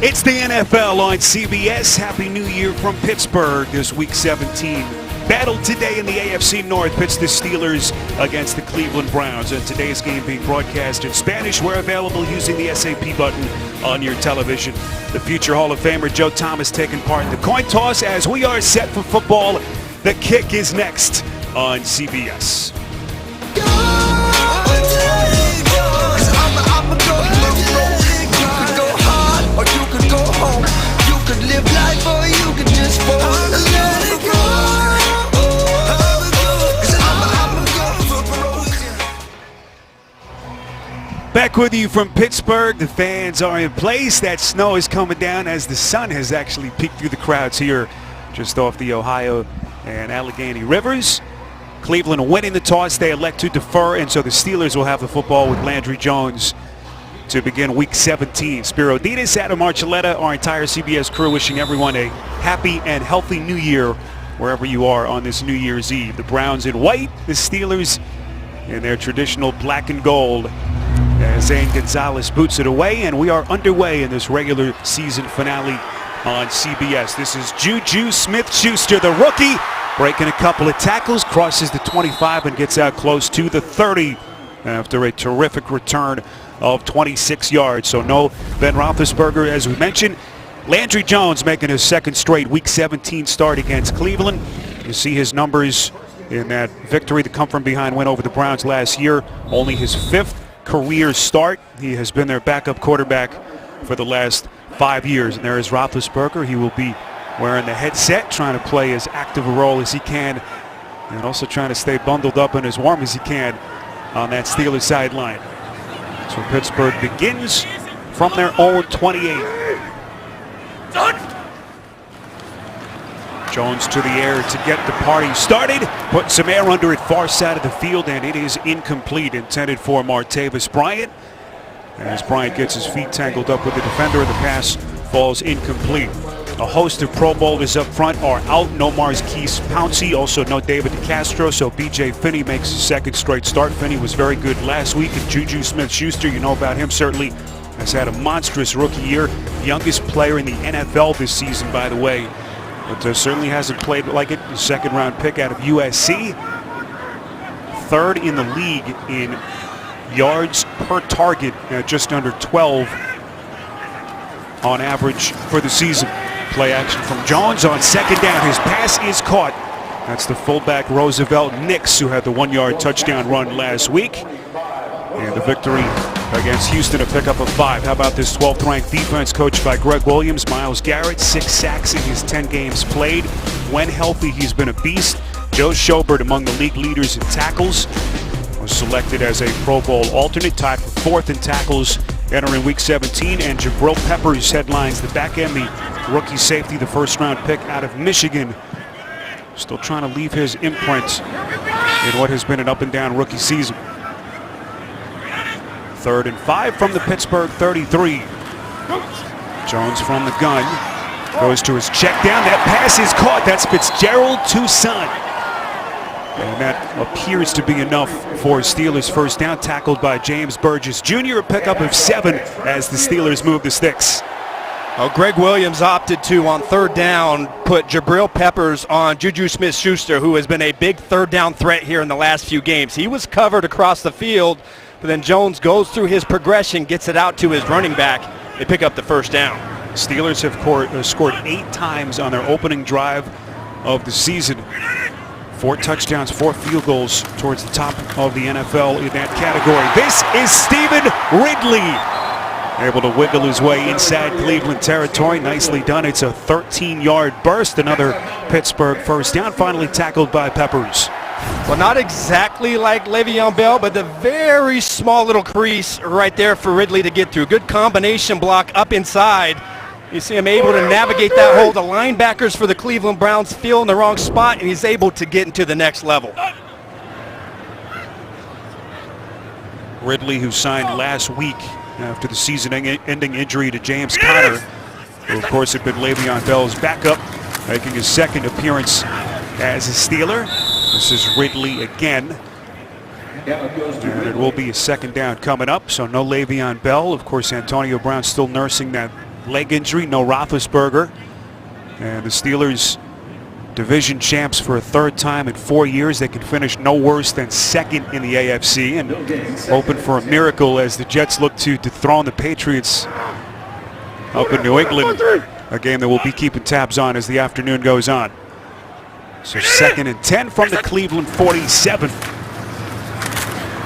It's the NFL on CBS. Happy New Year from Pittsburgh this week 17. Battle today in the AFC North pits the Steelers against the Cleveland Browns. And today's game being broadcast in Spanish. We're available using the SAP button on your television. The future Hall of Famer Joe Thomas taking part in the coin toss as we are set for football. The kick is next on CBS. Back with you from Pittsburgh. The fans are in place. That snow is coming down as the sun has actually peeked through the crowds here just off the Ohio and Allegheny Rivers. Cleveland winning the toss. They elect to defer, and so the Steelers will have the football with Landry Jones to begin week 17. Spiro Dedes, Adam Archuleta, our entire CBS crew wishing everyone a happy and healthy new year wherever you are on this New Year's Eve. The Browns in white, the Steelers in their traditional black and gold. As Zane Gonzalez boots it away, and we are underway in this regular season finale on CBS. This is Juju Smith-Schuster, the rookie, breaking a couple of tackles, crosses the 25 and gets out close to the 30 after a terrific return of 26 yards. So no Ben Roethlisberger, as we mentioned. Landry Jones making his second straight Week 17 start against Cleveland. You see his numbers in that victory, the come from behind win over the Browns last year. Only his fifth career start. He has been their backup quarterback for the last 5 years. And there is Roethlisberger. He will be wearing the headset, trying to play as active a role as he can, and also trying to stay bundled up and as warm as he can on that Steelers sideline. So Pittsburgh begins from their own 28. Jones to the air to get the party started. Put some air under it far side of the field, and it is incomplete, intended for Martavis Bryant. As Bryant gets his feet tangled up with the defender, the pass falls incomplete. A host of Pro Bowlers up front are out. No Marquise Pouncey, also no David DeCastro, so B.J. Finney makes his second straight start. Finney was very good last week, and Juju Smith-Schuster, you know about him certainly, has had a monstrous rookie year. Youngest player in the NFL this season, by the way. But certainly hasn't played like it. The second-round pick out of USC. Third in the league in yards per target, just under 12 on average for the season. Play action from Jones on second down. His pass is caught. That's the fullback Roosevelt Nix, who had the 1-yard touchdown run last week. And the victory against Houston, a pickup of 5. How about this 12th ranked defense coached by Greg Williams? Myles Garrett, 6 sacks in his 10 games played. When healthy, he's been a beast. Joe Schobert, among the league leaders in tackles, was selected as a Pro Bowl alternate, tied for 4th in tackles entering Week 17. And Jabril Peppers headlines the back end, the rookie safety, the first-round pick out of Michigan. Still trying to leave his imprint in what has been an up-and-down rookie season. 3rd and 5 from the Pittsburgh 33. Jones from the gun. Goes to his check down. That pass is caught. That's Fitzgerald Toussaint. And that appears to be enough for Steelers first down. Tackled by James Burgess Jr. A pickup of 7 as the Steelers move the sticks. Well, Greg Williams opted to, on 3rd down, put Jabril Peppers on Juju Smith-Schuster, who has been a big 3rd down threat here in the last few games. He was covered across the field, but then Jones goes through his progression, gets it out to his running back. They pick up the first down. Steelers have scored 8 times on their opening drive of the season. 4 touchdowns, 4 field goals, towards the top of the NFL in that category. This is Stevan Ridley, able to wiggle his way inside Cleveland territory. Nicely done. It's a 13-yard burst. Another Pittsburgh first down, finally tackled by Peppers. Well, not exactly like Le'Veon Bell, but the very small little crease right there for Ridley to get through. Good combination block up inside. You see him able to navigate that hole. The linebackers for the Cleveland Browns feel in the wrong spot, and he's able to get into the next level. Ridley, who signed last week after the season-ending injury to James Conner, who of course had been Le'Veon Bell's backup, making his second appearance as a Steeler. This is Ridley again. And it will be a second down coming up, so no Le'Veon Bell. Of course, Antonio Brown still nursing that leg injury, no Roethlisberger. And the Steelers, division champs for a third time in 4 years. They can finish no worse than second in the AFC, and hoping for a miracle as the Jets look to dethrone the Patriots up in New England. A game that we'll be keeping tabs on as the afternoon goes on. So 2nd and 10 from the Cleveland 47.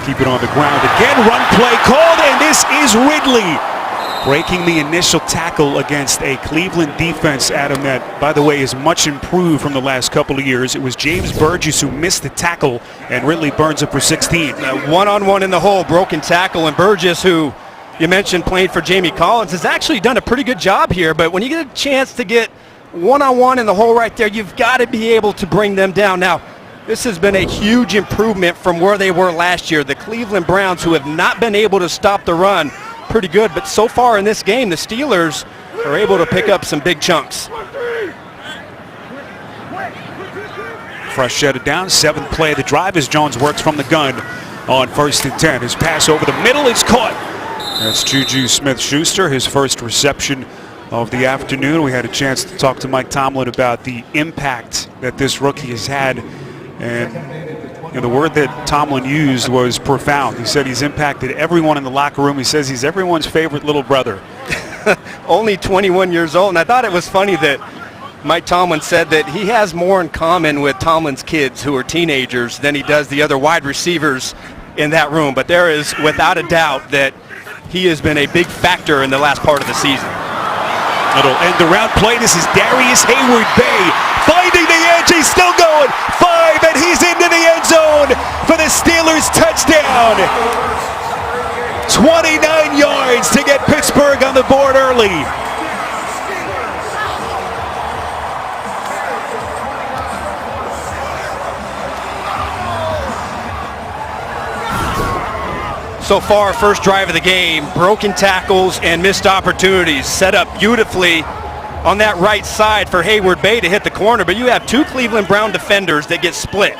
Keep it on the ground again. Run play called, and this is Ridley breaking the initial tackle against a Cleveland defense, Adam, that, by the way, is much improved from the last couple of years. It was James Burgess who missed the tackle, and Ridley burns it for 16. One-on-one in the hole, broken tackle, and Burgess, who you mentioned playing for Jamie Collins, has actually done a pretty good job here. But when you get a chance to get one-on-one in the hole right there, you've got to be able to bring them down. Now, this has been a huge improvement from where they were last year. The Cleveland Browns, who have not been able to stop the run, pretty good. But so far in this game, the Steelers are able to pick up some big chunks. Fresh shutted down, 7th play of the drive as Jones works from the gun on 1st and 10. His pass over the middle is caught. That's Juju Smith-Schuster, his first reception of the afternoon. We had a chance to talk to Mike Tomlin about the impact that this rookie has had. And the word that Tomlin used was profound. He said he's impacted everyone in the locker room. He says he's everyone's favorite little brother. Only 21 years old, and I thought it was funny that Mike Tomlin said that he has more in common with Tomlin's kids, who are teenagers, than he does the other wide receivers in that room. But there is, without a doubt, that he has been a big factor in the last part of the season. Little end around play. This is Darius Hayward-Bay finding the edge. He's still going. 5, and he's into the end zone for the Steelers touchdown. 29 yards to get Pittsburgh on the board early. So far, first drive of the game, broken tackles and missed opportunities. Set up beautifully on that right side for Hayward-Bay to hit the corner, but you have 2 Cleveland Brown defenders that get split.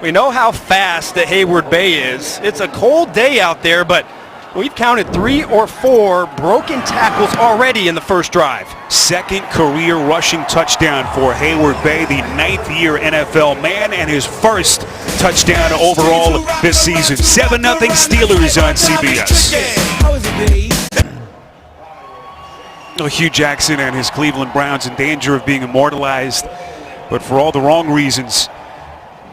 We know how fast that Hayward-Bay is. It's a cold day out there, but we've counted 3 or 4 broken tackles already in the first drive. 2nd career rushing touchdown for Hayward-Bay, the 9th year NFL man, and his first touchdown overall this season. 7-0 Steelers on CBS. Hugh Jackson and his Cleveland Browns in danger of being immortalized, but for all the wrong reasons.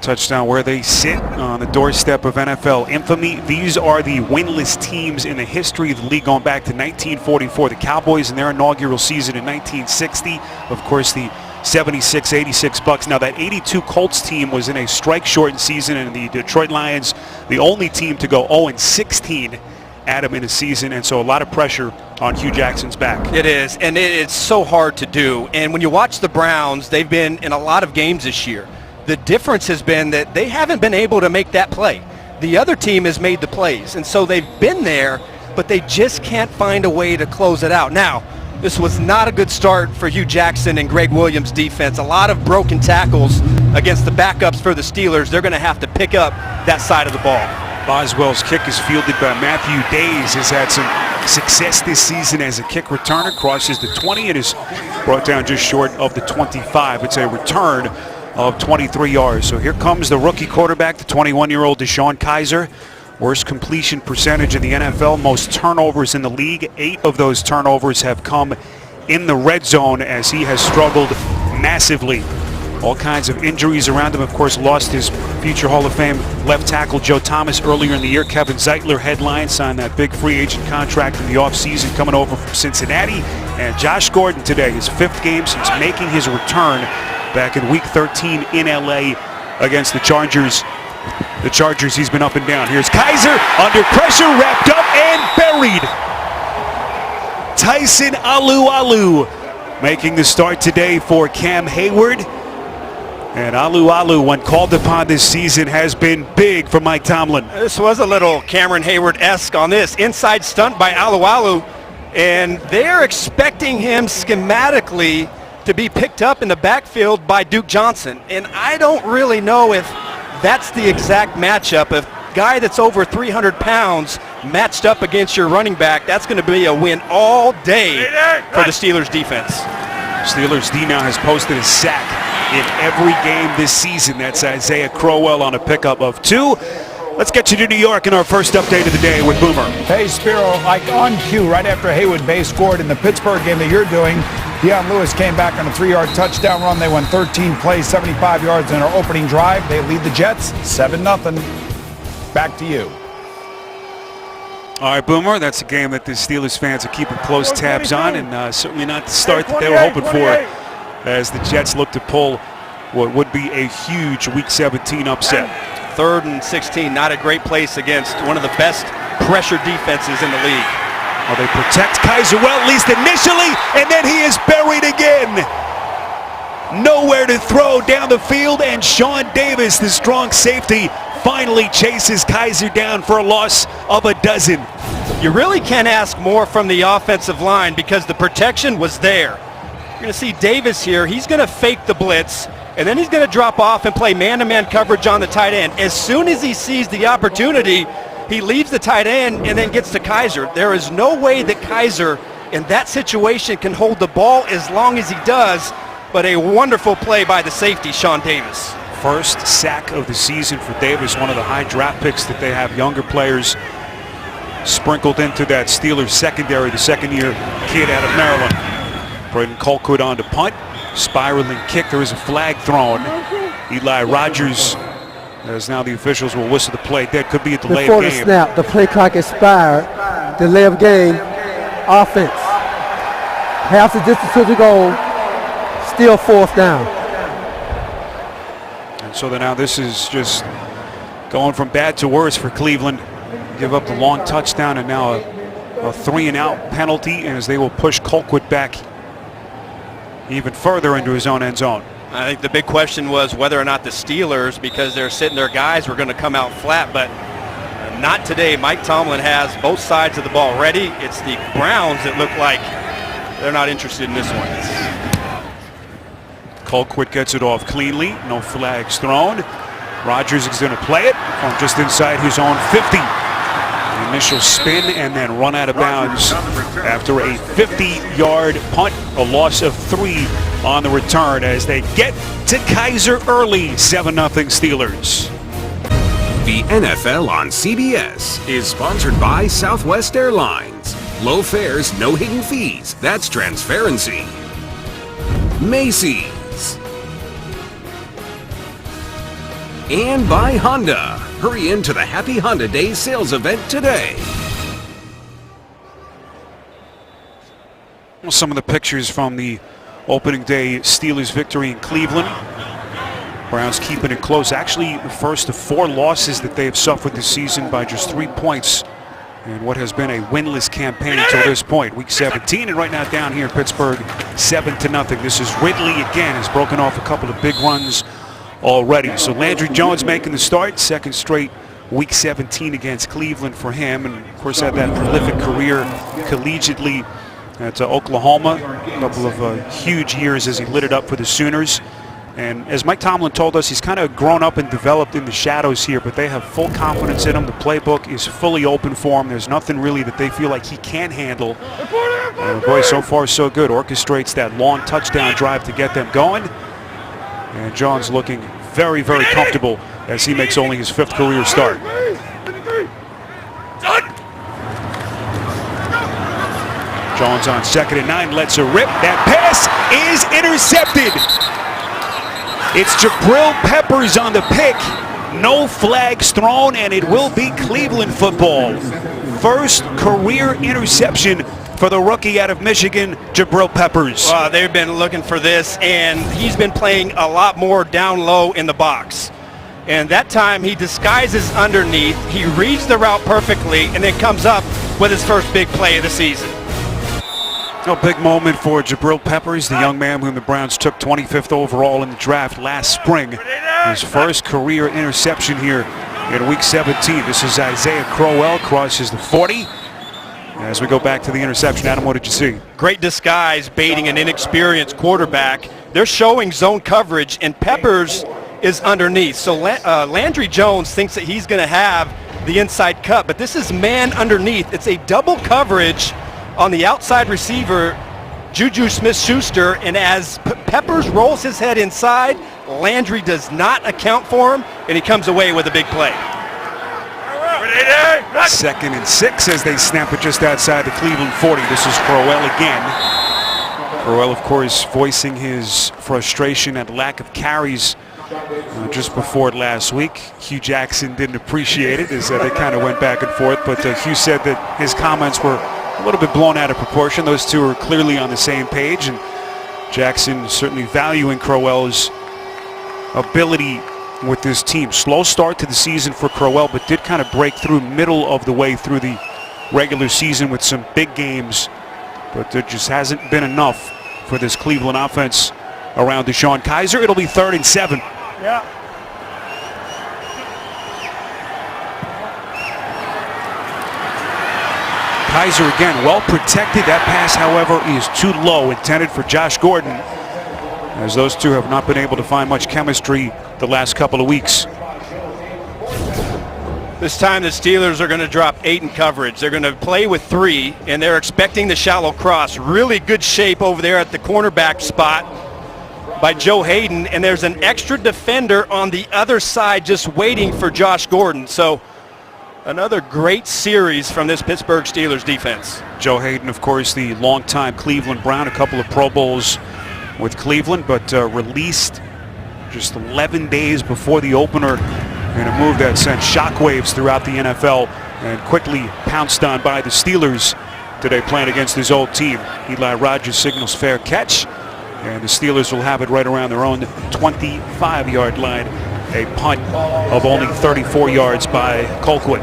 Touchdown where they sit on the doorstep of NFL infamy. These are the winless teams in the history of the league going back to 1944. The Cowboys in their inaugural season in 1960. Of course, the 76-86 Bucks. Now that 82 Colts team was in a strike-shortened season, and the Detroit Lions, the only team to go 0-16 Adam in a season, and so a lot of pressure on Hugh Jackson's back. It is, and it's so hard to do. And when you watch the Browns, they've been in a lot of games this year. The difference has been that they haven't been able to make that play. The other team has made the plays, and so they've been there, but they just can't find a way to close it out. Now, this was not a good start for Hugh Jackson and Greg Williams' defense. A lot of broken tackles against the backups for the Steelers. They're going to have to pick up that side of the ball. Boswell's kick is fielded by Matthew Days. Has had some success this season as a kick returner. Crosses the 20 and is brought down just short of the 25. It's a return of 23 yards. So here comes the rookie quarterback, the 21-year-old DeShone Kizer. Worst completion percentage in the NFL, most turnovers in the league. 8 of those turnovers have come in the red zone as he has struggled massively. All kinds of injuries around him. Of course, lost his future Hall of Fame left tackle Joe Thomas earlier in the year. Kevin Zeitler headline, signed that big free agent contract in the offseason coming over from Cincinnati. And Josh Gordon today, his 5th game since making his return back in Week 13 in LA against the Chargers. The Chargers, he's been up and down. Here's Kizer under pressure, wrapped up and buried. Tyson Alualu making the start today for Cam Hayward. And Alualu, when called upon this season, has been big for Mike Tomlin. This was a little Cameron Hayward-esque on this. Inside stunt by Alualu, and they're expecting him schematically to be picked up in the backfield by Duke Johnson. And I don't really know if that's the exact matchup. If guy that's over 300 pounds matched up against your running back, that's going to be a win all day for the Steelers defense. Steelers D now has posted a sack in every game this season. That's Isaiah Crowell on a pickup of 2. Let's get you to New York in our first update of the day with Boomer. Hey, Spiro, like on cue, right after Haywood Bay scored in the Pittsburgh game that you're doing, Deion Lewis came back on a 3-yard touchdown run. They won 13 plays, 75 yards in our opening drive. They lead the Jets 7-0. Back to you. All right, Boomer, that's a game that the Steelers fans are keeping close tabs on, and certainly not the start that they were hoping for as the Jets look to pull what would be a huge Week 17 upset. 3rd and 16, not a great place against one of the best pressure defenses in the league. Well, they protect Kaiser well, at least initially, and then he is buried again. Nowhere to throw down the field, and Sean Davis, the strong safety, finally chases Kaiser down for a loss of 12. You really can't ask more from the offensive line because the protection was there. You're going to see Davis here. He's going to fake the blitz, and then he's going to drop off and play man-to-man coverage on the tight end. As soon as he sees the opportunity, he leaves the tight end and then gets to Kaiser. There is no way that Kaiser in that situation can hold the ball as long as he does, but a wonderful play by the safety, Sean Davis. First sack of the season for Davis, one of the high draft picks that they have, younger players sprinkled into that Steelers secondary, the second-year kid out of Maryland. Braden Colquitt on to punt, spiraling kick. There is a flag thrown. Eli Rogers, as now the officials will whistle the play. That could be a delay Before of the game. snap, the play clock expired. Delay of game, offense. Half the distance to the goal, still 4th down. And so now this is just going from bad to worse for Cleveland. Give up the long touchdown and now a 3-and-out penalty as they will push Colquitt back even further into his own end zone. I think the big question was whether or not the Steelers, because they're sitting their guys, were going to come out flat, but not today. Mike Tomlin has both sides of the ball ready. It's the Browns that look like they're not interested in this one. Colquitt gets it off cleanly. No flags thrown. Rogers is going to play it from just inside his own 50. The initial spin and then run out of bounds after a 50-yard punt. A loss of 3 on the return as they get to Kaiser early. 7-0 Steelers. The NFL on CBS is sponsored by Southwest Airlines. Low fares, no hidden fees. That's transparency. Macy's. And by Honda. Hurry into the Happy Honda Days sales event today. Well, some of the pictures from the opening day Steelers victory in Cleveland. Browns keeping it close. Actually, the first of 4 losses that they have suffered this season by just 3 points in what has been a winless campaign until this point. Week 17, and right now down here in Pittsburgh, 7-0. This is Ridley again, has broken off a couple of big runs already. So Landry Jones making the start, second straight Week 17 against Cleveland for him, and of course had that prolific career collegiately at Oklahoma. A couple of huge years as he lit it up for the Sooners. And as Mike Tomlin told us, he's kind of grown up and developed in the shadows here, but they have full confidence in him. The playbook is fully open for him. There's nothing really that they feel like he can't handle. And boy, so far so good. Orchestrates that long touchdown drive to get them going. And Jones looking very, very comfortable as he makes only his 5th career start. Jones on 2nd and 9, lets a rip. That pass is intercepted. It's Jabril Peppers on the pick. No flags thrown, and it will be Cleveland football. First career interception for the rookie out of Michigan, Jabril Peppers. They've been looking for this, and he's been playing a lot more down low in the box. And that time he disguises underneath, he reads the route perfectly, and then comes up with his first big play of the season. A big moment for Jabril Peppers, the young man whom the Browns took 25th overall in the draft last spring. His first career interception here in Week 17. This is Isaiah Crowell, crosses the 40. As we go back to the interception, Adam, what did you see? Great disguise, baiting an inexperienced quarterback. They're showing zone coverage, and Peppers is underneath. So Landry Jones thinks that he's going to have the inside cut, but this is man underneath. It's a double coverage on the outside receiver, Juju Smith-Schuster, and as Peppers rolls his head inside, Landry does not account for him, and he comes away with a big play. 2nd and 6 as they snap it just outside the Cleveland 40. This is Crowell again. Crowell, of course, voicing his frustration at lack of carries just before last week. Hugh Jackson didn't appreciate it as they kind of went back and forth, but Hugh said that his comments were a little bit blown out of proportion. Those two are clearly on the same page, and Jackson certainly valuing Crowell's ability with this team. Slow start to the season for Crowell, but did kind of break through middle of the way through the regular season with some big games, but there just hasn't been enough for this Cleveland offense around DeShone Kizer. It'll be 3rd and 7. Yeah. Kizer again, well protected. That pass, however, is too low, intended for Josh Gordon, as those two have not been able to find much chemistry the last couple of weeks. This time the Steelers are going to drop 8 in coverage. They're going to play with 3, and they're expecting the shallow cross. Really good shape over there at the cornerback spot by Joe Hayden, and there's an extra defender on the other side just waiting for Josh Gordon. So another great series from this Pittsburgh Steelers defense. Joe Hayden, of course, the longtime Cleveland Brown, a couple of Pro Bowls with Cleveland, but released just 11 days before the opener in a move that sent shockwaves throughout the NFL and quickly pounced on by the Steelers today playing against his old team. Eli Rogers signals fair catch, and the Steelers will have it right around their own 25-yard line. A punt of only 34 yards by Colquitt.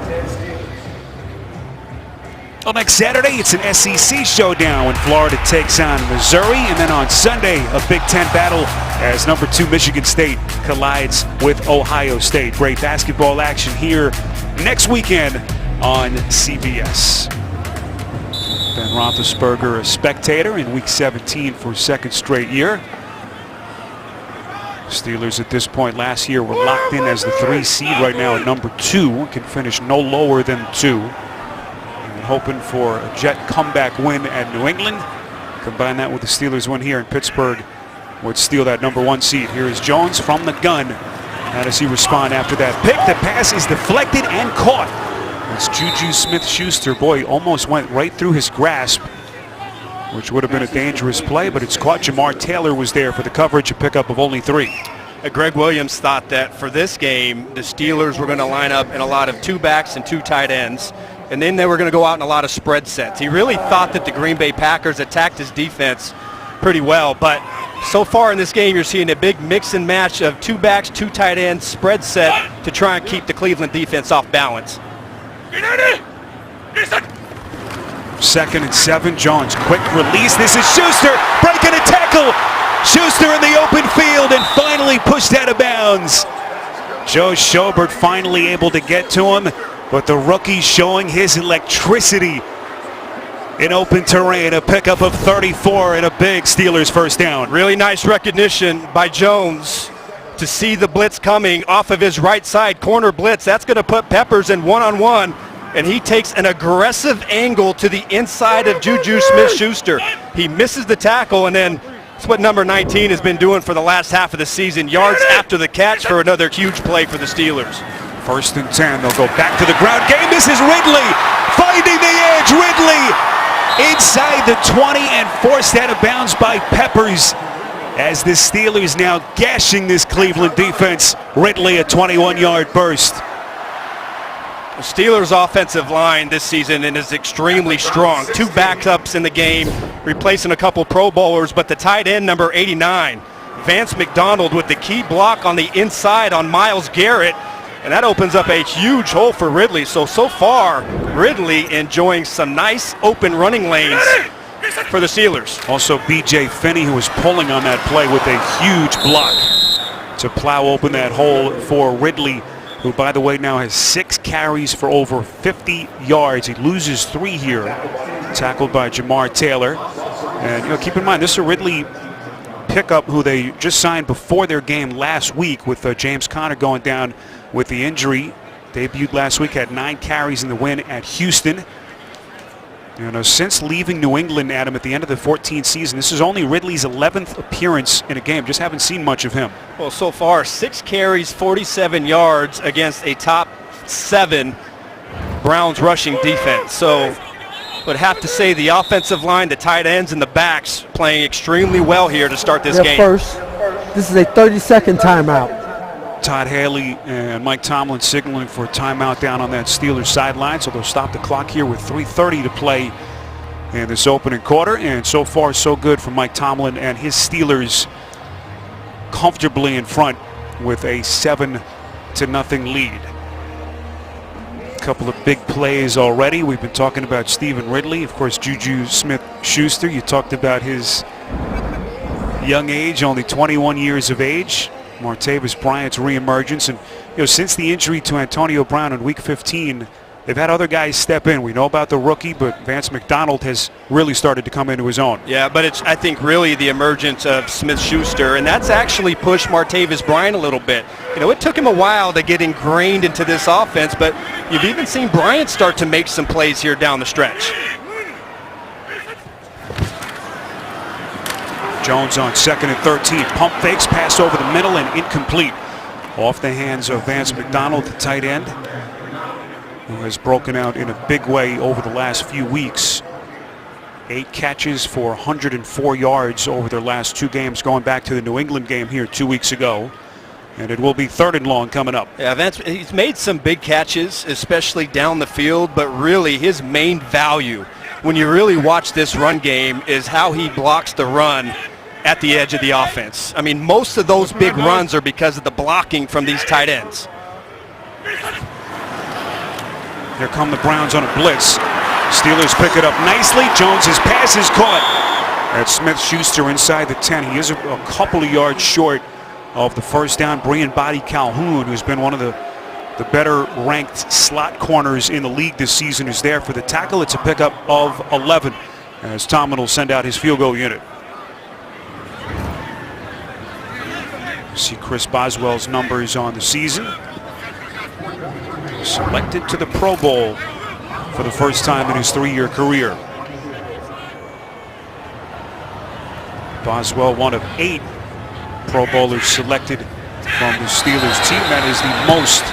Well, next Saturday, it's an SEC showdown when Florida takes on Missouri. And then on Sunday, a Big Ten battle as number 2 Michigan State collides with Ohio State. Great basketball action here next weekend on CBS. Ben Roethlisberger, a spectator in Week 17 for 2nd straight year. Steelers at this point last year were locked in as the 3 seed. Right now at number 2, can finish no lower than 2. And hoping for a Jet comeback win at New England. Combine that with the Steelers win here in Pittsburgh, would steal that number 1 seed. Here is Jones from the gun. How does he respond after that pick? The pass is deflected and caught. It's Juju Smith-Schuster. Boy, almost went right through his grasp, which would have been a dangerous play, but it's caught. Jamar Taylor was there for the coverage, a pickup of only 3. Greg Williams thought that for this game, the Steelers were going to line up in a lot of 2 backs and 2 tight ends, and then they were going to go out in a lot of spread sets. He really thought that the Green Bay Packers attacked his defense pretty well, but so far in this game, you're seeing a big mix and match of 2 backs, 2 tight ends, spread set to try and keep the Cleveland defense off balance. 2nd and 7. Jones, quick release. This is Schuster breaking a tackle. Schuster in the open field and finally pushed out of bounds. Joe Schobert finally able to get to him, but the rookie showing his electricity in open terrain. A pickup of 34 and a big Steelers first down. Really nice recognition by Jones to see the blitz coming off of his right side, corner blitz. That's going to put Peppers in one-on-one, and he takes an aggressive angle to the inside of Juju Smith-Schuster. He misses the tackle, and then it's what number 19 has been doing for the last half of the season. Yards after the catch for another huge play for the Steelers. 1st and 10. They'll go back to the ground game. This is Ridley finding the edge. Ridley inside the 20 and forced out of bounds by Peppers, as the Steelers now gashing this Cleveland defense. Ridley a 21-yard burst. The Steelers' offensive line this season is extremely strong. 2 backups in the game, replacing a couple Pro Bowlers, but the tight end, number 89, Vance McDonald, with the key block on the inside on Myles Garrett, and that opens up a huge hole for Ridley. So far, Ridley enjoying some nice open running lanes for the Steelers. Also, B.J. Finney, who was pulling on that play with a huge block to plow open that hole for Ridley, who, by the way, now has 6 carries for over 50 yards. He loses 3 here, tackled by Jamar Taylor. And keep in mind, this is a Ridley pickup who they just signed before their game last week with James Conner going down with the injury. Debuted last week, had 9 carries in the win at Houston. Since leaving New England, Adam, at the end of the 2014 season, this is only Ridley's 11th appearance in a game. Just haven't seen much of him. Well, so far, 6 carries, 47 yards against a top 7 Browns rushing defense. So would have to say the offensive line, the tight ends, and the backs playing extremely well here to start this game. First, this is a 30-second timeout. Todd Haley and Mike Tomlin signaling for a timeout down on that Steelers sideline, so they'll stop the clock here with 3:30 to play in this opening quarter. And so far, so good for Mike Tomlin and his Steelers, comfortably in front with a 7-0 lead. A couple of big plays already. We've been talking about Stephen Ridley, of course, Juju Smith-Schuster. You talked about his young age, only 21 years of age. Martavis Bryant's reemergence, and since the injury to Antonio Brown in Week 15, they've had other guys step in. We know about the rookie, but Vance McDonald has really started to come into his own. Yeah, but it's, I think, really the emergence of Smith-Schuster, and that's actually pushed Martavis Bryant a little bit. It took him a while to get ingrained into this offense, but you've even seen Bryant start to make some plays here down the stretch. Jones on 2nd and 13. Pump fakes, pass over the middle and incomplete. Off the hands of Vance McDonald, the tight end, who has broken out in a big way over the last few weeks. 8 catches for 104 yards over their last 2 games, going back to the New England game here 2 weeks ago. And it will be 3rd and long coming up. Yeah, Vance, he's made some big catches, especially down the field, but really his main value when you really watch this run game is how he blocks the run at the edge of the offense. I mean, most of those big runs are because of the blocking from these tight ends. Here come the Browns on a blitz. Steelers pick it up nicely. Jones's pass is caught. That's Smith-Schuster inside the 10. He is a couple of yards short of the first down. Brian Body Calhoun, who's been one of the better ranked slot corners in the league this season, is there for the tackle. It's a pickup of 11 as Tomlin will send out his field goal unit. See Chris Boswell's numbers on the season. Selected to the Pro Bowl for the first time in his 3-year career. Boswell, one of 8 Pro Bowlers selected from the Steelers team. That is the most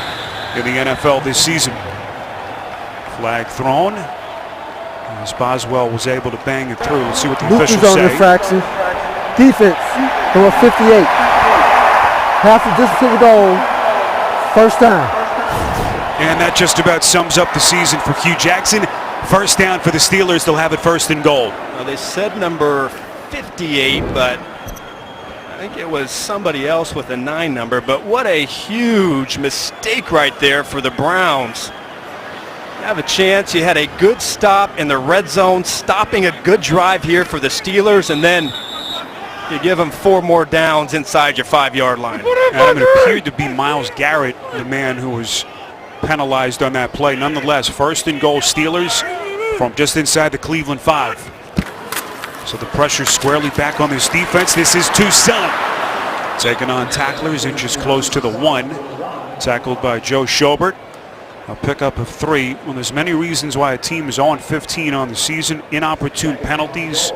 in the NFL this season. Flag thrown as Boswell was able to bang it through. Let's see what the officials on say. infraction. Defense, number 58. Half the distance to the goal. First down. And that just about sums up the season for Hugh Jackson. First down for the Steelers. They'll have it 1st and goal. Well, they said number 58, but I think it was somebody else with a 9 number. But what a huge mistake right there for the Browns. You have a chance. You had a good stop in the red zone, stopping a good drive here for the Steelers, and then you give them 4 more downs inside your 5-yard line. Adam, it appeared to be Myles Garrett, the man who was penalized on that play. Nonetheless, 1st and goal Steelers from just inside the Cleveland 5. So the pressure squarely back on this defense. This is Toussaint taking on tacklers, inches close to the 1. Tackled by Joe Schobert. A pickup of 3. Well, there's many reasons why a team is 0-15 on the season. Inopportune penalties,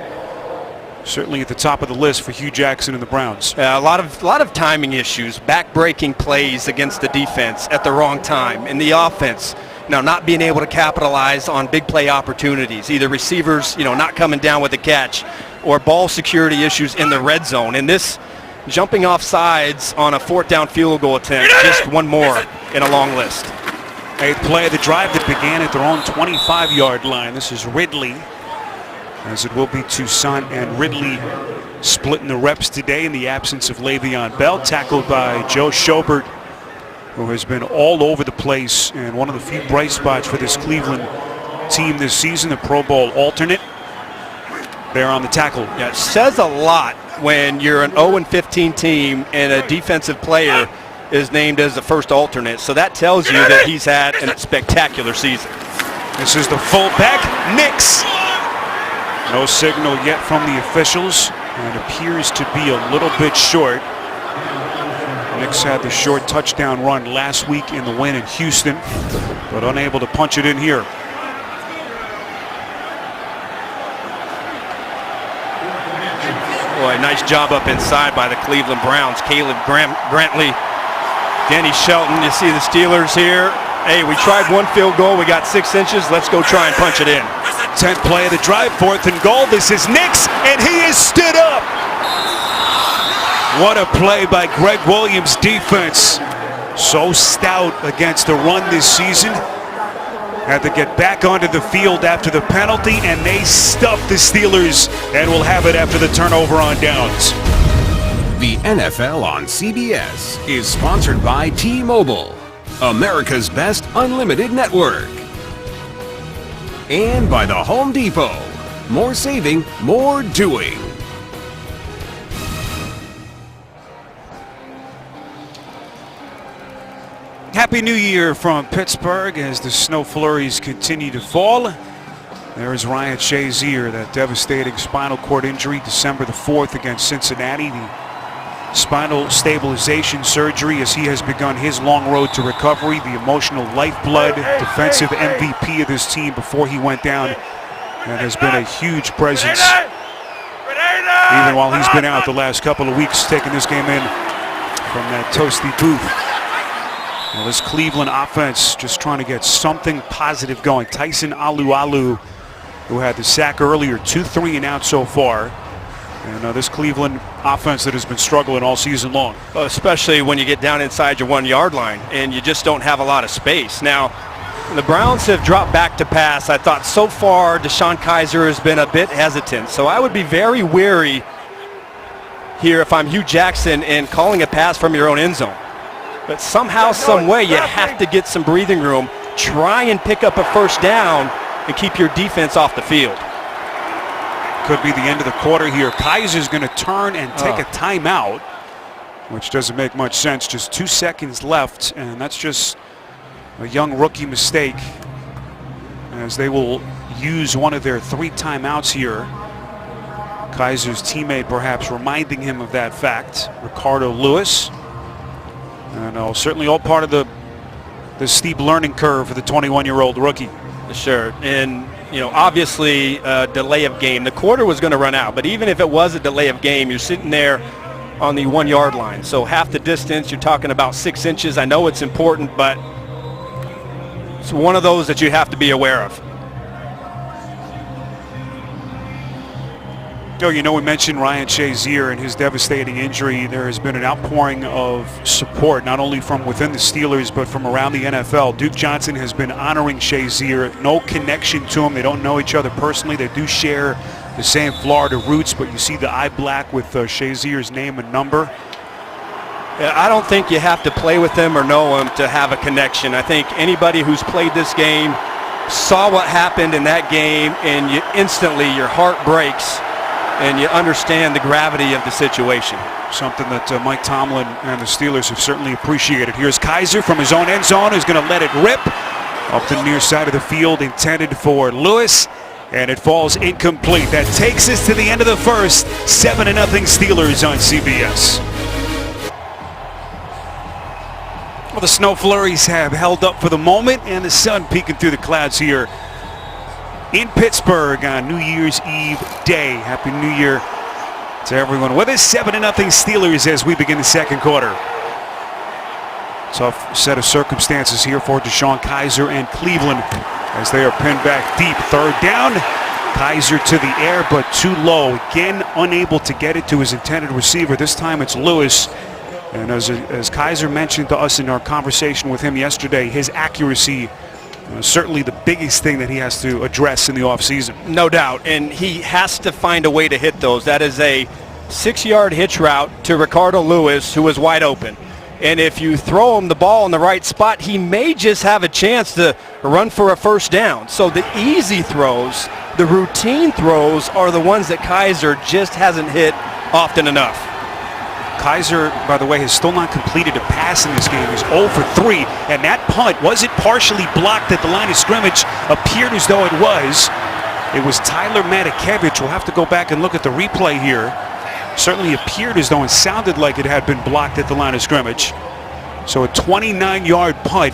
certainly at the top of the list for Hugh Jackson and the Browns. A lot of timing issues, back-breaking plays against the defense at the wrong time, and the offense, not being able to capitalize on big play opportunities, either receivers, not coming down with a catch, or ball security issues in the red zone. And this jumping off sides on a 4th down field goal attempt, just one more in a long list. 8th play of the drive that began at their own 25-yard line. This is Ridley, as it will be Toussaint and Ridley splitting the reps today in the absence of Le'Veon Bell. Tackled by Joe Schobert, who has been all over the place and one of the few bright spots for this Cleveland team this season, the Pro Bowl alternate. There on the tackle. Yeah, it says a lot when you're an 0-15 team and a defensive player is named as the first alternate. So that tells you that he's had a spectacular season. This is the fullback, Nix. No signal yet from the officials. and appears to be a little bit short. Knicks had the short touchdown run last week in the win in Houston, but unable to punch it in here. Boy, nice job up inside by the Cleveland Browns. Caleb Grantley, Danny Shelton. You see the Steelers here. Hey, we tried one field goal. We got 6 inches. Let's go try and punch it in. 10th play of the drive, 4th and goal. This is Nix, and he is stood up. What a play by Greg Williams' defense. So stout against the run this season. Had to get back onto the field after the penalty, and they stuffed the Steelers and will have it after the turnover on downs. The NFL on CBS is sponsored by T-Mobile, America's best unlimited network. And by the Home Depot. More saving, more doing. Happy New Year from Pittsburgh as the snow flurries continue to fall. There's Ryan Shazier, that devastating spinal cord injury December the 4th against Cincinnati. The spinal stabilization surgery as he has begun his long road to recovery. The emotional lifeblood, defensive MVP of this team before he went down, and has been a huge presence even while he's been out the last couple of weeks, taking this game in from that toasty booth. Well, this Cleveland offense just trying to get something positive going. Tyson Alualu, who had the sack earlier, 2 3 and out so far. And this Cleveland offense that has been struggling all season long. Especially when you get down inside your 1 yard line and you just don't have a lot of space. Now, the Browns have dropped back to pass. I thought so far DeShone Kizer has been a bit hesitant. So I would be very wary here if I'm Hugh Jackson in calling a pass from your own end zone. But somehow, some way, you have to get some breathing room. Try and pick up a first down and keep your defense off the field. Could be the end of the quarter here. Kaiser's going to turn and take a timeout, which doesn't make much sense. Just 2 seconds left, and that's just a young rookie mistake, as they will use one of their 3 timeouts here. Kaiser's teammate perhaps reminding him of that fact, Ricardo Lewis. And certainly all part of the steep learning curve for the 21-year-old rookie. Sure, and obviously delay of game. The quarter was going to run out, but even if it was a delay of game, you're sitting there on the 1 yard line. So half the distance, you're talking about 6 inches. I know it's important, but it's one of those that you have to be aware of. We mentioned Ryan Shazier and his devastating injury. There has been an outpouring of support, not only from within the Steelers, but from around the NFL. Duke Johnson has been honoring Shazier. No connection to him. They don't know each other personally. They do share the same Florida roots, but you see the eye black with Shazier's name and number. I don't think you have to play with him or know him to have a connection. I think anybody who's played this game saw what happened in that game, and your heart breaks. And you understand the gravity of the situation. Something that Mike Tomlin and the Steelers have certainly appreciated. Here's Kizer from his own end zone, who's going to let it rip up the near side of the field, intended for Lewis, and it falls incomplete. That takes us to the end of the first. 7-0 Steelers on CBS. Well, the snow flurries have held up for the moment, and the sun peeking through the clouds here in Pittsburgh on New Year's Eve day. Happy New Year to everyone with us. 7-0 Steelers as we begin the second quarter. Tough set of circumstances here for DeShone Kizer and Cleveland as they are pinned back deep. 3rd down. Kizer to the air, but too low. Again, unable to get it to his intended receiver. This time it's Lewis. And as Kizer mentioned to us in our conversation with him yesterday, his accuracy certainly the biggest thing that he has to address in the offseason. No doubt, and he has to find a way to hit those. That is a 6-yard hitch route to Ricardo Lewis, who was wide open. And if you throw him the ball in the right spot, he may just have a chance to run for a first down. So the easy throws, the routine throws, are the ones that Kizer just hasn't hit often enough. Kizer, by the way, has still not completed a pass in this game. He's 0 for 3, and that punt, was it partially blocked at the line of scrimmage? Appeared as though it was. It was Tyler Matakevich. We'll have to go back and look at the replay here. certainly appeared as though it sounded like it had been blocked at the line of scrimmage. So a 29-yard punt.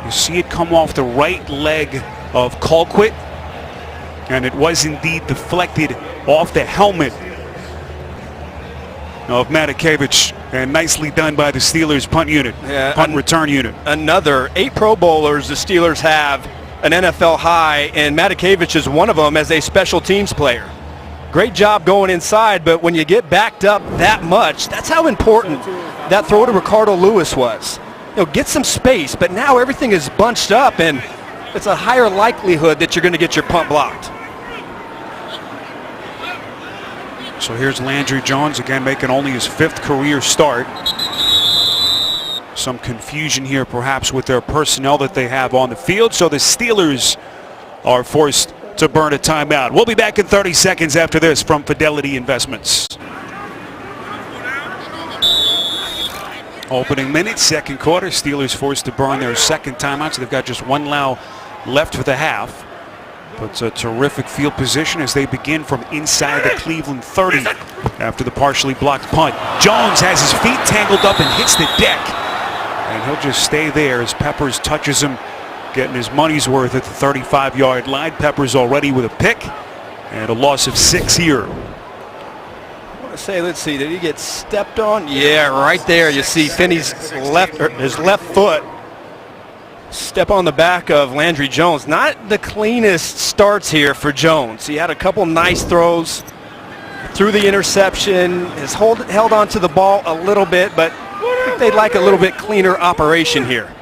You see it come off the right leg of Colquitt, and it was indeed deflected off the helmet of Matakevich, and nicely done by the Steelers punt unit, punt return unit. Another 8 Pro Bowlers the Steelers have an NFL high, and Matakevich is one of them as a special teams player. Great job going inside, but when you get backed up that much, that's how important that throw to Ricardo Lewis was. Get some space, but now everything is bunched up, and it's a higher likelihood that you're going to get your punt blocked. So here's Landry Jones, again making only his 5th career start. Some confusion here perhaps with their personnel that they have on the field, so the Steelers are forced to burn a timeout. We'll be back in 30 seconds after this from Fidelity Investments. Opening minute, second quarter. Steelers forced to burn their second timeout, so they've got just 1 now left for the half. But it's a terrific field position as they begin from inside the Cleveland 30 after the partially blocked punt. Jones has his feet tangled up and hits the deck. And he'll just stay there as Peppers touches him, getting his money's worth at the 35-yard line. Peppers already with a pick and a loss of 6 here. I want to say, let's see, did he get stepped on? Yeah, right there. You see Finney's his left foot step on the back of Landry Jones. Not the cleanest starts here for Jones. He had a couple nice throws, threw the interception, has held on to the ball a little bit, but I think they'd like a little bit cleaner operation here.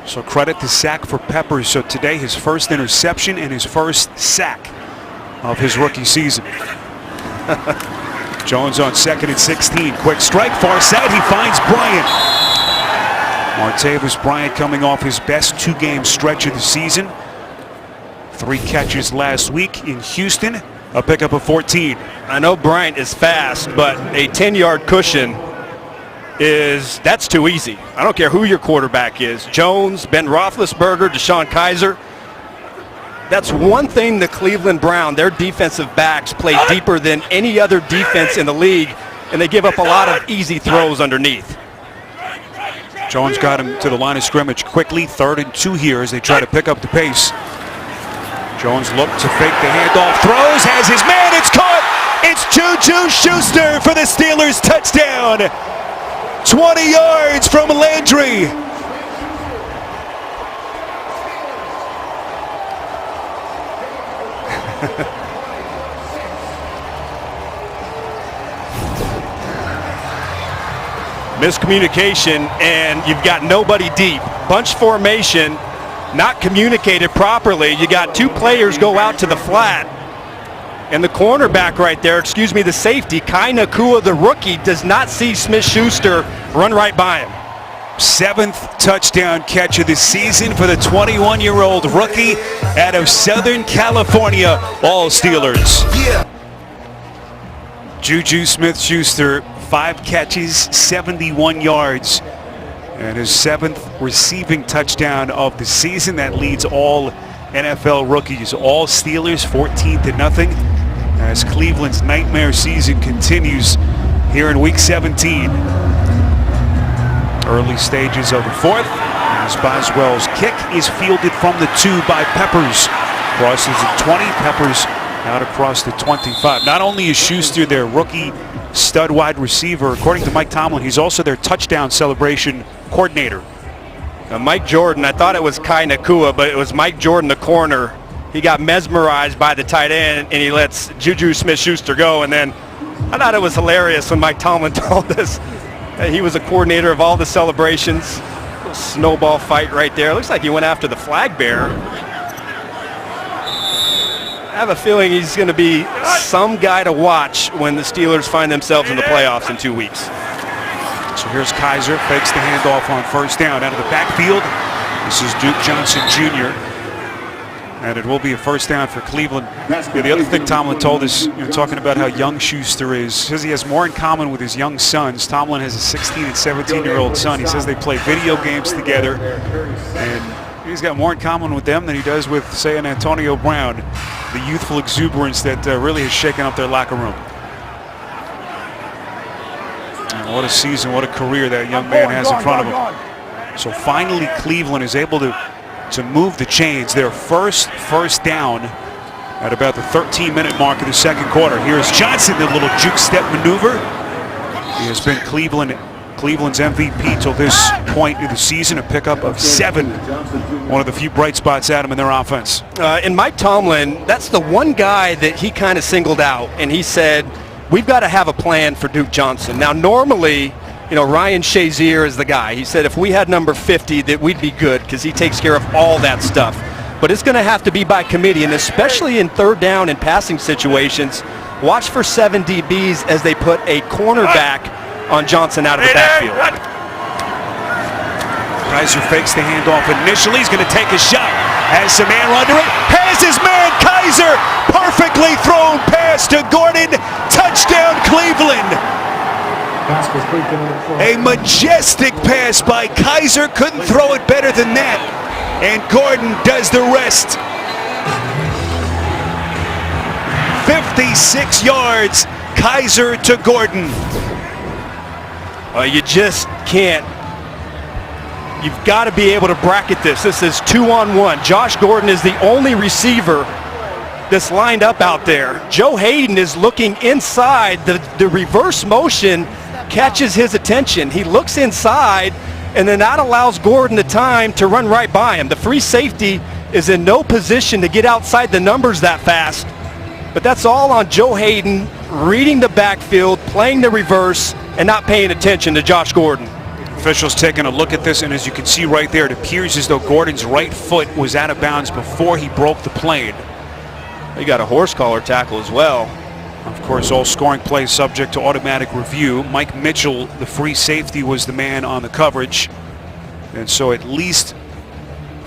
So credit the sack for Peppers. So today his first interception and his first sack of his rookie season. Jones on 2nd and 16. Quick strike, far side. He finds Bryant. Martavis Bryant coming off his best 2-game stretch of the season. 3 catches last week in Houston. A pickup of 14. I know Bryant is fast, but a 10-yard cushion that's too easy. I don't care who your quarterback is. Jones, Ben Roethlisberger, Deshaun Kaiser. That's one thing the Cleveland Browns, their defensive backs, play deeper than any other defense in the league, and they give up a lot of easy throws underneath. Jones got him to the line of scrimmage quickly. 3rd and 2 here as they try to pick up the pace. Jones looked to fake the handoff. Throws, has his man. It's caught. It's Juju Schuster for the Steelers touchdown. 20 yards from Landry. Miscommunication, and you've got nobody deep. Bunch formation, not communicated properly. You got 2 players go out to the flat, and the cornerback right there, the safety, Kai Nakua, the rookie, does not see Smith-Schuster run right by him. 7th touchdown catch of the season for the 21-year-old rookie out of Southern California. All Steelers. Yeah. Juju Smith-Schuster, 5 catches, 71 yards, and his 7th receiving touchdown of the season. That leads all NFL rookies. All Steelers 14-0 as Cleveland's nightmare season continues here in Week 17. Early stages of the 4th as Boswell's kick is fielded from the 2 by Peppers. Crosses the 20, Peppers out across the 25. Not only is Schuster their rookie stud wide receiver, according to Mike Tomlin, he's also their touchdown celebration coordinator. Mike Jordan, I thought it was Kai Nakua, but it was Mike Jordan, the corner. He got mesmerized by the tight end, and he lets Juju Smith-Schuster go. And then I thought it was hilarious when Mike Tomlin told us that he was a coordinator of all the celebrations. Little snowball fight right there. Looks like he went after the flag bearer. I have a feeling he's going to be some guy to watch when the Steelers find themselves in the playoffs in 2 weeks. So here's Kaiser, fakes the handoff on 1st down out of the backfield. This is Duke Johnson Jr. And it will be a 1st down for Cleveland. The other thing Tomlin told us, talking about how young Schuster is, says he has more in common with his young sons. Tomlin has a 16 and 17-year-old son. He says they play video games together, and he's got more in common with them than he does with, say, an Antonio Brown. the youthful exuberance that really has shaken up their locker room. And what a season, what a career that young man has in front of him. So finally Cleveland is able to move the chains. Their first down at about the 13-minute mark of the second quarter. Here's Johnson, the little juke step maneuver. He has been Cleveland's MVP till this point of the season, a pickup of 7. One of the few bright spots, Adam, in their offense. And Mike Tomlin, that's the one guy that he kind of singled out, and he said, we've got to have a plan for Duke Johnson. Now, normally, Ryan Shazier is the guy. He said if we had number 50, that we'd be good because he takes care of all that stuff. But it's going to have to be by committee, and especially in third down and passing situations, watch for 7 DBs as they put a cornerback on Johnson out of the backfield. Kaiser fakes the handoff initially. He's going to take a shot. Has some air under it. Has his man Kaiser. Perfectly thrown pass to Gordon. Touchdown Cleveland. A majestic pass by Kaiser. Couldn't throw it better than that. And Gordon does the rest. 56 yards. Kaiser to Gordon. You just can't. You've got to be able to bracket this. This is 2-on-1. Josh Gordon is the only receiver that's lined up out there. Joe Hayden is looking inside. The reverse motion catches his attention. He looks inside, and then that allows Gordon the time to run right by him. The free safety is in no position to get outside the numbers that fast. But that's all on Joe Hayden reading the backfield, playing the reverse, and not paying attention to Josh Gordon. Officials taking a look at this, and as you can see right there, it appears as though Gordon's right foot was out of bounds before he broke the plane. He got a horse collar tackle as well. Of course, all scoring plays subject to automatic review. Mike Mitchell, the free safety, was the man on the coverage. And so at least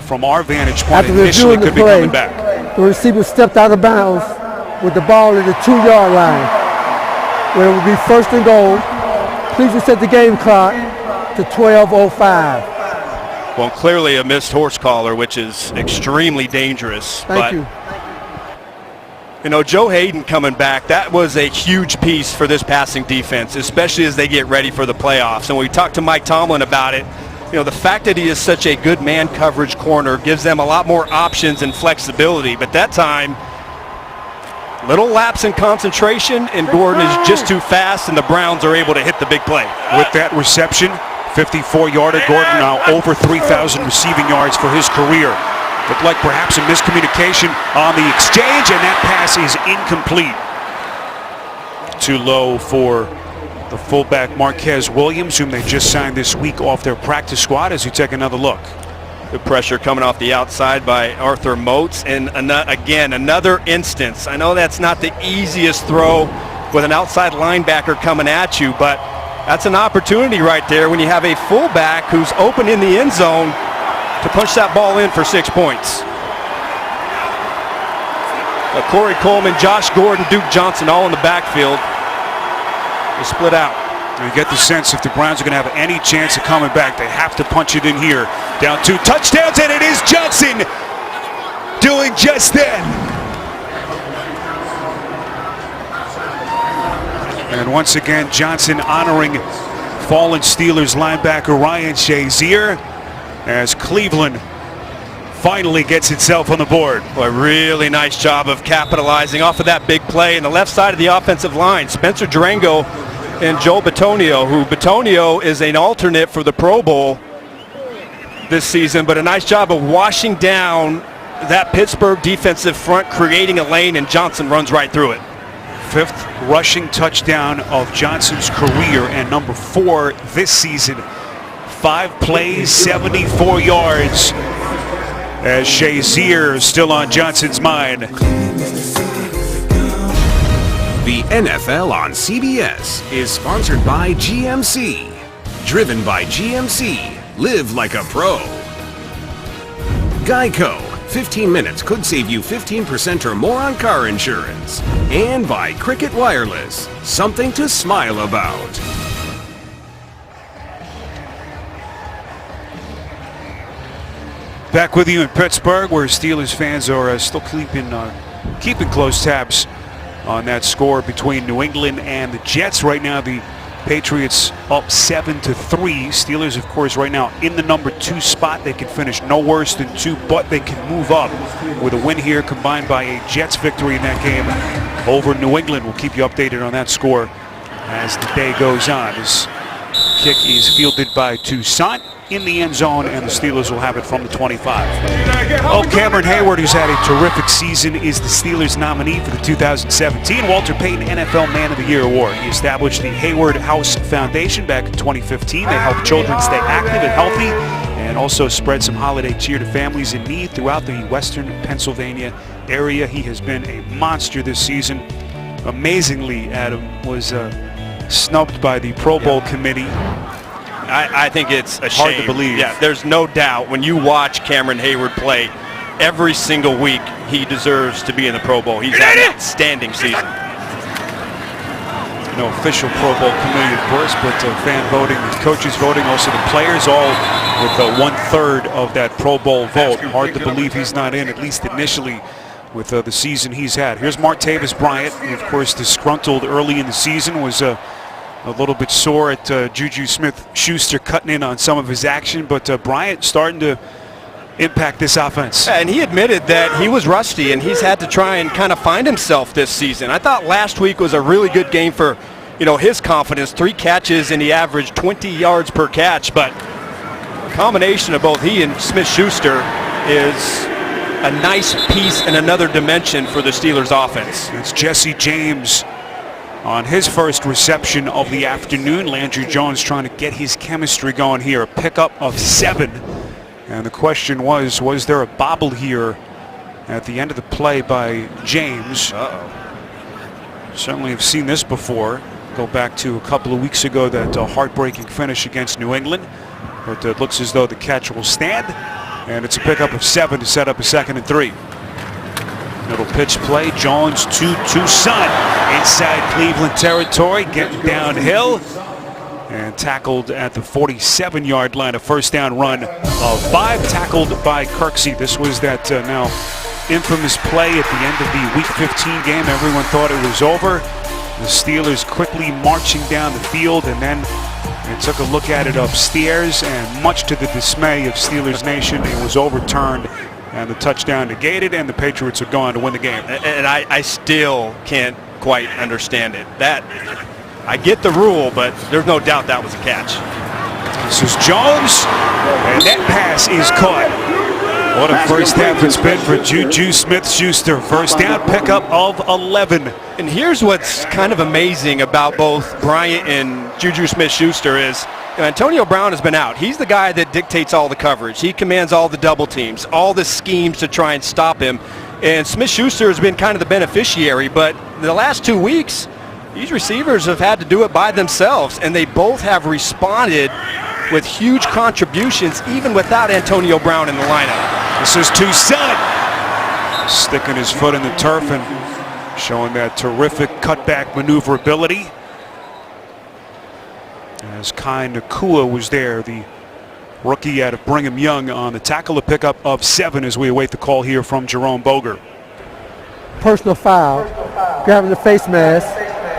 from our vantage point, initially could be coming back. The receiver stepped out of bounds with the ball at the 2-yard line, where it would be first and goal. Please reset the game clock to 12:05. Well, clearly a missed horse collar, which is extremely dangerous. Thank you. Joe Hayden coming back, that was a huge piece for this passing defense, especially as they get ready for the playoffs. And when we talked to Mike Tomlin about it, the fact that he is such a good man coverage corner gives them a lot more options and flexibility. But that time, little lapse in concentration, and Gordon is just too fast, and the Browns are able to hit the big play. With that reception, 54-yarder, Gordon now over 3,000 receiving yards for his career. Looked like perhaps a miscommunication on the exchange, and that pass is incomplete. Too low for the fullback Marquez Williams, whom they just signed this week off their practice squad, as you take another look. Good pressure coming off the outside by Arthur Moats, and again, another instance. I know that's not the easiest throw with an outside linebacker coming at you, but that's an opportunity right there when you have a fullback who's open in the end zone to punch that ball in for 6 points. Corey Coleman, Josh Gordon, Duke Johnson all in the backfield. They split out. You get the sense if the Browns are going to have any chance of coming back, they have to punch it in here. Down 2 touchdowns, and it is Johnson doing just that. And once again, Johnson honoring fallen Steelers linebacker Ryan Shazier as Cleveland finally gets itself on the board. Well, a really nice job of capitalizing off of that big play in the left side of the offensive line. Spencer Durango and Joel Bitonio, who Bitonio is an alternate for the Pro Bowl this season, but a nice job of washing down that Pittsburgh defensive front, creating a lane, and Johnson runs right through it. 5th rushing touchdown of Johnson's career and number 4 this season. 5 plays, 74 yards, as Shazier is still on Johnson's mind. The NFL on CBS is sponsored by GMC. Driven by GMC. Live like a pro. Geico. 15 minutes could save you 15% or more on car insurance. And by Cricket Wireless. Something to smile about. Back with you in Pittsburgh, where Steelers fans are still keeping keeping close tabs on that score between New England and the Jets. Right now, the Patriots up 7-3. Steelers, of course, right now in the number 2 spot. They can finish no worse than 2, but they can move up with a win here combined by a Jets victory in that game over New England. We'll keep you updated on that score as the day goes on. This kick is fielded by Toussaint in the end zone, and the Steelers will have it from the 25. Oh, Cameron Hayward, who's had a terrific season, is the Steelers nominee for the 2017 Walter Payton NFL Man of the Year Award. He established the Hayward House Foundation back in 2015. They help children stay active and healthy and also spread some holiday cheer to families in need throughout the western Pennsylvania area. He has been a monster this season. Amazingly, Adam was snubbed by the Pro Bowl committee. I think it's a Hard shame. to believe. Yeah, there's no doubt when you watch Cameron Hayward play every single week, he deserves to be in the Pro Bowl. He's had an outstanding season. No official Pro Bowl committee, of course, but fan voting, the coaches voting, also the players, all with 1/3 of that Pro Bowl vote. Hard to believe he's not in, at least initially, with the season he's had. Here's Martavis Bryant, who, of course, disgruntled early in the season, was a little bit sore at Juju Smith-Schuster cutting in on some of his action, but Bryant starting to impact this offense. And he admitted that he was rusty and he's had to try and kind of find himself this season. I thought last week was a really good game for, his confidence. 3 catches and he averaged 20 yards per catch, but a combination of both he and Smith-Schuster is a nice piece and another dimension for the Steelers offense. It's Jesse James on his first reception of the afternoon. Landry Jones trying to get his chemistry going here. A pickup of 7. And the question was there a bobble here at the end of the play by James? Certainly have seen this before. Go back to a couple of weeks ago, that heartbreaking finish against New England. But it looks as though the catch will stand. And it's a pickup of 7 to set up a 2nd and 3. Little pitch play, Jones to Toussaint inside Cleveland territory, getting downhill and tackled at the 47-yard line. A first down run of 5, tackled by Kirksey. This was that now infamous play at the end of the Week 15 game. Everyone thought it was over. The Steelers quickly marching down the field, and then they took a look at it upstairs, and much to the dismay of Steelers Nation, it was overturned and the touchdown negated, and the Patriots are going to win the game. And I still can't quite understand it. That, I get the rule, but there's no doubt that was a catch. This is Jones, and that pass is caught. What a first half it's been for Juju Smith-Schuster. First down, pickup of 11. And here's what's kind of amazing about both Bryant and Juju Smith-Schuster is Antonio Brown has been out. He's the guy that dictates all the coverage. He commands all the double teams, all the schemes to try and stop him. And Smith-Schuster has been kind of the beneficiary, but the last 2 weeks, these receivers have had to do it by themselves, and they both have responded with huge contributions even without Antonio Brown in the lineup. This is Toussaint sticking his foot in the turf and showing that terrific cutback maneuverability. As Kai Nakua was there, the rookie out of Brigham Young, on the tackle, a pickup of 7 as we await the call here from Jerome Boger. Personal foul, grabbing the face mask,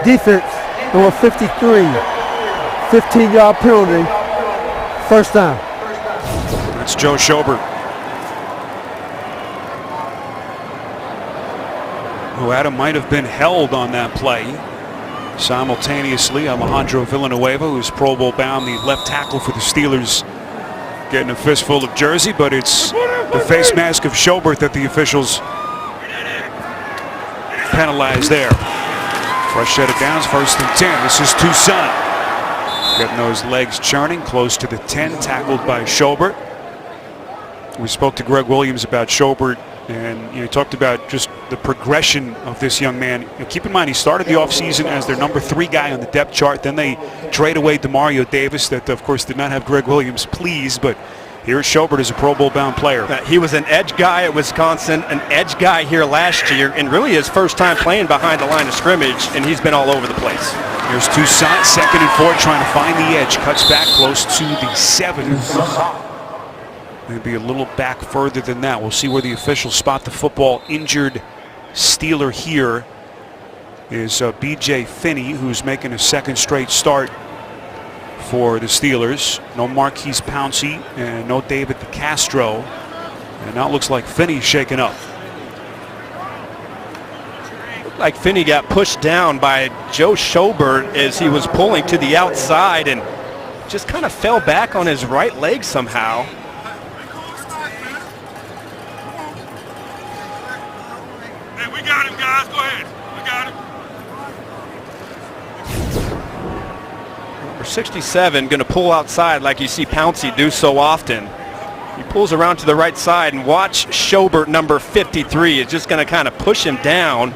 defense, number 53, 15-yard penalty, first down. That's Joe Schobert, who Adam might have been held on that play. Simultaneously, Alejandro Villanueva, who's Pro Bowl bound, the left tackle for the Steelers, getting a fistful of jersey, but it's the face mask of Schobert that the officials penalized there. Fresh set of downs, 1st and 10. This is Toussaint getting those legs churning, close to the 10, tackled by Schobert. We spoke to Greg Williams about Schobert, and he talked about just the progression of this young man. Keep in mind, he started the offseason as their number 3 guy on the depth chart. Then they trade away Demario Davis, that of course did not have Greg Williams pleased, but here's Schobert as a Pro Bowl bound player. He was an edge guy at Wisconsin, an edge guy here last year, and really his first time playing behind the line of scrimmage, and he's been all over the place. Here's Toussaint, 2nd and 4, trying to find the edge. Cuts back close to the 7. Maybe a little back further than that. We'll see where the officials spot the football. Injured Steeler here is B.J. Finney, who's making a second straight start for the Steelers. No Marquise Pouncey and no David DeCastro. And now it looks like Finney's shaken up. Looked like Finney got pushed down by Joe Schobert as he was pulling to the outside and just kind of fell back on his right leg somehow. Hey, we got him, guys. Go ahead. We got him. Number 67 going to pull outside like you see Pouncey do so often. He pulls around to the right side, and watch Schobert, number 53, is just going to kind of push him down.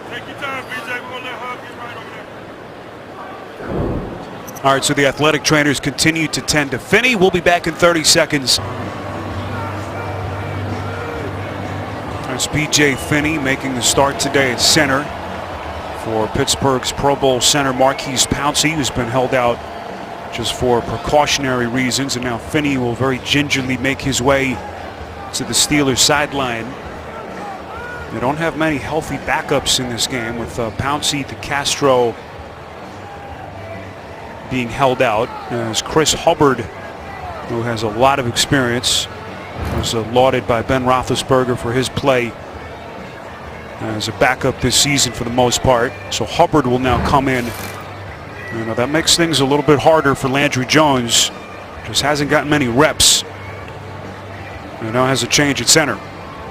Take your time, BJ. We're going to let Hub get right over there. All right, so the athletic trainers continue to tend to Finney. We'll be back in 30 seconds. That's B.J. Finney making the start today at center for Pittsburgh's Pro Bowl center Marquise Pouncey, who's been held out just for precautionary reasons, and now Finney will very gingerly make his way to the Steelers sideline. They don't have many healthy backups in this game, with Pouncey, DeCastro being held out, as Chris Hubbard, who has a lot of experience, was lauded by Ben Roethlisberger for his play as a backup this season for the most part. So Hubbard will now come in. You know, that makes things a little bit harder for Landry Jones. Just hasn't gotten many reps. And now has a change at center.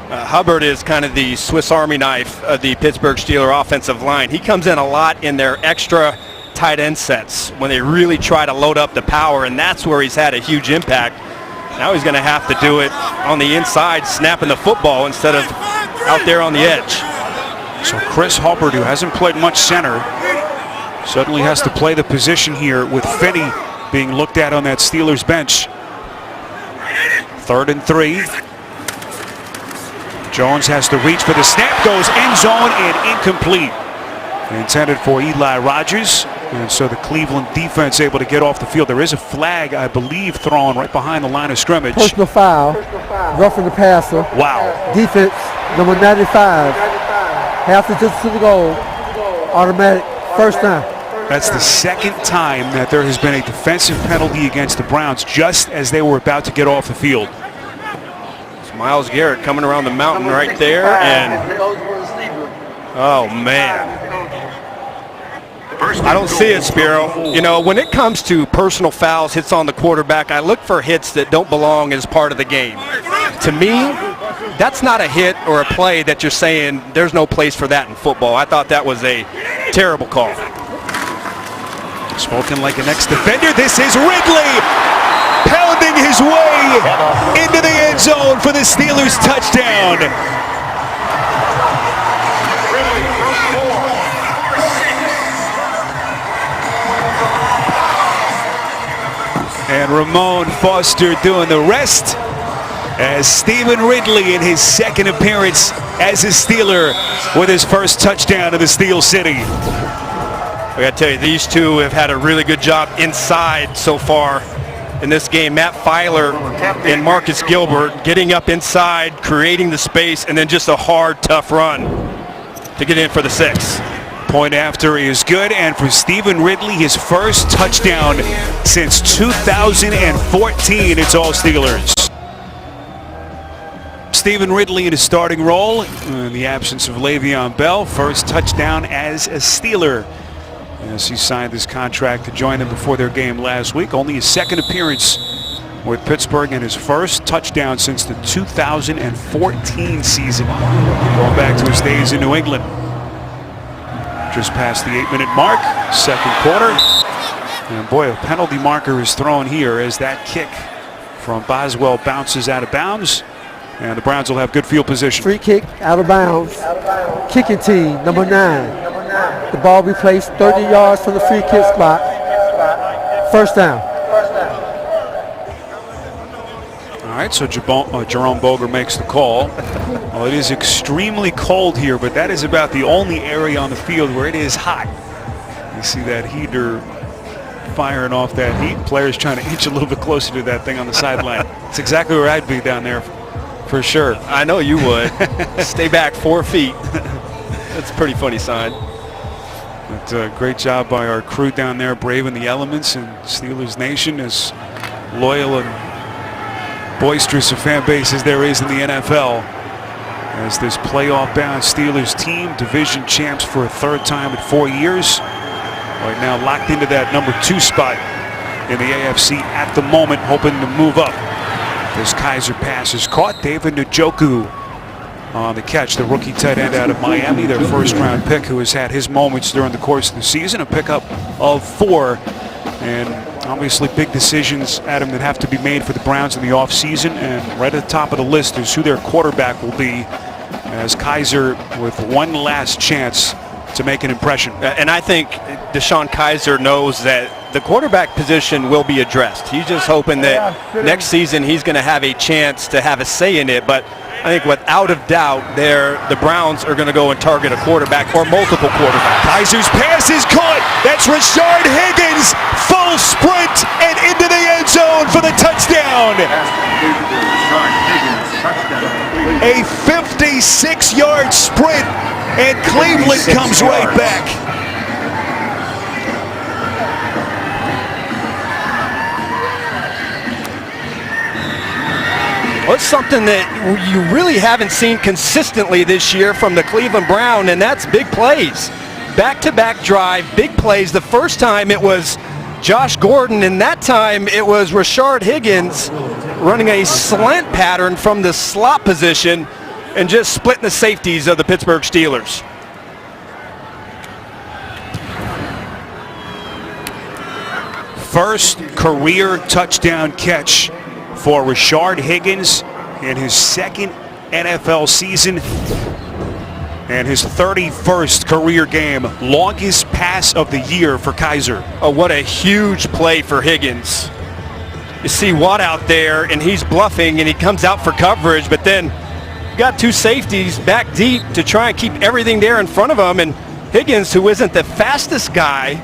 Hubbard is kind of the Swiss Army knife of the Pittsburgh Steelers offensive line. He comes in a lot in their extra tight end sets when they really try to load up the power, and that's where he's had a huge impact. Now he's going to have to do it on the inside, snapping the football instead of out there on the edge. So Chris Hubbard, who hasn't played much center, suddenly has to play the position here, with Finney being looked at on that Steelers bench. 3rd and 3. Jones has to reach for the snap, goes end zone and incomplete. Intended for Eli Rogers, and so the Cleveland defense able to get off the field. There is a flag, I believe, thrown right behind the line of scrimmage. Personal foul, roughing the passer. Wow. Defense, number 95. Half the distance to the goal, automatic first down. That's the second time that there has been a defensive penalty against the Browns just as they were about to get off the field. It's Myles Garrett coming around the mountain right there, and oh man, I don't see it, Spiro. You know, when it comes to personal fouls, hits on the quarterback, I look for hits that don't belong as part of the game. To me, that's not a hit or a play that you're saying there's no place for that in football. I thought that was a terrible call. Spoken like an ex-defender. This is Ridley pounding his way into the end zone for the Steelers touchdown. And Ramon Foster doing the rest, as Stephen Ridley in his second appearance as a Steeler with his first touchdown of the Steel City. I got to tell you, these two have had a really good job inside so far in this game. Matt Filer and Marcus Gilbert getting up inside, creating the space, and then just a hard, tough run to get in for the 6. Point after is good, and for Stephen Ridley, his first touchdown since 2014. It's all Steelers. Stephen Ridley in his starting role in the absence of Le'Veon Bell. First touchdown as a Steeler, as he signed this contract to join them before their game last week. Only his second appearance with Pittsburgh and his first touchdown since the 2014 season, going back to his days in New England. Just past the 8-minute mark, second quarter. And boy, a penalty marker is thrown here as that kick from Boswell bounces out of bounds. And the Browns will have good field position. Free kick out of bounds. Kicking team, number 9. The ball be placed 30 yards from the free kick spot. First down. All right, so Jerome Boger makes the call. Well, it is extremely cold here, but that is about the only area on the field where it is hot. You see that heater firing off that heat. Players trying to inch a little bit closer to that thing on the sideline. It's exactly where I'd be down there For sure. I know you would. Stay back 4 feet. That's a pretty funny sign. But great job by our crew down there, braving the elements, and Steelers Nation, as loyal and boisterous a fan base as there is in the NFL. As this playoff-bound Steelers team, division champs for a third time in 4 years, right now locked into that number 2 spot in the AFC at the moment, hoping to move up. This Kizer pass is caught. David Njoku on the catch, the rookie tight end out of Miami, their first-round pick, who has had his moments during the course of the season, a pickup of 4. And obviously big decisions, Adam, that have to be made for the Browns in the offseason. And right at the top of the list is who their quarterback will be, as Kizer with one last chance to make an impression. And I think DeShone Kizer knows that the quarterback position will be addressed. He's just hoping that next season he's going to have a chance to have a say in it. But I think without a doubt, the Browns are going to go and target a quarterback or multiple quarterbacks. Kaiser's pass is caught. That's Rashard Higgins. Full sprint and into the end zone for the touchdown. A 56-yard sprint, and Cleveland comes right back. Well, it's something that you really haven't seen consistently this year from the Cleveland Browns, and that's big plays. Back-to-back drive, big plays. The first time it was Josh Gordon, and that time it was Rashard Higgins running a slant pattern from the slot position and just splitting the safeties of the Pittsburgh Steelers. First career touchdown catch for Rashard Higgins in his second NFL season and his 31st career game. Longest pass of the year for Kizer. Oh, what a huge play for Higgins. You see Watt out there, and he's bluffing, and he comes out for coverage, but then you got 2 safeties back deep to try and keep everything there in front of him, and Higgins, who isn't the fastest guy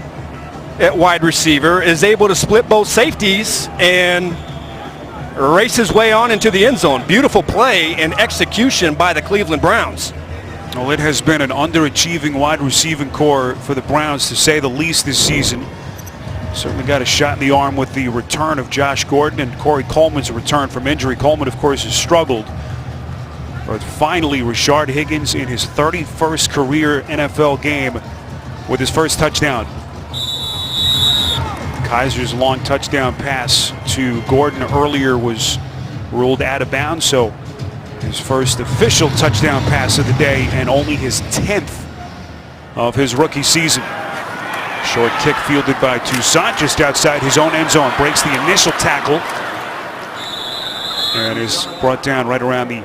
at wide receiver, is able to split both safeties and race his way on into the end zone. Beautiful play and execution by the Cleveland Browns. Well, it has been an underachieving wide receiving core for the Browns, to say the least, this season. Certainly got a shot in the arm with the return of Josh Gordon and Corey Coleman's return from injury. Coleman, of course, has struggled. But finally, Rashard Higgins in his 31st career NFL game with his first touchdown. Kaiser's long touchdown pass to Gordon earlier was ruled out of bounds, so his first official touchdown pass of the day, and only his 10th of his rookie season. Short kick fielded by Toussaint just outside his own end zone. Breaks the initial tackle and is brought down right around the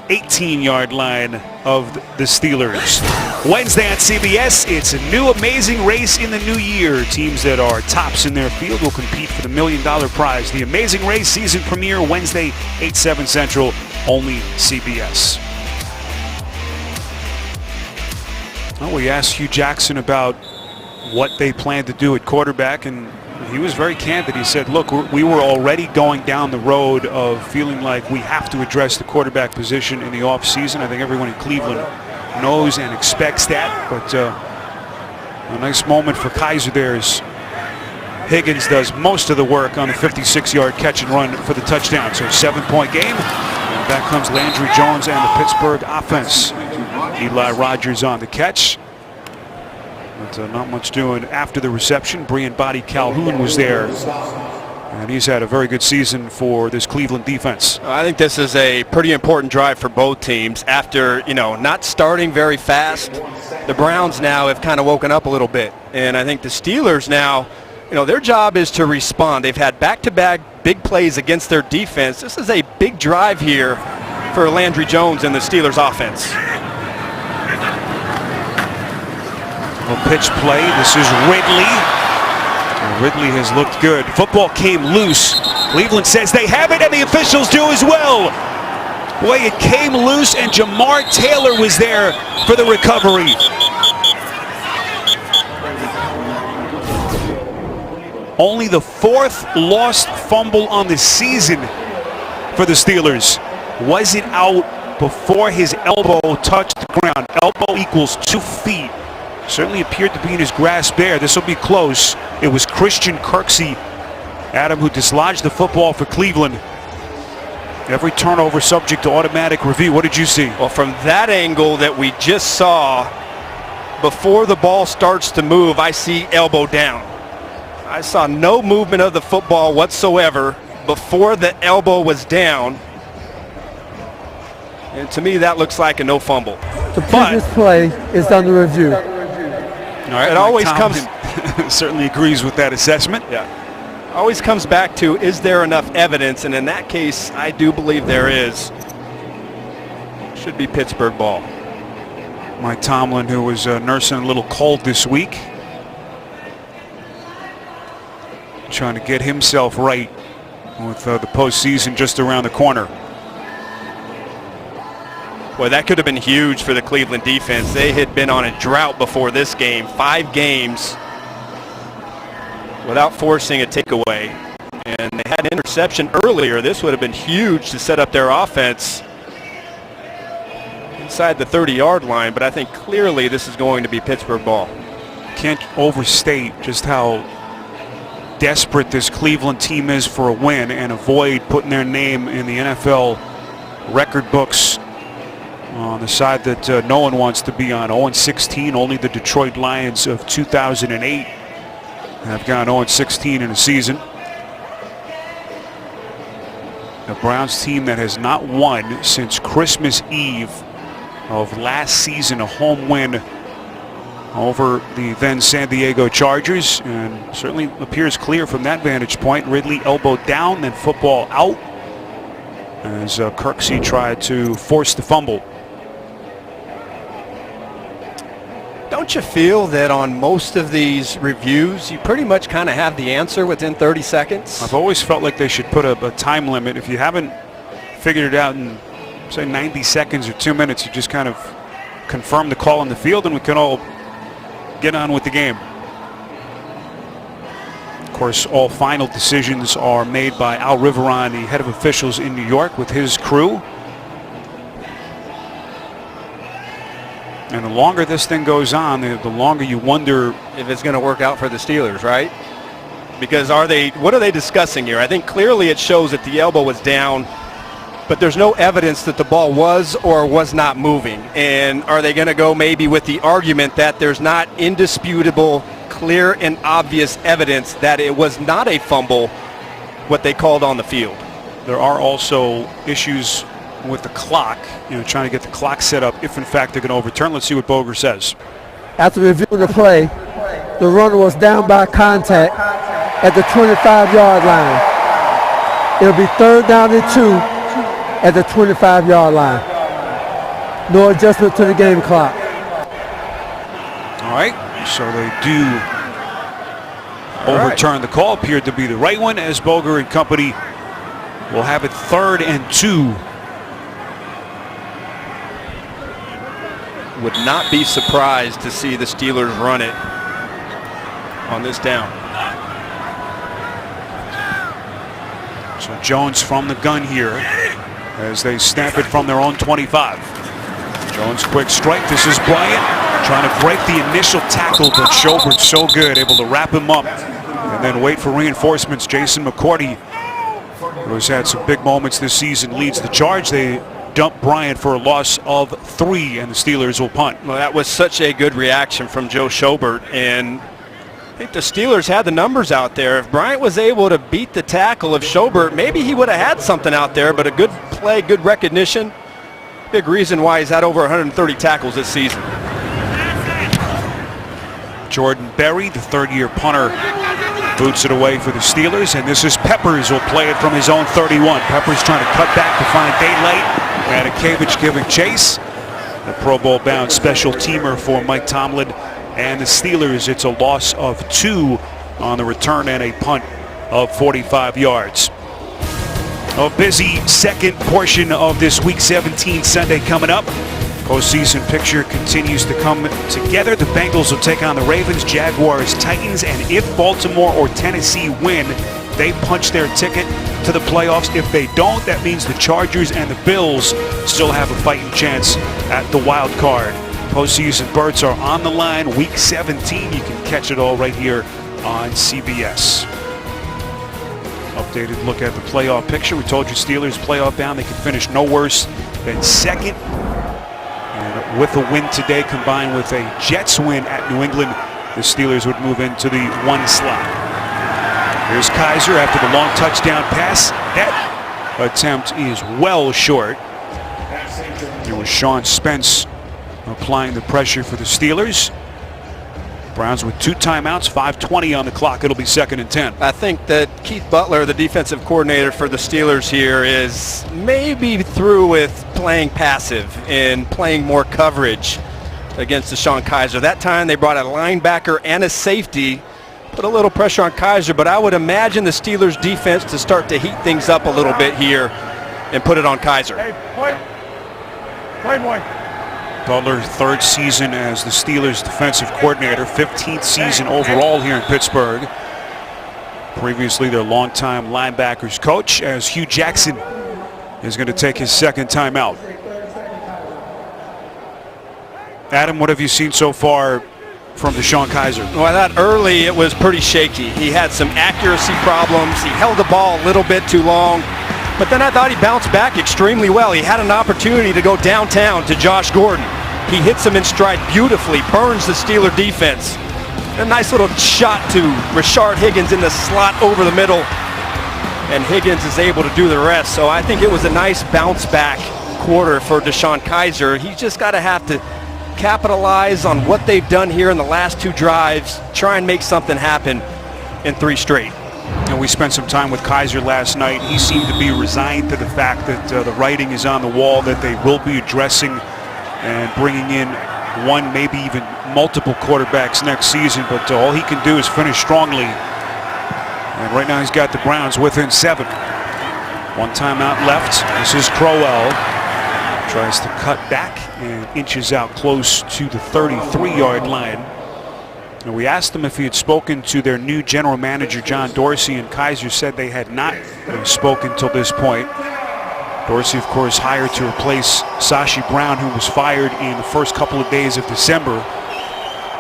18-yard line of the Steelers. Wednesday on CBS, it's a new amazing race in the new year. Teams that are tops in their field will compete for the $1 million prize. The Amazing Race season premiere Wednesday, 8/7 Central, only CBS. Well, we asked Hugh Jackson about what they plan to do at quarterback, and he was very candid. He said, look, we were already going down the road of feeling like we have to address the quarterback position in the offseason. I think everyone in Cleveland knows and expects that, but a nice moment for Kizer there as Higgins does most of the work on the 56-yard catch and run for the touchdown. So 7-point game, and back comes Landry Jones and the Pittsburgh offense. Eli Rogers on the catch. But not much doing after the reception. Brian Body Calhoun was there, and he's had a very good season for this Cleveland defense. I think this is a pretty important drive for both teams. After, not starting very fast, the Browns now have kind of woken up a little bit. And I think the Steelers now, their job is to respond. They've had back-to-back big plays against their defense. This is a big drive here for Landry Jones and the Steelers offense. Pitch play. This is Ridley. Ridley has looked good. Football came loose. Cleveland says they have it, and the officials do as well. Boy, it came loose, and Jamar Taylor was there for the recovery. Only the 4th lost fumble on the season for the Steelers. Was it out before his elbow touched the ground? Elbow equals 2 feet. Certainly appeared to be in his grasp there. This will be close. It was Christian Kirksey, Adam, who dislodged the football for Cleveland. Every turnover subject to automatic review. What did you see? Well, from that angle that we just saw, before the ball starts to move, I see elbow down. I saw no movement of the football whatsoever before the elbow was down. And to me, that looks like a no fumble. The previous play is under review. All right, It always comes. certainly agrees with that assessment. Yeah. Always comes back to, is there enough evidence? And in that case, I do believe there is. Should be Pittsburgh ball. Mike Tomlin, who was nursing a little cold this week, trying to get himself right with the postseason just around the corner. Boy, that could have been huge for the Cleveland defense. They had been on a drought before this game, 5 games without forcing a takeaway. And they had an interception earlier. This would have been huge to set up their offense inside the 30-yard line, but I think clearly this is going to be Pittsburgh ball. Can't overstate just how desperate this Cleveland team is for a win and avoid putting their name in the NFL record books on the side that no one wants to be on. 0-16, only the Detroit Lions of 2008 have gone 0-16 in a season. The Browns team that has not won since Christmas Eve of last season, a home win over the then San Diego Chargers, and certainly appears clear from that vantage point. Ridley elbow down, then football out as Kirksey tried to force the fumble. Don't you feel that on most of these reviews, you pretty much kind of have the answer within 30 seconds? I've always felt like they should put a time limit. If you haven't figured it out in, say, 90 seconds or 2 minutes, you just kind of confirm the call on the field and we can all get on with the game. Of course, all final decisions are made by Al Riveron, the head of officials in New York, with his crew. And the longer this thing goes on, the longer you wonder if it's going to work out for the Steelers, right? Because what are they discussing here? I think clearly it shows that the elbow was down, but there's no evidence that the ball was or was not moving. And are they going to go maybe with the argument that there's not indisputable, clear and obvious evidence that it was not a fumble, what they called on the field? there are also issues with the clock, trying to get the clock set up if in fact they're going to overturn. Let's see what Boger says. After reviewing the play, the runner was down by contact at the 25-yard line. It'll be 3rd down and 2 at the 25-yard line. No adjustment to the game clock. All right, so they do overturn the call. Appeared to be the right one, as Boger and company will have it 3rd and 2. Would not be surprised to see the Steelers run it on this down. So Jones from the gun here as they snap it from their own 25. Jones quick strike. This is Bryant trying to break the initial tackle, but Schobert so good, able to wrap him up and then wait for reinforcements. Jason McCourty, who has had some big moments this season, leads the charge. They dump Bryant for a loss of 3, and the Steelers will punt. Well, that was such a good reaction from Joe Schobert, and I think the Steelers had the numbers out there. If Bryant was able to beat the tackle of Schobert, maybe he would have had something out there, but a good play, good recognition. Big reason why he's had over 130 tackles this season. Jordan Berry, the 3rd-year punter, boots it away for the Steelers, and this is Peppers, will play it from his own 31. Peppers trying to cut back to find daylight. Matakevich giving chase. The Pro Bowl bound special teamer for Mike Tomlin and the Steelers. It's a loss of 2 on the return and a punt of 45 yards. A busy second portion of this Week 17 Sunday coming up. Postseason picture continues to come together. The Bengals will take on the Ravens, Jaguars, Titans, and if Baltimore or Tennessee win, they punch their ticket to the playoffs. If they don't, that means the Chargers and the Bills still have a fighting chance at the wild card. Postseason berths are on the line. Week 17, you can catch it all right here on CBS. Updated look at the playoff picture. We told you Steelers playoff bound. They could finish no worse than second. And with a win today combined with a Jets win at New England, the Steelers would move into the 1 slot. Here's Kizer after the long touchdown pass. That attempt is well short. It was Sean Spence applying the pressure for the Steelers. Browns with 2 timeouts, 5:20 on the clock. It'll be 2nd and 10. I think that Keith Butler, the defensive coordinator for the Steelers here, is maybe through with playing passive and playing more coverage against DeShone Kizer. That time they brought a linebacker and a safety, put a little pressure on Kizer, but I would imagine the Steelers defense to start to heat things up a little bit here and put it on Kizer. Hey, play boy. Butler, 3rd season as the Steelers defensive coordinator, 15th season overall here in Pittsburgh. Previously their longtime linebackers coach, as Hugh Jackson is going to take his 2nd timeout. Adam, what have you seen so far from DeShone Kizer? Well, I thought early it was pretty shaky. He had some accuracy problems. He held the ball a little bit too long. But then I thought he bounced back extremely well. He had an opportunity to go downtown to Josh Gordon. He hits him in stride beautifully, burns the Steeler defense. A nice little shot to Rashard Higgins in the slot over the middle. And Higgins is able to do the rest. So I think it was a nice bounce back quarter for DeShone Kizer. He's just got to have to capitalize on what they've done here in the last 2 drives, try and make something happen in 3 straight. And we spent some time with Kizer last night. He seemed to be resigned to the fact that the writing is on the wall, that they will be addressing and bringing in one, maybe even multiple quarterbacks next season. But all he can do is finish strongly. And right now he's got the Browns within 7. 1 timeout left. This is Crowell. Tries to cut back and inches out close to the 33-yard line. And we asked him if he had spoken to their new general manager, John Dorsey, and Kizer said they had not spoken till this point. Dorsey, of course, hired to replace Sashi Brown, who was fired in the first couple of days of December.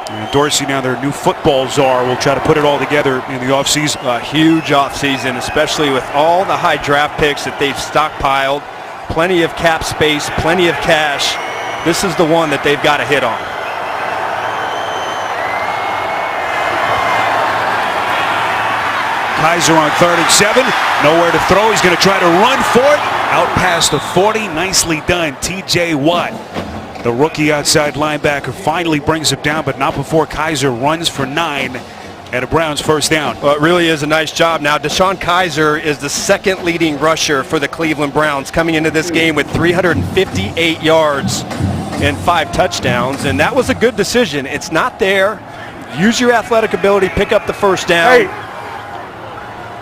And Dorsey, now their new football czar, will try to put it all together in the offseason. A huge offseason, especially with all the high draft picks that they've stockpiled. Plenty of cap space, plenty of cash. This is the one that they've got to hit on. Kizer on 3rd and 7. Nowhere to throw. He's going to try to run for it. Out past the 40. Nicely done. TJ Watt, the rookie outside linebacker, finally brings it down, but not before Kizer runs for 9 and a Browns 1st down. Well, it really is a nice job. Now, DeShone Kizer is the 2nd leading rusher for the Cleveland Browns, coming into this game with 358 yards and 5 touchdowns, and that was a good decision. It's not there. Use your athletic ability, pick up the 1st down. Hey.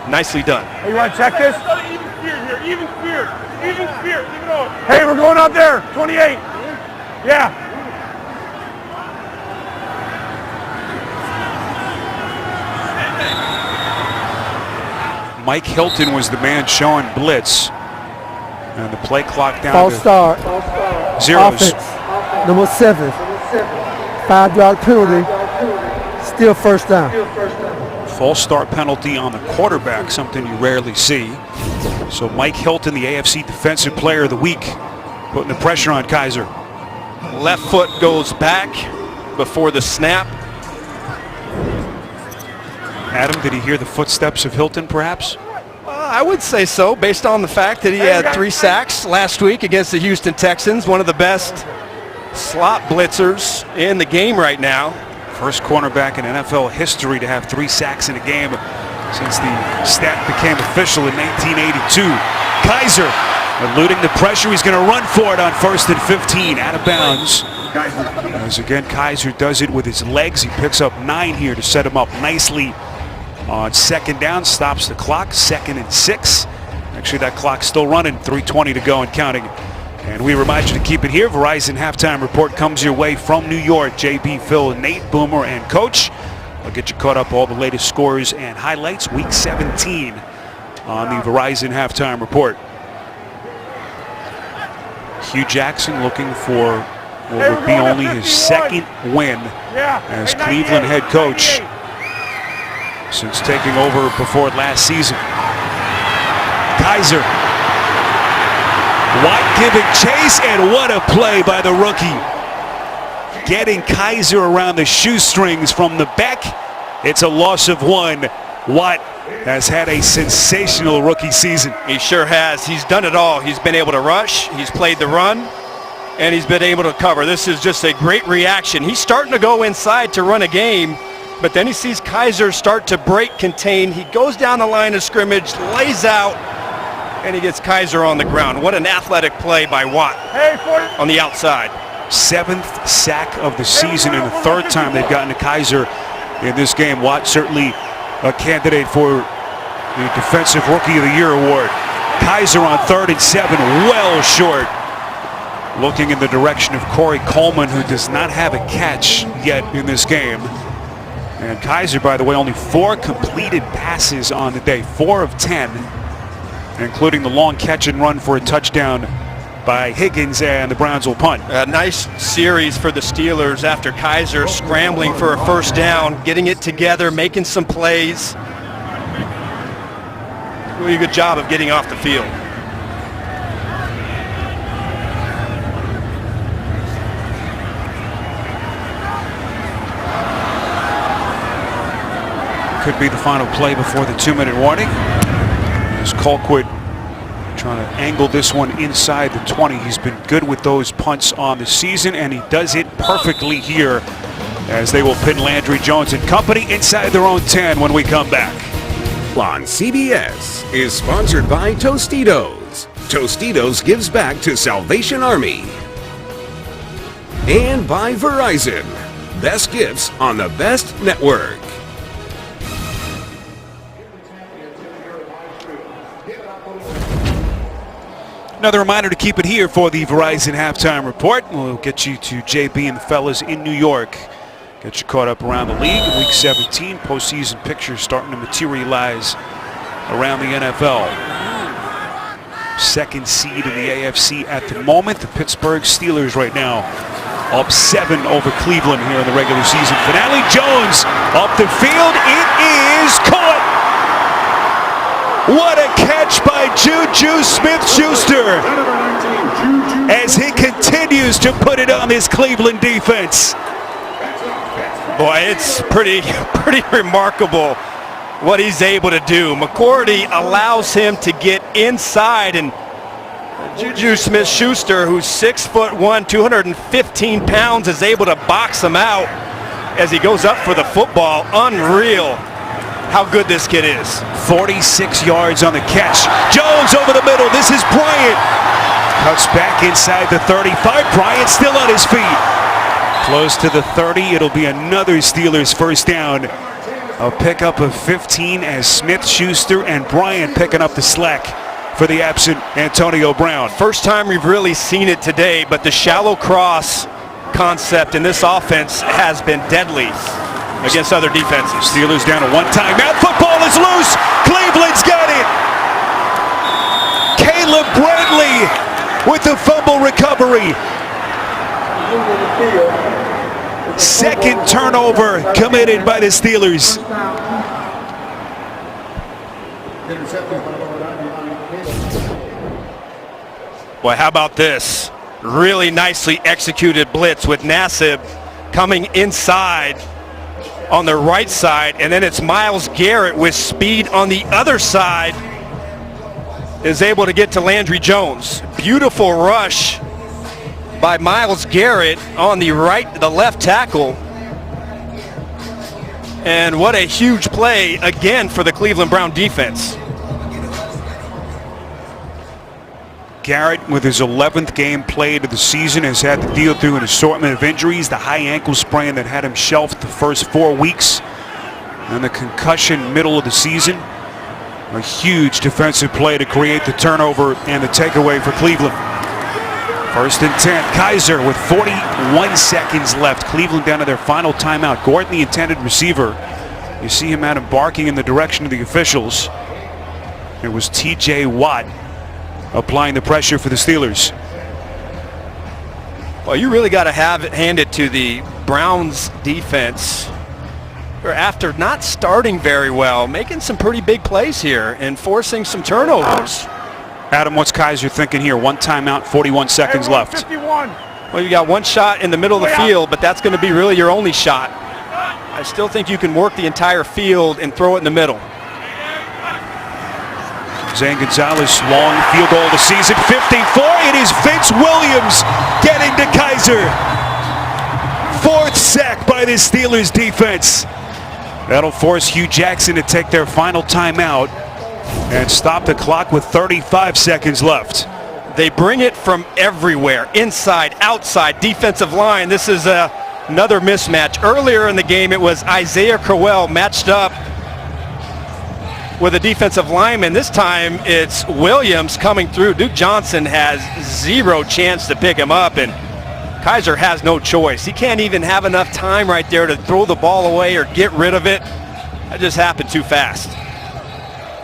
Nicely done. Hey, you want to check this? Even spear here. Even spear. Even spear. Leave it on. Hey, we're going up there. 28. Yeah. Mike Hilton was the man showing blitz. And the play clock down False to start. zeros. Offense. Number 7. 5-yard penalty. Still 1st down. False start penalty on the quarterback, something you rarely see. So Mike Hilton, the AFC Defensive Player of the Week, putting the pressure on Kizer. Left foot goes back before the snap. Adam, did he hear the footsteps of Hilton, perhaps? I would say so, based on the fact that he had 3 sacks last week against the Houston Texans, one of the best slot blitzers in the game right now. First cornerback in NFL history to have 3 sacks in a game since the stat became official in 1982. Kizer eluding the pressure. He's going to run for it on 1st and 15, out of bounds. As again, Kizer does it with his legs. He picks up 9 here to set him up nicely on 2nd down. Stops the clock, 2nd and 6. Actually, that clock's still running, 3:20 to go and counting. And we remind you to keep it here. Verizon Halftime Report comes your way from New York. JB, Phil, Nate, Boomer, and Coach. I'll get you caught up all the latest scores and highlights. Week 17 on the Verizon halftime report. Hugh Jackson looking for what would be only his second win as Cleveland head coach since taking over before last season. Kizer. Watt giving chase, and what a play by the rookie. Getting Kizer around the shoestrings from the back. It's a loss of 1. Watt has had a sensational rookie season. He sure has. He's done it all. He's been able to rush, he's played the run, and he's been able to cover. This is just a great reaction. He's starting to go inside to run a game, but then he sees Kizer start to break contain. He goes down the line of scrimmage, lays out, and he gets Kizer on the ground. What an athletic play by Watt on the outside. 7th sack of the season and the 3rd time they've gotten to Kizer in this game. Watt certainly a candidate for the Defensive Rookie of the Year award. Kizer on 3rd and 7, well short. Looking in the direction of Corey Coleman, who does not have a catch yet in this game. And Kizer, by the way, only 4 completed passes on the day, 4 of 10, including the long catch and run for a touchdown by Higgins, and the Browns will punt. A nice series for the Steelers after Kizer scrambling for a first down, getting it together, making some plays. Really good job of getting off the field. Could be the final play before the 2-minute warning. As Colquitt trying to angle this one inside the 20. He's been good with those punts on the season, and he does it perfectly here as they will pin Landry Jones and company inside their own 10 when we come back. On CBS is sponsored by Tostitos. Tostitos gives back to Salvation Army. And by Verizon. Best gifts on the best network. Another reminder to keep it here for the Verizon halftime report. We'll get you to JB and the fellas in New York. Get you caught up around the league. Week 17, postseason pictures starting to materialize around the NFL. 2nd seed in the AFC at the moment. The Pittsburgh Steelers right now up 7 over Cleveland here in the regular season finale. Jones up the field. It is caught. What a catch by Juju Smith-Schuster as he continues to put it on this Cleveland defense. Boy, it's pretty remarkable what he's able to do. McCourty allows him to get inside, and Juju Smith-Schuster, who's 6'1", 215 pounds, is able to box him out as he goes up for the football. Unreal how good this kid is. 46 yards on the catch. Jones over the middle. This is Bryant. Cuts back inside the 35. Bryant still on his feet. Close to the 30. It'll be another Steelers first down. A pickup of 15 as Smith-Schuster and Bryant picking up the slack for the absent Antonio Brown. First time we've really seen it today, but the shallow cross concept in this offense has been deadly against other defenses. Steelers down to 1 timeout. Football is loose. Cleveland's got it. Caleb Brantley with the fumble recovery. 2nd turnover committed by the Steelers. Boy, how about this? Really nicely executed blitz with Nassib coming inside on the right side, and then it's Myles Garrett with speed on the other side is able to get to Landry Jones. Beautiful rush by Myles Garrett on the left tackle. And what a huge play again for the Cleveland Brown defense. Garrett, with his 11th game played of the season, has had to deal through an assortment of injuries. The high ankle sprain that had him shelved the first 4 weeks, and the concussion middle of the season. A huge defensive play to create the turnover and the takeaway for Cleveland. 1st and 10. Kizer with 41 seconds left. Cleveland down to their final timeout. Gordon, the intended receiver. You see him out embarking in the direction of the officials. It was T.J. Watt applying the pressure for the Steelers. Well, you really got to hand it to the Browns defense. After not starting very well, making some pretty big plays here and forcing some turnovers. Adam, what's Kizer thinking here? One timeout, 41 seconds left. 51. Well, you got one shot in the middle of the field, but that's going to be really your only shot. I still think you can work the entire field and throw it in the middle. Zane Gonzalez, long field goal of the season, 54. It is Vince Williams getting to Kizer. Fourth sack by the Steelers defense. That'll force Hugh Jackson to take their final timeout and stop the clock with 35 seconds left. They bring it from everywhere, inside, outside, defensive line. This is another mismatch. Earlier in the game, it was Isaiah Crowell matched up with a defensive lineman. This time, it's Williams coming through. Duke Johnson has zero chance to pick him up, and Kizer has no choice. He can't even have enough time right there to throw the ball away or get rid of it. That just happened too fast.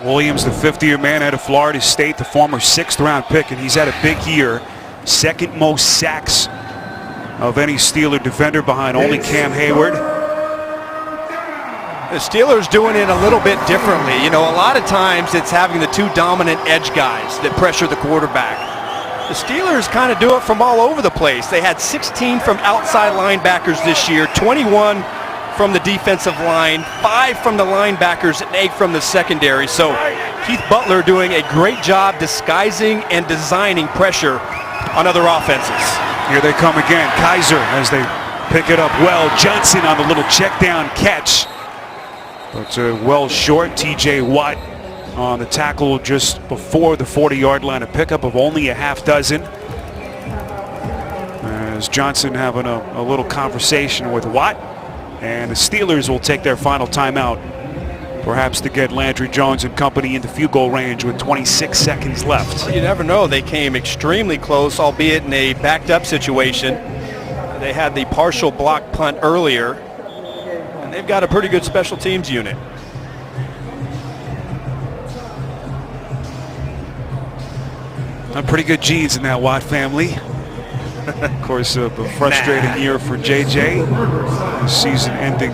Williams, the 50-year man out of Florida State, the former 6th-round pick, and he's had a big year. Second most sacks of any Steeler defender behind only Cam Hayward. The Steelers doing it a little bit differently. You know, a lot of times it's having the two dominant edge guys that pressure the quarterback. The Steelers kind of do it from all over the place. They had 16 from outside linebackers this year, 21 from the defensive line, 5 from the linebackers, and 8 from the secondary. So Keith Butler doing a great job disguising and designing pressure on other offenses. Here they come again. Kizer as they pick it up well. Johnson on the little check down catch. But well short. T.J. Watt on the tackle just before the 40-yard line. A pickup of only a half dozen. As Johnson having a little conversation with Watt. And the Steelers will take their final timeout, perhaps to get Landry Jones and company into field goal range with 26 seconds left. You never know. They came extremely close, albeit in a backed up situation. They had the partial block punt earlier, and they've got a pretty good special teams unit. Pretty good genes in that Watt family. Of course, a frustrating year for JJ. The season ending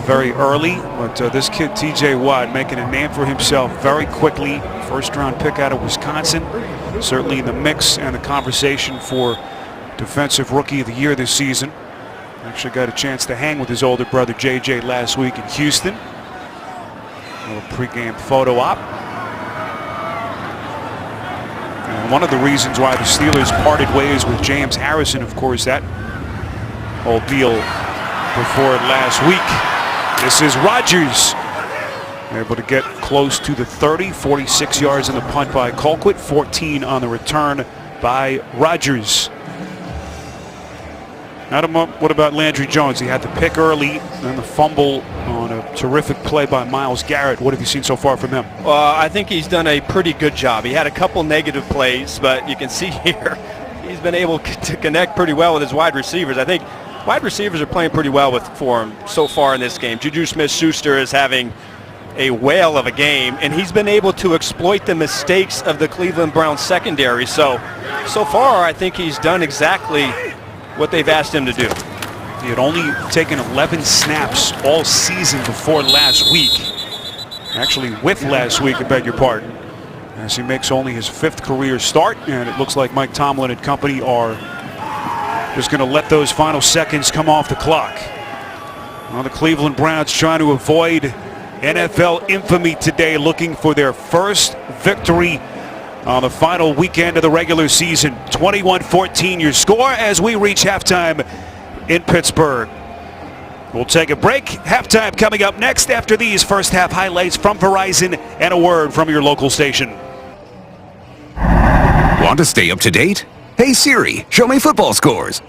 very early, but this kid TJ Watt making a name for himself very quickly. First-round pick out of Wisconsin, certainly in the mix and the conversation for Defensive Rookie of the Year this season. Actually got a chance to hang with his older brother JJ last week in Houston. A little pregame photo op. And one of the reasons why the Steelers parted ways with James Harrison, of course, that whole deal before last week. This is Rodgers, able to get close to the 30, 46 yards in the punt by Colquitt, 14 on the return by Rodgers. Adam, what about Landry Jones? He had the pick early, then the fumble on a terrific play by Myles Garrett. What have you seen so far from him? Well, I think he's done a pretty good job. He had a couple negative plays, but you can see here he's been able to connect pretty well with his wide receivers. I think wide receivers are playing pretty well for him so far in this game. Juju Smith-Schuster is having a whale of a game, and he's been able to exploit the mistakes of the Cleveland Browns secondary. So far, I think he's done exactly what they've asked him to do. He had only taken 11 snaps all season before last week. Actually, with last week, I beg your pardon. As he makes only his 5th career start, and it looks like Mike Tomlin and company are just going to let those final seconds come off the clock. Well, the Cleveland Browns trying to avoid NFL infamy today, looking for their first victory on the final weekend of the regular season. 21-14 your score as we reach halftime in Pittsburgh. We'll take a break. Halftime coming up next after these first half highlights from Verizon and a word from your local station. Want to stay up to date? Hey Siri, show me football scores.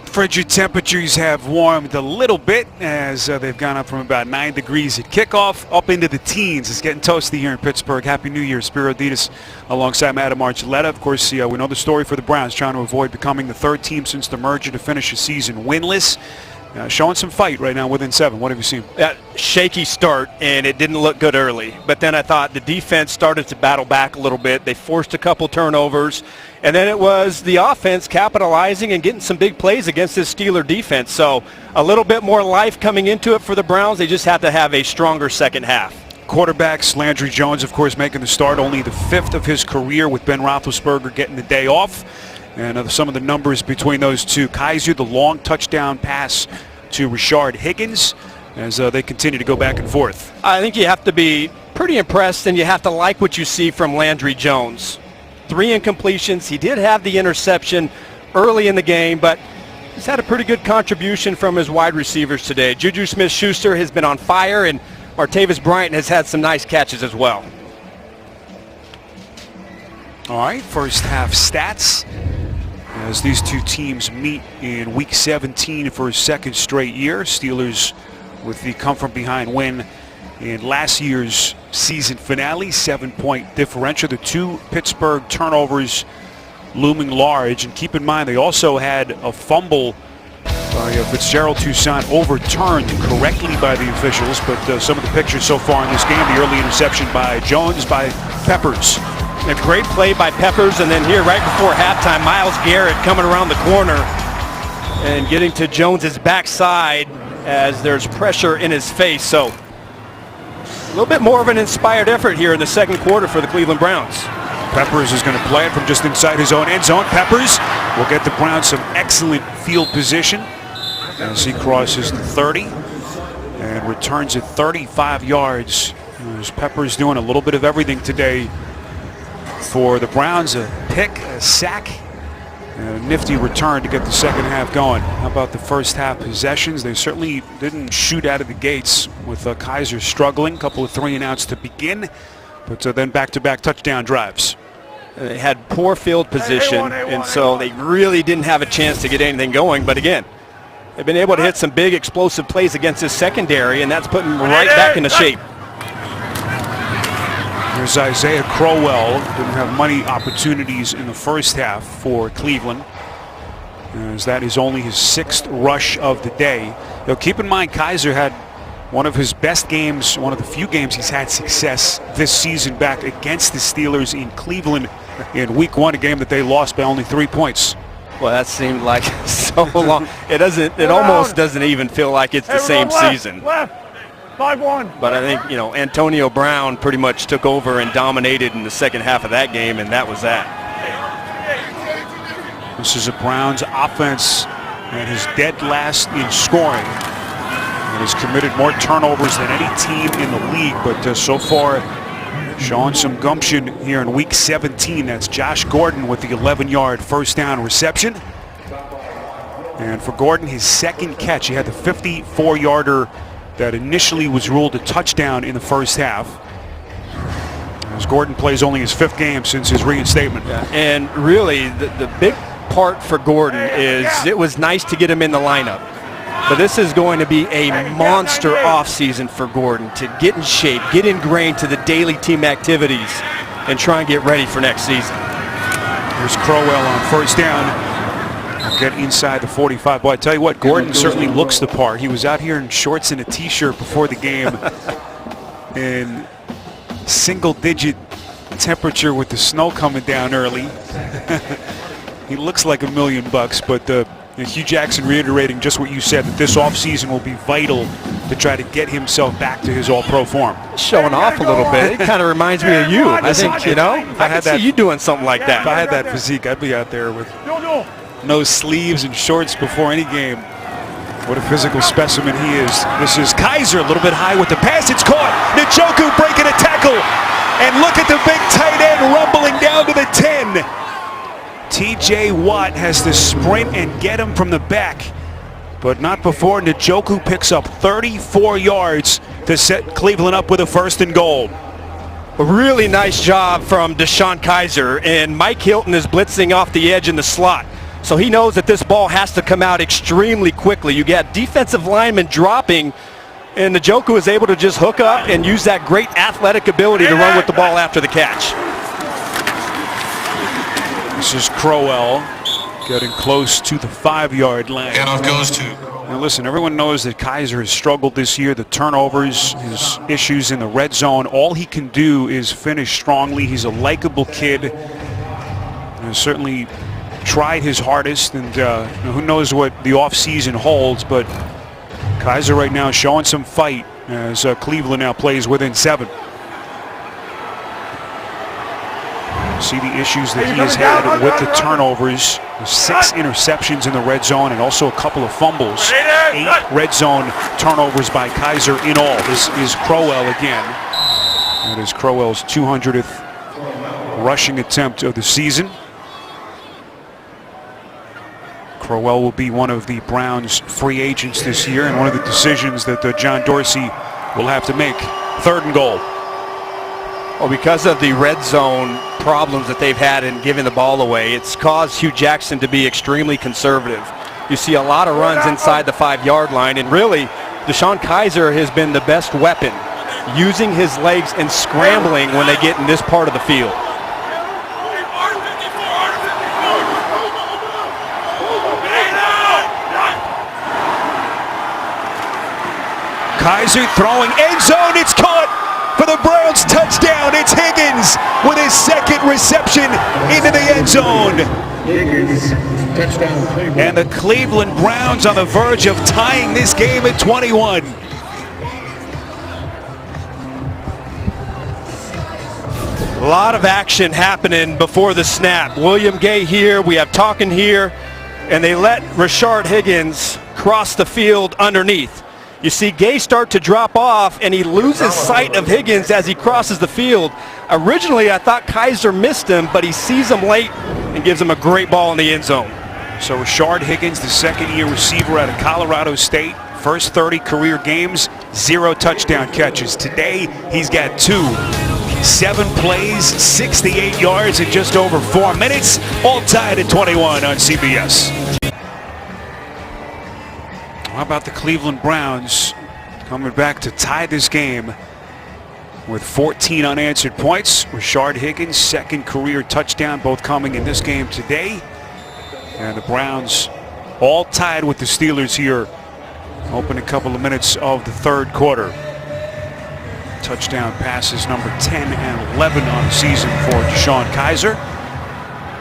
Frigid temperatures have warmed a little bit as they've gone up from about 9 degrees at kickoff up into the teens. It's getting toasty here in Pittsburgh. Happy New Year. Spiro Ditas alongside Adam Archuleta. Of course, we know the story for the Browns, trying to avoid becoming the 3rd team since the merger to finish the season winless. showing some fight right now within 7. What have you seen? Shaky start, and it didn't look good early. But then I thought the defense started to battle back a little bit. They forced a couple turnovers, and then it was the offense capitalizing and getting some big plays against this Steeler defense. So a little bit more life coming into it for the Browns. They just have to have a stronger second half. Quarterbacks, Landry Jones, of course, making the start, only the 5th of his career, with Ben Roethlisberger getting the day off. And some of the numbers between those two. Kizer, the long touchdown pass to Rashard Higgins, as they continue to go back and forth. I think you have to be pretty impressed, and you have to like what you see from Landry Jones. 3 incompletions. He did have the interception early in the game, but he's had a pretty good contribution from his wide receivers today. Juju Smith-Schuster has been on fire, and Martavis Bryant has had some nice catches as well. All right, first half stats as these two teams meet in Week 17 for a second straight year. Steelers with the come-from-behind win in last year's season finale, 7-point differential. The 2 Pittsburgh turnovers looming large. And keep in mind, they also had a fumble by Fitzgerald Toussaint overturned correctly by the officials. But some of the pictures so far in this game, the early interception by Jones, by Peppers. A great play by Peppers, and then here right before halftime, Myles Garrett coming around the corner and getting to Jones's backside as there's pressure in his face. So a little bit more of an inspired effort here in the second quarter for the Cleveland Browns. Peppers is going to play it from just inside his own end zone. Peppers will get the Browns some excellent field position as he crosses the 30 and returns it 35 yards. As Peppers doing a little bit of everything today for the Browns. A pick, a sack, and a nifty return to get the second half going. How about the first half possessions? They certainly didn't shoot out of the gates with Kizer struggling. A couple of 3-and-outs to begin, but then back-to-back touchdown drives. They had poor field position, and so they really didn't have a chance to get anything going. But again, they've been able to hit some big explosive plays against this secondary, and that's putting them right back into shape. There's Isaiah Crowell. Didn't have many opportunities in the first half for Cleveland, as that is only his 6th rush of the day. Now, keep in mind, Kizer had one of his best games, one of the few games he's had success this season back against the Steelers in Cleveland in Week 1, a game that they lost by only 3 points. Well, that seemed like so long. It almost doesn't even feel like it's the same season. Left. 5-1. But I think, Antonio Brown pretty much took over and dominated in the second half of that game, and that was that. This is a Browns offense that is dead last in scoring and has committed more turnovers than any team in the league, but so far showing some gumption here in Week 17. That's Josh Gordon with the 11-yard first down reception. And for Gordon, his second catch, he had the 54-yarder that initially was ruled a touchdown in the first half. As Gordon plays only his 5th game since his reinstatement. Yeah. And really, the big part for Gordon is it was nice to get him in the lineup. But this is going to be a monster offseason for Gordon to get in shape, get ingrained to the daily team activities, and try and get ready for next season. Here's Crowell on first down. Get inside the 45. Boy, I tell you what, Gordon certainly looks the part. He was out here in shorts and a t-shirt before the game in single-digit temperature with the snow coming down early. He looks like $1 million, but Hugh Jackson reiterating just what you said, that this offseason will be vital to try to get himself back to his all-pro form. Showing off a little bit. It kind of reminds me of you. I think, I could see you doing something like that. If I had that physique, I'd be out there with no sleeves and shorts before any game. What a physical specimen he is. This is Kizer, a little bit high with the pass. It's caught. Njoku breaking a tackle. And look at the big tight end rumbling down to the 10. T.J. Watt has to sprint and get him from the back, but not before Njoku picks up 34 yards to set Cleveland up with a 1st and goal. A really nice job from DeShone Kizer, and Mike Hilton is blitzing off the edge in the slot. So he knows that this ball has to come out extremely quickly. You got defensive linemen dropping, and Njoku is able to just hook up and use that great athletic ability to run with the ball after the catch. This is Crowell getting close to the 5-yard line. Handoff goes to Now listen, everyone knows that Kizer has struggled this year. The turnovers, his issues in the red zone. All he can do is finish strongly. He's a likable kid. And certainly tried his hardest, and who knows what the offseason holds, but Kizer right now showing some fight as Cleveland now plays within 7. See the issues that he has had with the turnovers. 6 interceptions in the red zone and also a couple of fumbles. 8 red zone turnovers by Kizer in all. This is Crowell again. That is Crowell's 200th rushing attempt of the season. Crowell will be one of the Browns' free agents this year, and one of the decisions that John Dorsey will have to make. 3rd and goal. Well, because of the red zone problems that they've had in giving the ball away, it's caused Hugh Jackson to be extremely conservative. You see a lot of runs inside the 5-yard line, and really, DeShone Kizer has been the best weapon, using his legs and scrambling when they get in this part of the field. Kizer throwing, end zone, it's caught for the Browns, touchdown. It's Higgins with his 2nd reception into the end zone. And the Cleveland Browns on the verge of tying this game at 21. A lot of action happening before the snap. William Gay here, we have Talking here, and they let Rashard Higgins cross the field underneath. You see Gay start to drop off, and he loses sight of Higgins as he crosses the field. Originally, I thought Kizer missed him, but he sees him late and gives him a great ball in the end zone. So Rashard Higgins, the 2nd-year receiver out of Colorado State, first 30 career games, 0 touchdown catches. Today, he's got 2. 7 plays, 68 yards in just over 4 minutes, all tied at 21 on CBS. How about the Cleveland Browns coming back to tie this game with 14 unanswered points? Rashard Higgins, 2nd career touchdown, both coming in this game today. And the Browns all tied with the Steelers here, opening couple of minutes of the 3rd quarter. Touchdown passes number 10 and 11 on the season for DeShone Kizer.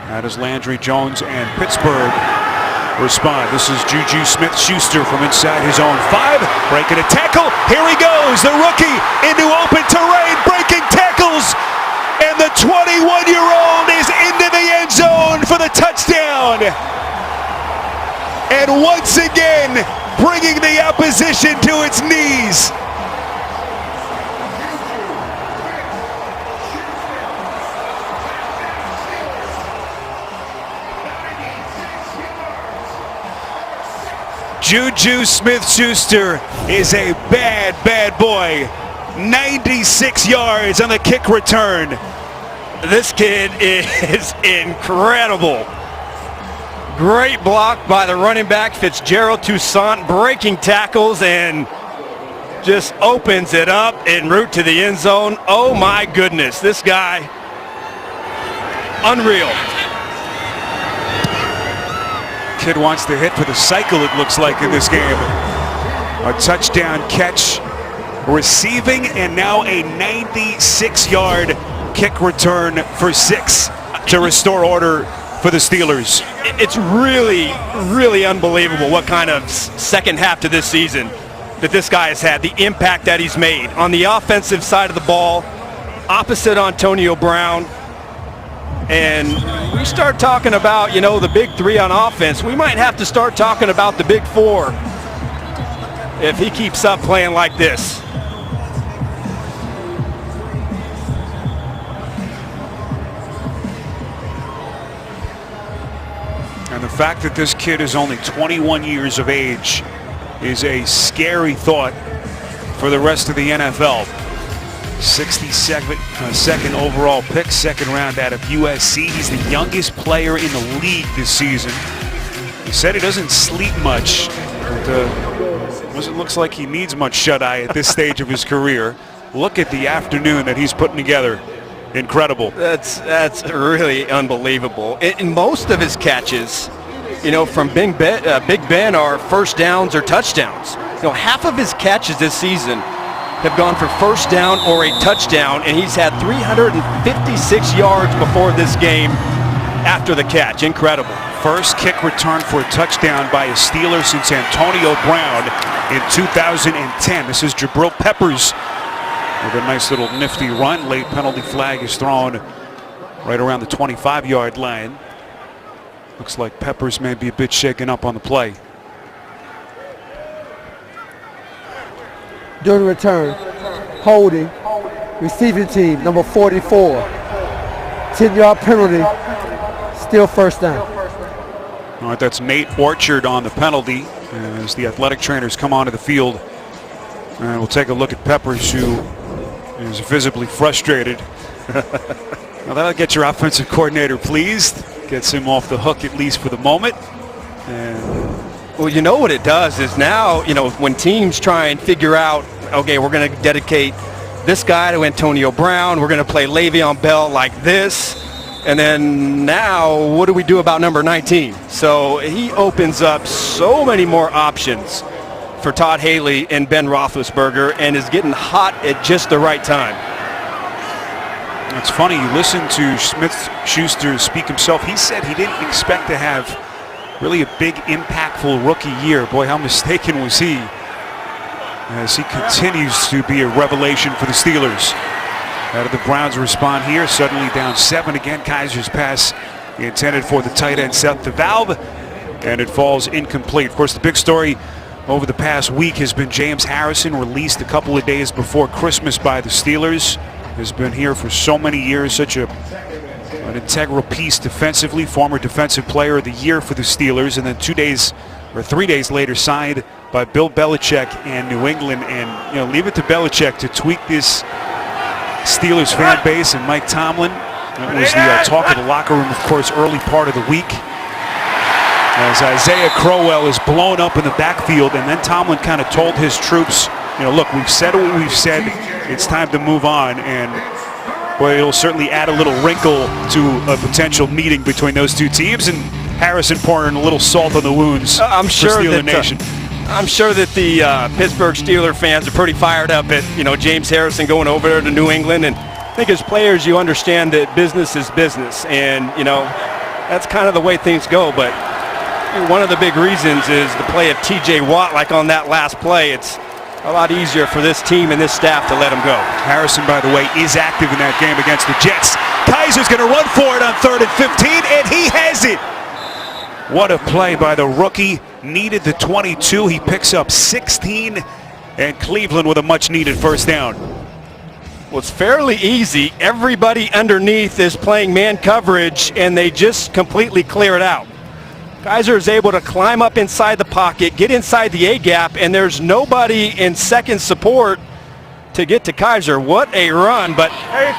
That is Landry Jones and Pittsburgh respond. This is Juju Smith-Schuster from inside his own 5, breaking a tackle. Here he goes, the rookie into open terrain, breaking tackles, and the 21-year-old is into the end zone for the touchdown. And once again, bringing the opposition to its knees. Juju Smith-Schuster is a bad, bad boy. 96 yards on the kick return. This kid is incredible. Great block by the running back, Fitzgerald Toussaint, breaking tackles and just opens it up en route to the end zone. Oh my goodness, this guy, unreal. Kid wants to hit for the cycle, it looks like, in this game. A touchdown catch, receiving, and now a 96-yard kick return for 6 to restore order for the Steelers. It's really, really unbelievable what kind of second half to this season that this guy has had, the impact that he's made on the offensive side of the ball, opposite Antonio Brown. And we start talking about, you know, the big 3 on offense. We might have to start talking about the big 4 if he keeps up playing like this. And the fact that this kid is only 21 years of age is a scary thought for the rest of the NFL. 62nd overall pick, 2nd round out of USC. He's the youngest player in the league this season. He said he doesn't sleep much, but it looks like he needs much shut-eye at this stage of his career. Look at the afternoon that he's putting together. Incredible. That's really unbelievable. In most of his catches, you know, from Big Ben are first downs or touchdowns. You know, half of his catches this season have gone for first down or a touchdown, and he's had 356 yards before this game after the catch. Incredible. First kick return for a touchdown by a Steeler since Antonio Brown in 2010. This is Jabril Peppers with a nice little nifty run. Late penalty flag is thrown right around the 25-yard line. Looks like Peppers may be a bit shaken up on the play. During return, holding, receiving team, number 44. 10-yard penalty, still first down. All right, that's Nate Orchard on the penalty as the athletic trainers come onto the field. And we'll take a look at Peppers, who is visibly frustrated. Now that'll get your offensive coordinator pleased. Gets him off the hook, at least for the moment. And well, you know what it does is now, you know, when teams try and figure out, okay, we're going to dedicate this guy to Antonio Brown, we're going to play Le'Veon Bell like this, and then now what do we do about number 19? So he opens up so many more options for Todd Haley and Ben Roethlisberger, and is getting hot at just the right time. It's funny, you listen to Smith-Schuster speak himself. He said he didn't expect to have really a big, impactful rookie year. Boy, how mistaken was he, as he continues to be a revelation for the Steelers. How did the Browns respond here? Suddenly down 7 again. Kaiser's pass intended for the tight end Seth DeValve, and it falls incomplete. Of course, the big story over the past week has been James Harrison, released a couple of days before Christmas by the Steelers. Has been here for so many years, such an integral piece defensively, former defensive player of the year for the Steelers, and then 3 days later signed by Bill Belichick and New England. And, you know, leave it to Belichick to tweak this Steelers fan base and Mike Tomlin. That was the talk of the locker room, of course, early part of the week, as Isaiah Crowell is blown up in the backfield, and then Tomlin kind of told his troops, you know, look, we've said what we've said. It's time to move on. And boy, it'll certainly add a little wrinkle to a potential meeting between those two teams. And Harrison pouring a little salt on the wounds I'm sure for Steeler that, Nation. I'm sure that the Pittsburgh Steelers fans are pretty fired up at, you know, James Harrison going over there to New England. And I think as players, you understand that business is business. And, you know, that's kind of the way things go. But one of the big reasons is the play of T.J. Watt, like on that last play. It's a lot easier for this team and this staff to let him go. Harrison, by the way, is active in that game against the Jets. Kaiser's going to run for it on 3rd and 15, and he has it. What a play by the rookie. Needed the 22. He picks up 16, and Cleveland with a much-needed first down. Well, it's fairly easy. Everybody underneath is playing man coverage, and they just completely clear it out. Kaiser is able to climb up inside the pocket, get inside the A-gap, and there's nobody in second support to get to Kaiser. What a run, but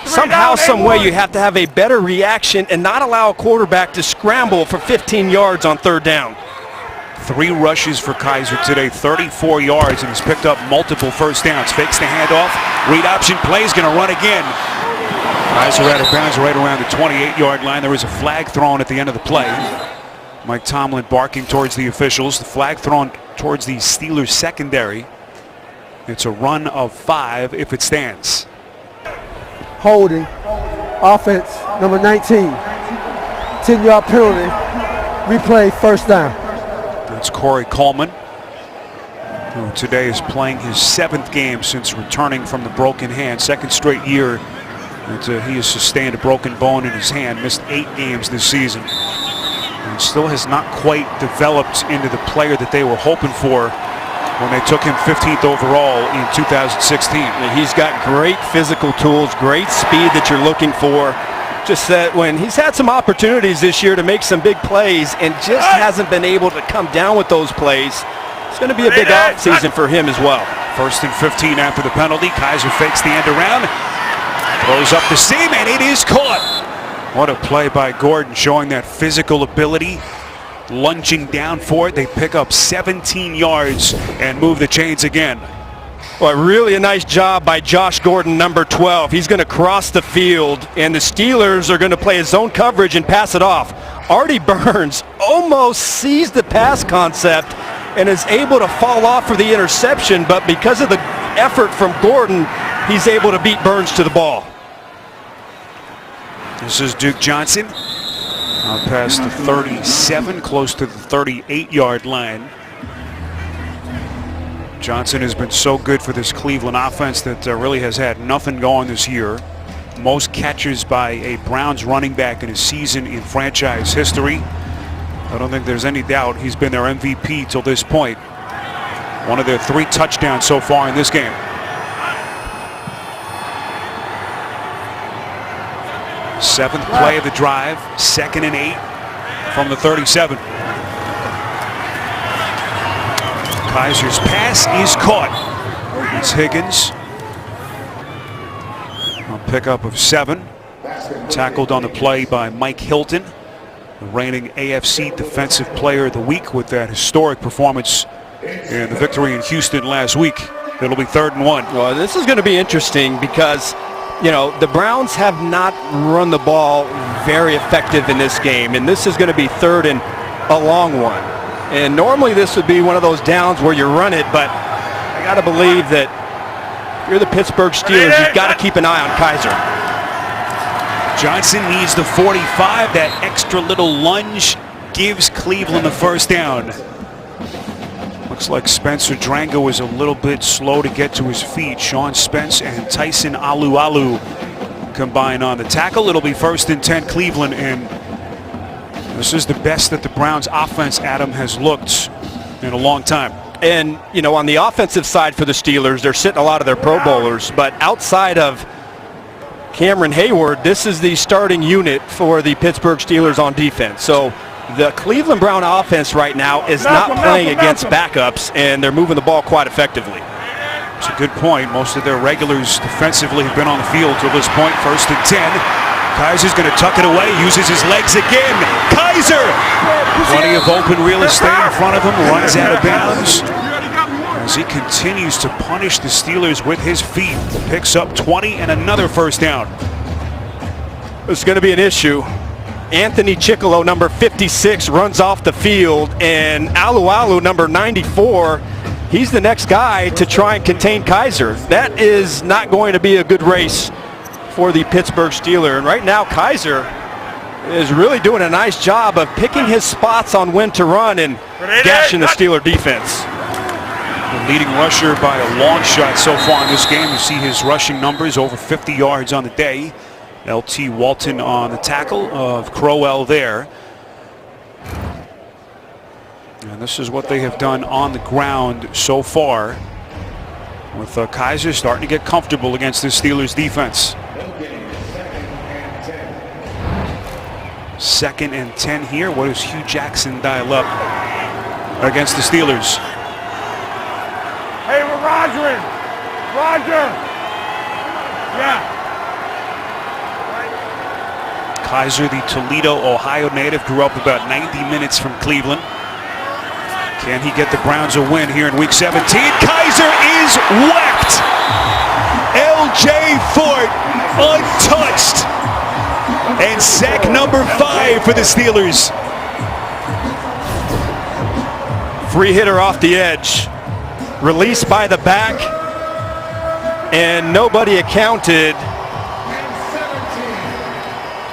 somehow, some way, you have to have a better reaction and not allow a quarterback to scramble for 15 yards on 3rd down. 3 rushes for Kaiser today, 34 yards, and he's picked up multiple first downs. Fakes the handoff, read option play, is going to run again. Kaiser out of bounds right around the 28-yard line. There was a flag thrown at the end of the play. Mike Tomlin barking towards the officials. The flag thrown towards the Steelers secondary. It's a run of 5 if it stands. Holding, offense, number 19. 10-yard penalty, replay, first down. That's Corey Coleman, who today is playing his 7th game since returning from the broken hand. 2nd straight year that he has sustained a broken bone in his hand. Missed 8 games this season. And still has not quite developed into the player that they were hoping for when they took him 15th overall in 2016. He's got great physical tools, great speed that you're looking for. Just that when he's had some opportunities this year to make some big plays and just hasn't been able to come down with those plays, it's going to be a big offseason for him as well. 1st and 15 after the penalty. Kaiser fakes the end around, throws up the seam, and it is caught. What a play by Gordon, showing that physical ability, lunging down for it. They pick up 17 yards and move the chains again. Well, really a nice job by Josh Gordon, number 12. He's going to cross the field, and the Steelers are going to play his zone coverage and pass it off. Artie Burns almost sees the pass concept and is able to fall off for the interception, but because of the effort from Gordon, he's able to beat Burns to the ball. This is Duke Johnson. Out past the 37, close to the 38-yard line. Johnson has been so good for this Cleveland offense that really has had nothing going this year. Most catches by a Browns running back in a season in franchise history. I don't think there's any doubt he's been their MVP till this point. One of their 3 touchdowns so far in this game. Seventh play of the drive, 2nd and 8 from the 37. Kaiser's pass is caught. It's Higgins. A pickup of 7. Tackled on the play by Mike Hilton, the reigning AFC Defensive Player of the Week with that historic performance in the victory in Houston last week. It'll be 3rd and 1. Well, this is going to be interesting because, you know, the Browns have not run the ball very effective in this game, and this is going to be 3rd and a long one. And normally this would be one of those downs where you run it, but I got to believe that if you're the Pittsburgh Steelers, you've got to keep an eye on Kizer. Johnson needs the 45. That extra little lunge gives Cleveland the first down. Looks like Spencer Drango is a little bit slow to get to his feet. Sean Spence and Tyson Alualu combine on the tackle. It'll be 1st and 10 Cleveland, and this is the best that the Browns offense, Adam, has looked in a long time. And, you know, on the offensive side for the Steelers, they're sitting a lot of their Pro Bowlers, but outside of Cameron Hayward, this is the starting unit for the Pittsburgh Steelers on defense. So the Cleveland Brown offense right now is not playing against backups, and they're moving the ball quite effectively. It's a good point. Most of their regulars defensively have been on the field till this point. 1st and 10. Kaiser's going to tuck it away, uses his legs again. Kaiser! Plenty of open real estate in front of him, runs out of bounds as he continues to punish the Steelers with his feet. Picks up 20 and another first down. It's going to be an issue. Anthony Chickalo, number 56, runs off the field, and Alualu, number 94, he's the next guy to try and contain Kizer. That is not going to be a good race for the Pittsburgh Steelers. And right now, Kizer is really doing a nice job of picking his spots on when to run and gashing the Steeler defense. The leading rusher by a long shot so far in this game. You see his rushing numbers, over 50 yards on the day. L.T. Walton on the tackle of Crowell there. And this is what they have done on the ground so far, with Kizer starting to get comfortable against this Steelers defense. 2nd and 10 here. What does Hugh Jackson dial up against the Steelers? Hey, we're Rogering. Roger. Yeah. Kizer, the Toledo, Ohio native, grew up about 90 minutes from Cleveland. Can he get the Browns a win here in Week 17? Kizer is whacked. L.J. Fort untouched. And sack number 5 for the Steelers. Free hitter off the edge. Released by the back. And nobody accounted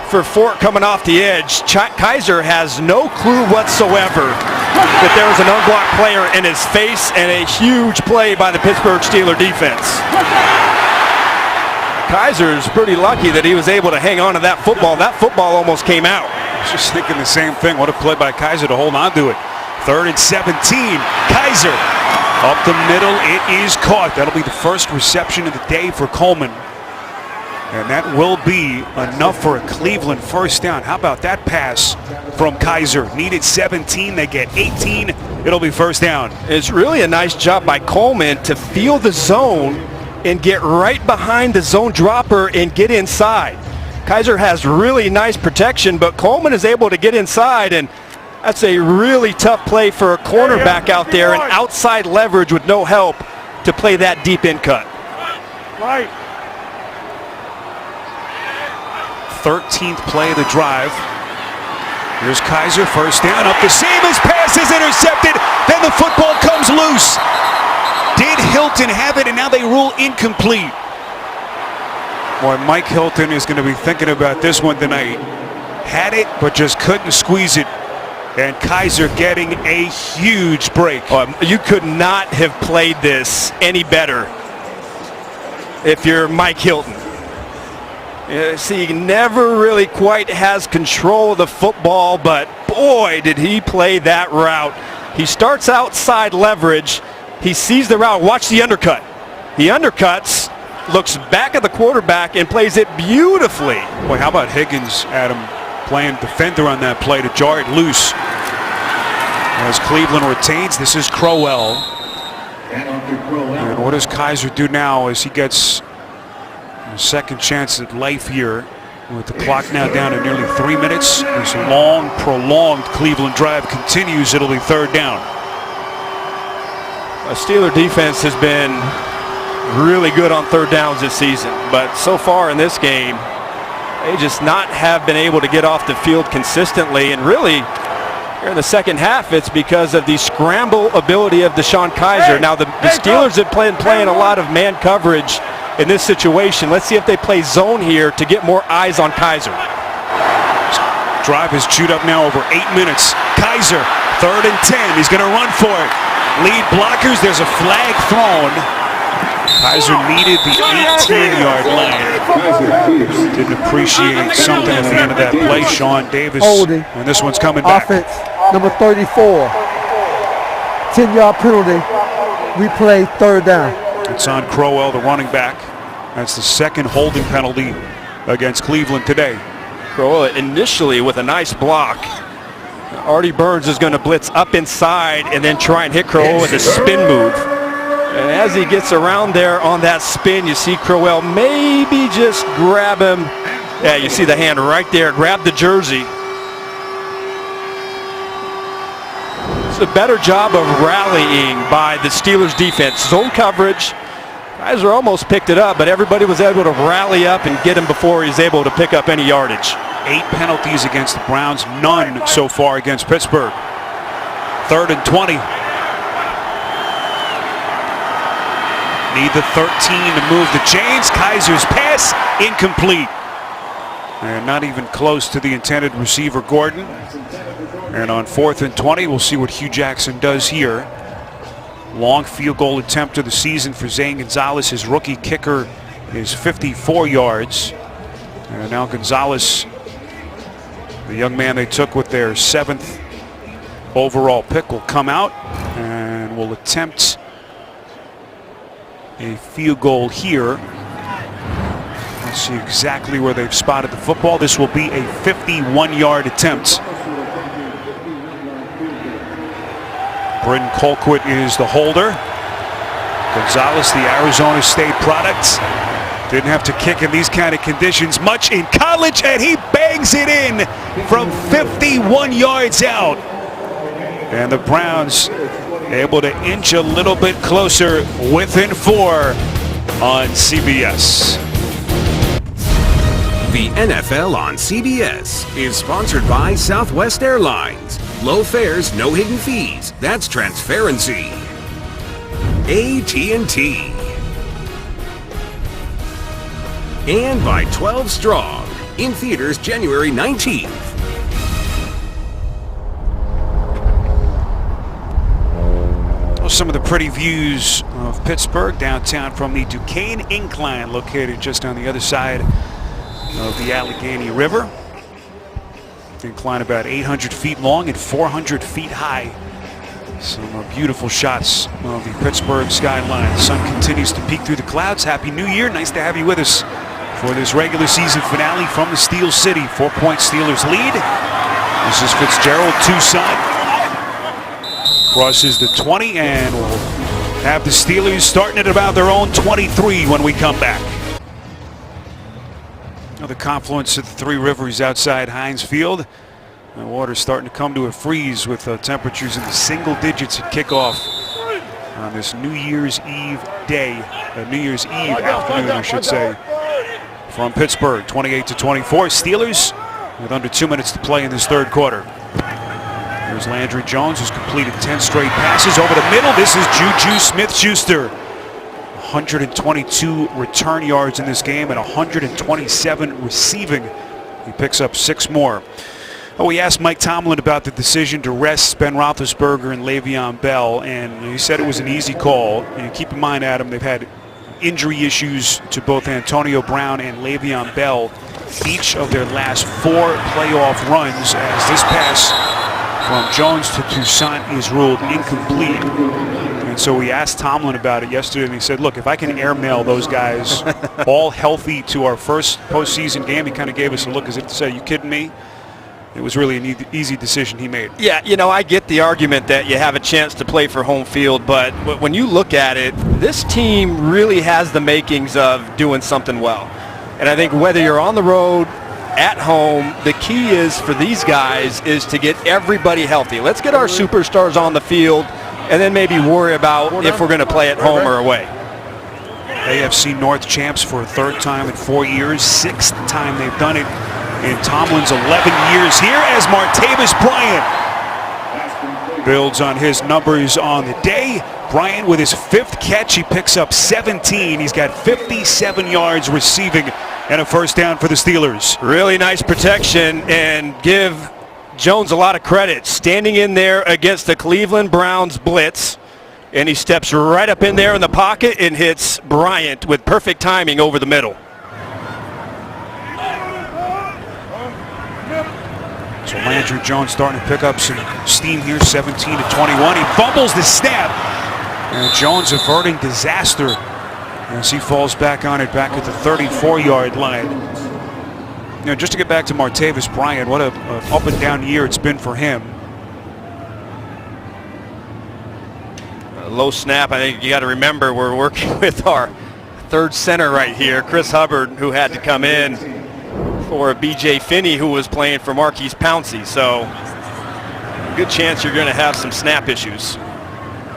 for Fort coming off the edge. Kizer has no clue whatsoever that there was an unblocked player in his face, and a huge play by the Pittsburgh Steelers defense. Kizer's pretty lucky that he was able to hang on to that football. That football almost came out. I was just thinking the same thing. What a play by Kizer to hold on to it. 3rd and 17. Kizer up the middle. It is caught. That'll be the first reception of the day for Coleman. And that will be enough for a Cleveland first down. How about that pass from Kizer? Needed 17. They get 18. It'll be first down. It's really a nice job by Coleman to feel the zone and get right behind the zone dropper and get inside. Kizer has really nice protection, but Coleman is able to get inside, and that's a really tough play for a cornerback out there, and outside leverage with no help to play that deep in cut. Right. 13th play of the drive. Here's Kaiser, first down, up the seam, his pass is intercepted, then the football comes loose. Did Hilton have it, and now they rule incomplete? Boy, Mike Hilton is going to be thinking about this one tonight. Had it, but just couldn't squeeze it. And Kaiser getting a huge break. You could not have played this any better if you're Mike Hilton. See, he never really quite has control of the football, but boy, did he play that route. He starts outside leverage. He sees the route. Watch the undercut. He undercuts, looks back at the quarterback, and plays it beautifully. Boy, how about Higgins, Adam, playing defender on that play to jar it loose. As Cleveland retains, this is Crowell. And what does Kaiser do now as he gets a second chance at life here with the clock now down to nearly 3 minutes? This long, prolonged Cleveland drive continues. It'll be third down. A Steeler defense has been really good on third downs this season, but so far in this game, they just not have been able to get off the field consistently. And really, here in the second half, it's because of the scramble ability of DeShone Kizer. Now, the Steelers have been playing a lot of man coverage in this situation. Let's see if they play zone here to get more eyes on Kizer. Drive is chewed up now over 8 minutes. Kizer, 3rd and 10. He's going to run for it. Lead blockers. There's a flag thrown. Kizer needed the 18-yard line. Didn't appreciate something at the end of that play. Sean Davis. Holding. And this one's coming back. Offense, number 34. 10-yard penalty. Replay, third down. It's on Crowell, the running back. That's the second holding penalty against Cleveland today. Crowell initially with a nice block. Artie Burns is going to blitz up inside and then try and hit Crowell with a spin move. And as he gets around there on that spin, you see Crowell maybe just grab him. Yeah, you see the hand right there. Grab the jersey. It's a better job of rallying by the Steelers defense. Zone coverage. Kizer almost picked it up, but everybody was able to rally up and get him before he was able to pick up any yardage. 8 penalties against the Browns, none so far against Pittsburgh. 3rd and 20. Need the 13 to move the chains. Kaiser's pass incomplete. And not even close to the intended receiver, Gordon. And on 4th and 20, we'll see what Hugh Jackson does here. Long field goal attempt of the season for Zane Gonzalez. His rookie kicker is 54 yards. And now Gonzalez, the young man they took with their 7th overall pick, will come out and will attempt a field goal here. Let's see exactly where they've spotted the football. This will be a 51-yard attempt. Britton Colquitt is the holder. Gonzalez, the Arizona State product, didn't have to kick in these kind of conditions much in college, and he bangs it in from 51 yards out. And the Browns able to inch a little bit closer, within 4 on CBS. The NFL on CBS is sponsored by Southwest Airlines. Low fares, no hidden fees. That's transparency. AT&T. And by 12 Strong. In theaters January 19th. Some of the pretty views of Pittsburgh downtown from the Duquesne Incline, located just on the other side of the Allegheny River. Incline about 800 feet long and 400 feet high. Some beautiful shots of the Pittsburgh skyline. The sun continues to peek through the clouds. Happy New Year. Nice to have you with us for this regular season finale from the Steel City. 4-point Steelers lead. This is Fitzgerald, Tucson. Crosses the 20, and we'll have the Steelers starting at about their own 23 when we come back. Now the confluence of the three rivers outside Heinz Field. The water's starting to come to a freeze with temperatures in the single digits at kickoff on this New Year's Eve day, New Year's Eve afternoon, I should say, from Pittsburgh. 28-24. Steelers with under 2 minutes to play in this third quarter. Here's Landry Jones, who's completed 10 straight passes over the middle. This is Juju Smith-Schuster. 122 return yards in this game and 127 receiving. He picks up 6 more. We asked Mike Tomlin about the decision to rest Ben Roethlisberger and Le'Veon Bell, and he said it was an easy call. And keep in mind, Adam, they've had injury issues to both Antonio Brown and Le'Veon Bell each of their last 4 playoff runs, as this pass from Jones to Toussaint is ruled incomplete. And so we asked Tomlin about it yesterday, and he said, look, if I can airmail those guys all healthy to our first postseason game, he kind of gave us a look as if to say, you kidding me? It was really an easy decision he made. Yeah, you know, I get the argument that you have a chance to play for home field, but when you look at it, this team really has the makings of doing something well. And I think whether you're on the road, at home, the key is for these guys is to get everybody healthy. Let's get our superstars on the field and then maybe worry about if we're going to play at home or away. AFC North champs for a 3rd time in 4 years, 6th time they've done it in Tomlin's 11 years here, as Martavis Bryant builds on his numbers on the day. Bryant with his 5th catch, he picks up 17. He's got 57 yards receiving and a first down for the Steelers. Really nice protection, and give Jones a lot of credit. Standing in there against the Cleveland Browns blitz, and he steps right up in there in the pocket and hits Bryant with perfect timing over the middle. So Landry Jones starting to pick up some steam here, 17 to 21. He fumbles the snap, and Jones averting disaster as he falls back on it back at the 34-yard line. You know, just to get back to Martavis Bryant, what a up and down year it's been for him. A low snap. I think you got to remember we're working with our 3rd center right here, Chris Hubbard, who had to come in for B.J. Finney, who was playing for Marquise Pouncey. So good chance you're going to have some snap issues.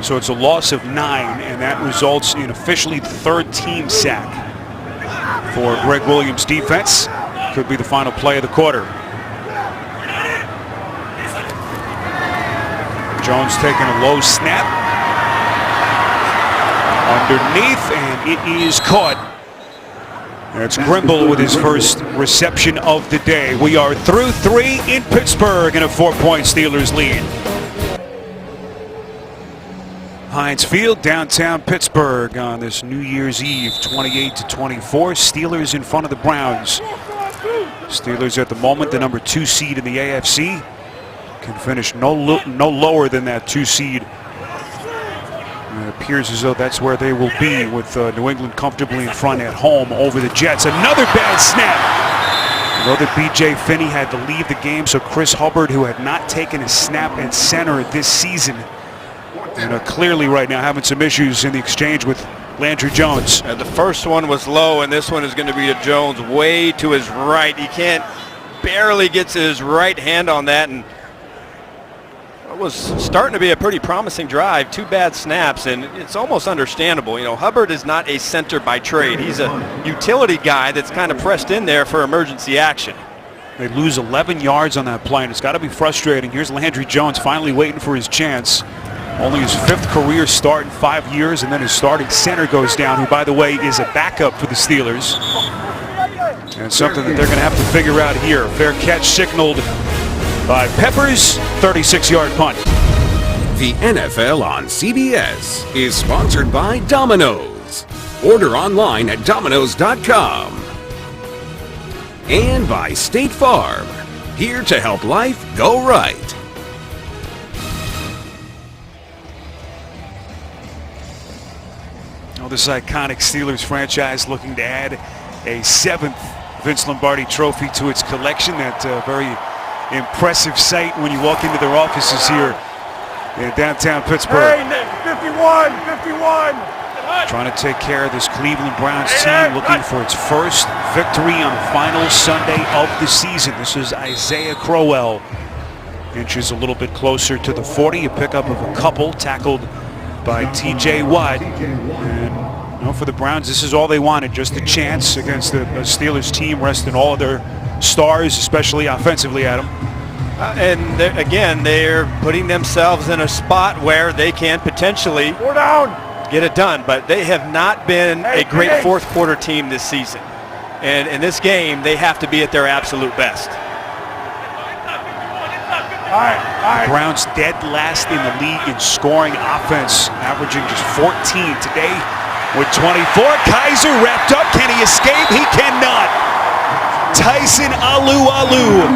So it's a loss of 9, and that results in officially the 3rd team sack for Greg Williams' defense. Could be the final play of the quarter. Jones taking a low snap. Underneath, and it is caught. It's Grimble with his first reception of the day. We are through 3 in Pittsburgh in a 4-point Steelers lead. Heinz Field, downtown Pittsburgh on this New Year's Eve, 28 to 24. Steelers in front of the Browns. Steelers at the moment the number 2 seed in the AFC. Can finish no lower than that 2 seed. It appears as though that's where they will be, with New England comfortably in front at home over the Jets. Another bad snap. I know that B.J. Finney had to leave the game, so Chris Hubbard, who had not taken a snap at center this season, and clearly right now having some issues in the exchange with Landry Jones. The first one was low, and this one is going to be to Jones way to his right. He can't barely get to his right hand on that, and it was starting to be a pretty promising drive. 2 bad snaps, and it's almost understandable. You know, Hubbard is not a center by trade. He's a utility guy that's kind of pressed in there for emergency action. They lose 11 yards on that play, and it's got to be frustrating. Here's Landry Jones finally waiting for his chance. Only his 5th career start in 5 years, and then his starting center goes down, who, by the way, is a backup for the Steelers. And something that they're going to have to figure out here. Fair catch signaled by Peppers, 36-yard punt. The NFL on CBS is sponsored by Domino's. Order online at Domino's.com. And by State Farm, here to help life go right. This iconic Steelers franchise looking to add a 7th Vince Lombardi trophy to its collection. That very impressive sight when you walk into their offices here in downtown Pittsburgh. Hey, 51. Trying to take care of this Cleveland Browns team, looking for its first victory on the final Sunday of the season. This is Isaiah Crowell. Inches a little bit closer to the 40, a pickup of a couple, tackled by T.J. Watt. And for the Browns, this is all they wanted, just a chance against the Steelers team resting all of their stars, especially offensively, Adam. And again, they're putting themselves in a spot where they can potentially get it done. But they have not been a great fourth quarter team this season. And in this game, they have to be at their absolute best. Browns dead last in the league in scoring offense, averaging just 14 today with 24. Kaiser wrapped up. Can he escape? He cannot. Tyson Alualu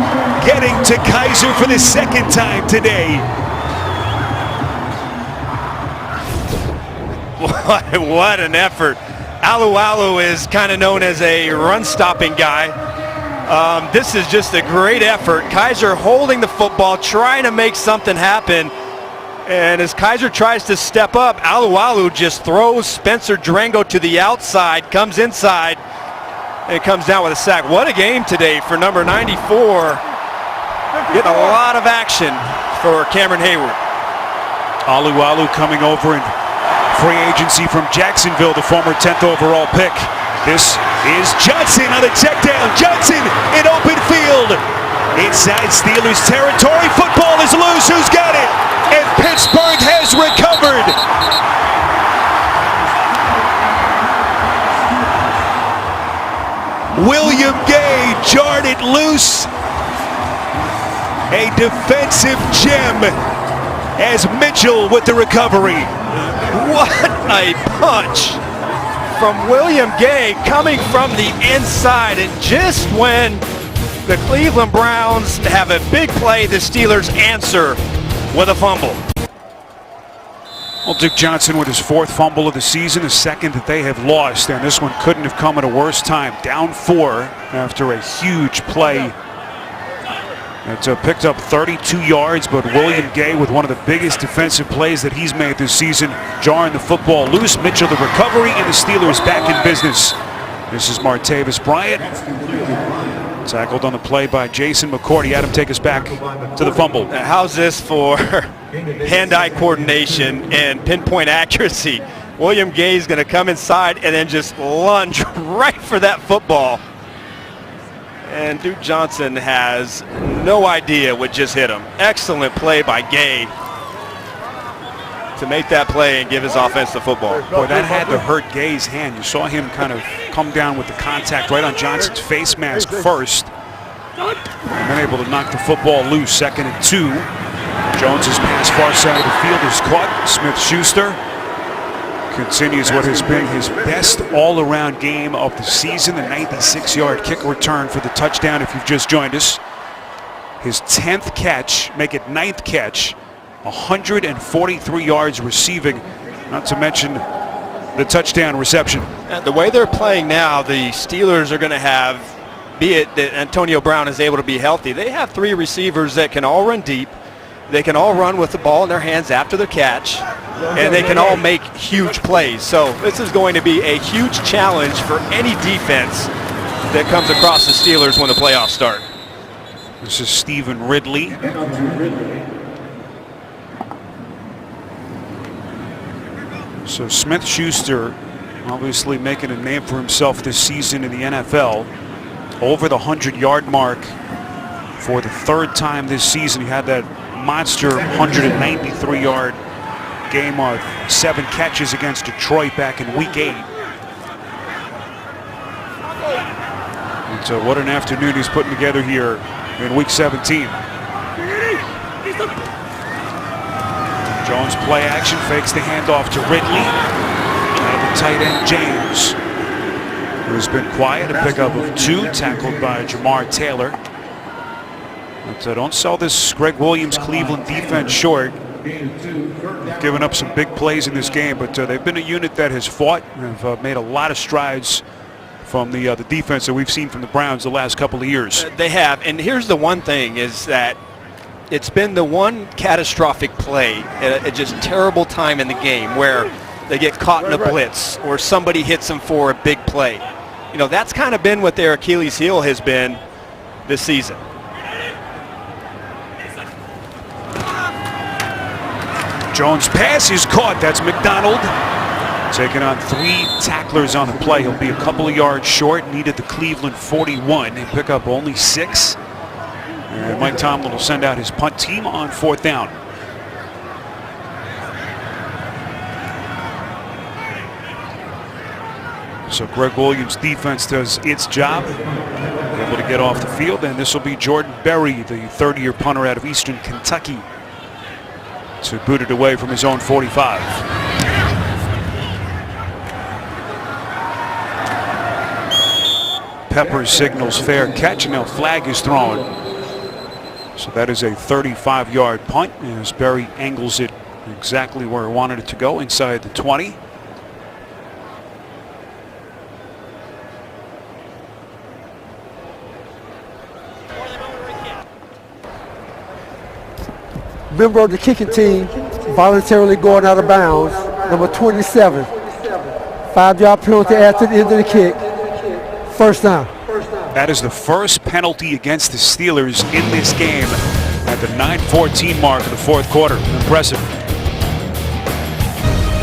getting to Kaiser for the second time today. What an effort. Alualu is kind of known as a run-stopping guy. This is just a great effort. Kaiser holding the football, trying to make something happen. And as Kaiser tries to step up, Alualu just throws Spencer Drango to the outside, comes inside, and comes down with a sack. What a game today for number 94. Getting a lot of action for Cameron Hayward. Alualu coming over in free agency from Jacksonville, the former 10th overall pick. This is Johnson on the check down. Johnson in open field. Inside Steelers territory. Football is loose. Who's got it? And Pittsburgh has recovered. William Gay jarred it loose. A defensive gem as Mitchell with the recovery. What a punch from William Gay coming from the inside, and just when the Cleveland Browns have a big play, the Steelers answer with a fumble. Well, Duke Johnson with his fourth fumble of the season, the second that they have lost, and this one couldn't have come at a worse time. Down 4 after a huge play. It's picked up 32 yards, but William Gay with one of the biggest defensive plays that he's made this season, jarring the football loose. Mitchell the recovery, and the Steelers back in business. This is Martavis Bryant. Tackled on the play by Jason McCourty. Adam, take us back to the fumble. How's this for hand-eye coordination and pinpoint accuracy? William Gay is going to come inside and then just lunge right for that football. And Duke Johnson has no idea what just hit him. Excellent play by Gay to make that play and give his offense the football. Boy, that had to hurt Gay's hand. You saw him kind of come down with the contact right on Johnson's face mask first. And then able to knock the football loose. 2nd and 2. Jones's pass far side of the field is caught. Smith-Schuster continues what has been his best all-around game of the season. The 96-yard kick return for the touchdown if you've just joined us. His 10th catch, make it 9th catch, 143 yards receiving, not to mention the touchdown reception. The way they're playing now, the Steelers are going to have, be it that Antonio Brown is able to be healthy, they have 3 receivers that can all run deep. They can all run with the ball in their hands after the catch, and they can all make huge plays. So this is going to be a huge challenge for any defense that comes across the Steelers when the playoffs start. This is Stephen Ridley. So Smith-Schuster obviously making a name for himself this season in the NFL. Over the 100-yard mark for the 3rd time this season. He had that monster 193-yard game of 7 catches against Detroit back in Week 8. And so what an afternoon he's putting together here in Week 17. Jones play action, fakes the handoff to Ridley. And the tight end James, who's been quiet, a pickup of 2, tackled by Jamar Taylor. But don't sell this Greg Williams Cleveland defense short. They've given up some big plays in this game, but they've been a unit that has fought and have made a lot of strides from the defense that we've seen from the Browns the last couple of years. They have, and here's the one thing is that it's been the one catastrophic play at a just terrible time in the game where they get caught in a blitz or somebody hits them for a big play. You know, that's kind of been what their Achilles heel has been this season. Jones' pass is caught. That's McDonald. Taking on 3 tacklers on the play. He'll be a couple of yards short. Needed the Cleveland 41. They pick up only 6. And Mike Tomlin will send out his punt team on 4th down. So Greg Williams' defense does its job. Able to get off the field, and this will be Jordan Berry, the 30-year punter out of Eastern Kentucky, to boot it away from his own 45. Peppers signals fair catch, and now flag is thrown. So that is a 35-yard punt as Berry angles it exactly where he wanted it to go, inside the 20. Member of the kicking team voluntarily going out of bounds, number 27. 5-yard penalty after the end of the kick. First down. That is the first penalty against the Steelers in this game at the 9:14 mark of the 4th quarter. Impressive.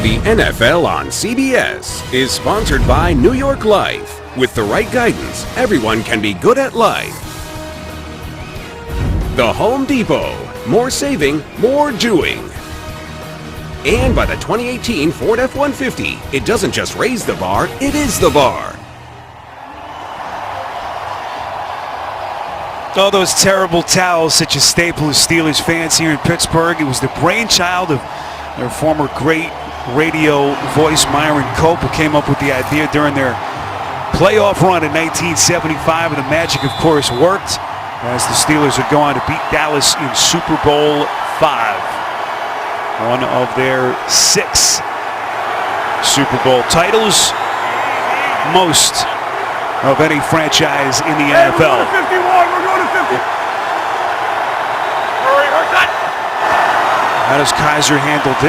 The NFL on CBS is sponsored by New York Life. With the right guidance, everyone can be good at life. The Home Depot. More saving, more doing. And by the 2018 Ford F-150, it doesn't just raise the bar, it is the bar. All those terrible towels, such a staple of Steelers fans here in Pittsburgh. It was the brainchild of their former great radio voice, Myron Cope, who came up with the idea during their playoff run in 1975. And the magic, of course, worked as the Steelers would go on to beat Dallas in Super Bowl V. One of their 6 Super Bowl titles. Most of any franchise in the NFL. We're going to 51. We're going to 50. Hurry, cut. How does Kaiser handles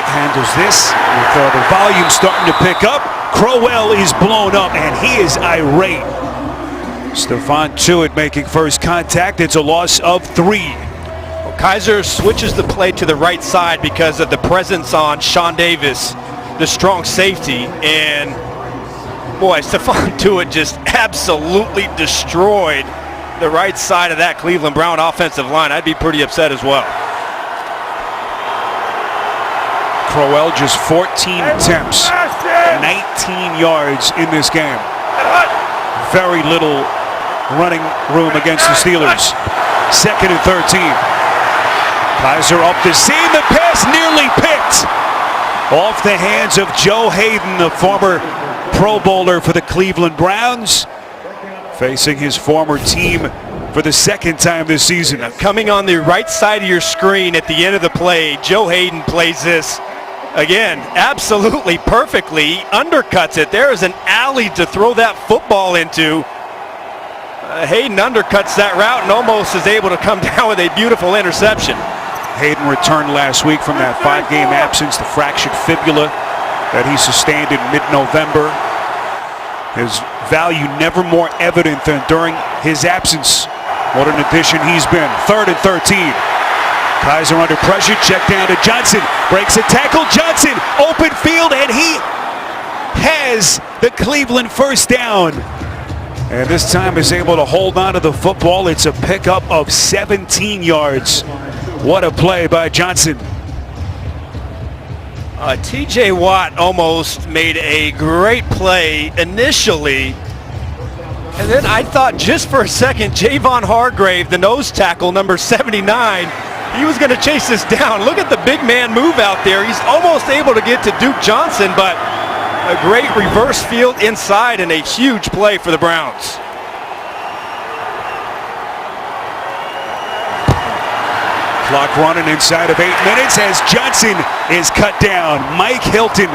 this? With the volume starting to pick up, Crowell is blown up and he is irate. Stephon Tuitt making first contact. It's a loss of 3. Well, Kaiser switches the play to the right side because of the presence on Sean Davis, the strong safety, and boy, Stephon Tuitt just absolutely destroyed the right side of that Cleveland Brown offensive line. I'd be pretty upset as well. Crowell just 14 attempts, 19 yards in this game. Very little running room against the Steelers. 2nd and 13. Kaiser up the seam. The pass nearly picked off the hands of Joe Hayden, the former Pro Bowler for the Cleveland Browns, facing his former team for the 2nd time this season. Now, coming on the right side of your screen at the end of the play, Joe Hayden plays this again absolutely perfectly, undercuts it. There is an alley to throw that football into. Hayden undercuts that route and almost is able to come down with a beautiful interception. Hayden returned last week from that 5-game absence, the fractured fibula that he sustained in mid-November. His value never more evident than during his absence. What an addition he's been. 3rd and 13. Kaiser under pressure, check down to Johnson, breaks a tackle, Johnson, open field, and he has the Cleveland first down. And this time is able to hold on to the football. It's a pickup of 17 yards. What a play by Johnson. TJ Watt almost made a great play initially. And then I thought just for a second, Javon Hargrave, the nose tackle, number 79, he was going to chase this down. Look at the big man move out there. He's almost able to get to Duke Johnson, but a great reverse field inside and a huge play for the Browns. Clock running inside of 8 minutes as Johnson is cut down. Mike Hilton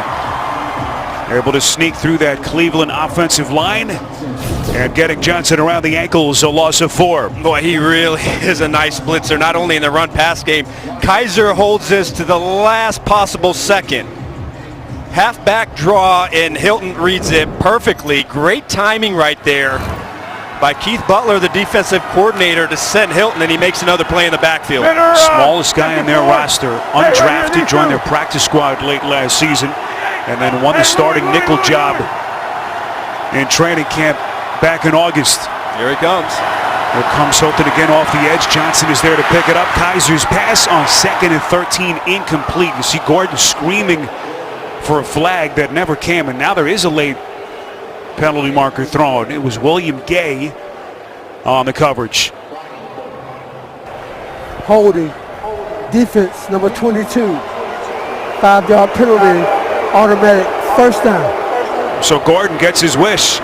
able to sneak through that Cleveland offensive line and getting Johnson around the ankles, a loss of 4. Boy, he really is a nice blitzer, not only in the run-pass game. Kaiser holds this to the last possible second. Halfback draw, and Hilton reads it perfectly. Great timing right there by Keith Butler, the defensive coordinator, to send Hilton, and he makes another play in the backfield. Smallest guy in their roster, undrafted, joined their practice squad late last season. and then won the starting nickel job in training camp back in August. Here he comes. Here comes Hilton again off the edge. Johnson is there to pick it up. Kaiser's pass on 2nd and 13, incomplete. You see Gordon screaming for a flag that never came, and now there is a late penalty marker thrown. It was William Gay on the coverage. Holding. Defense, number 22. 5-yard penalty, automatic first down. So Gordon gets his wish.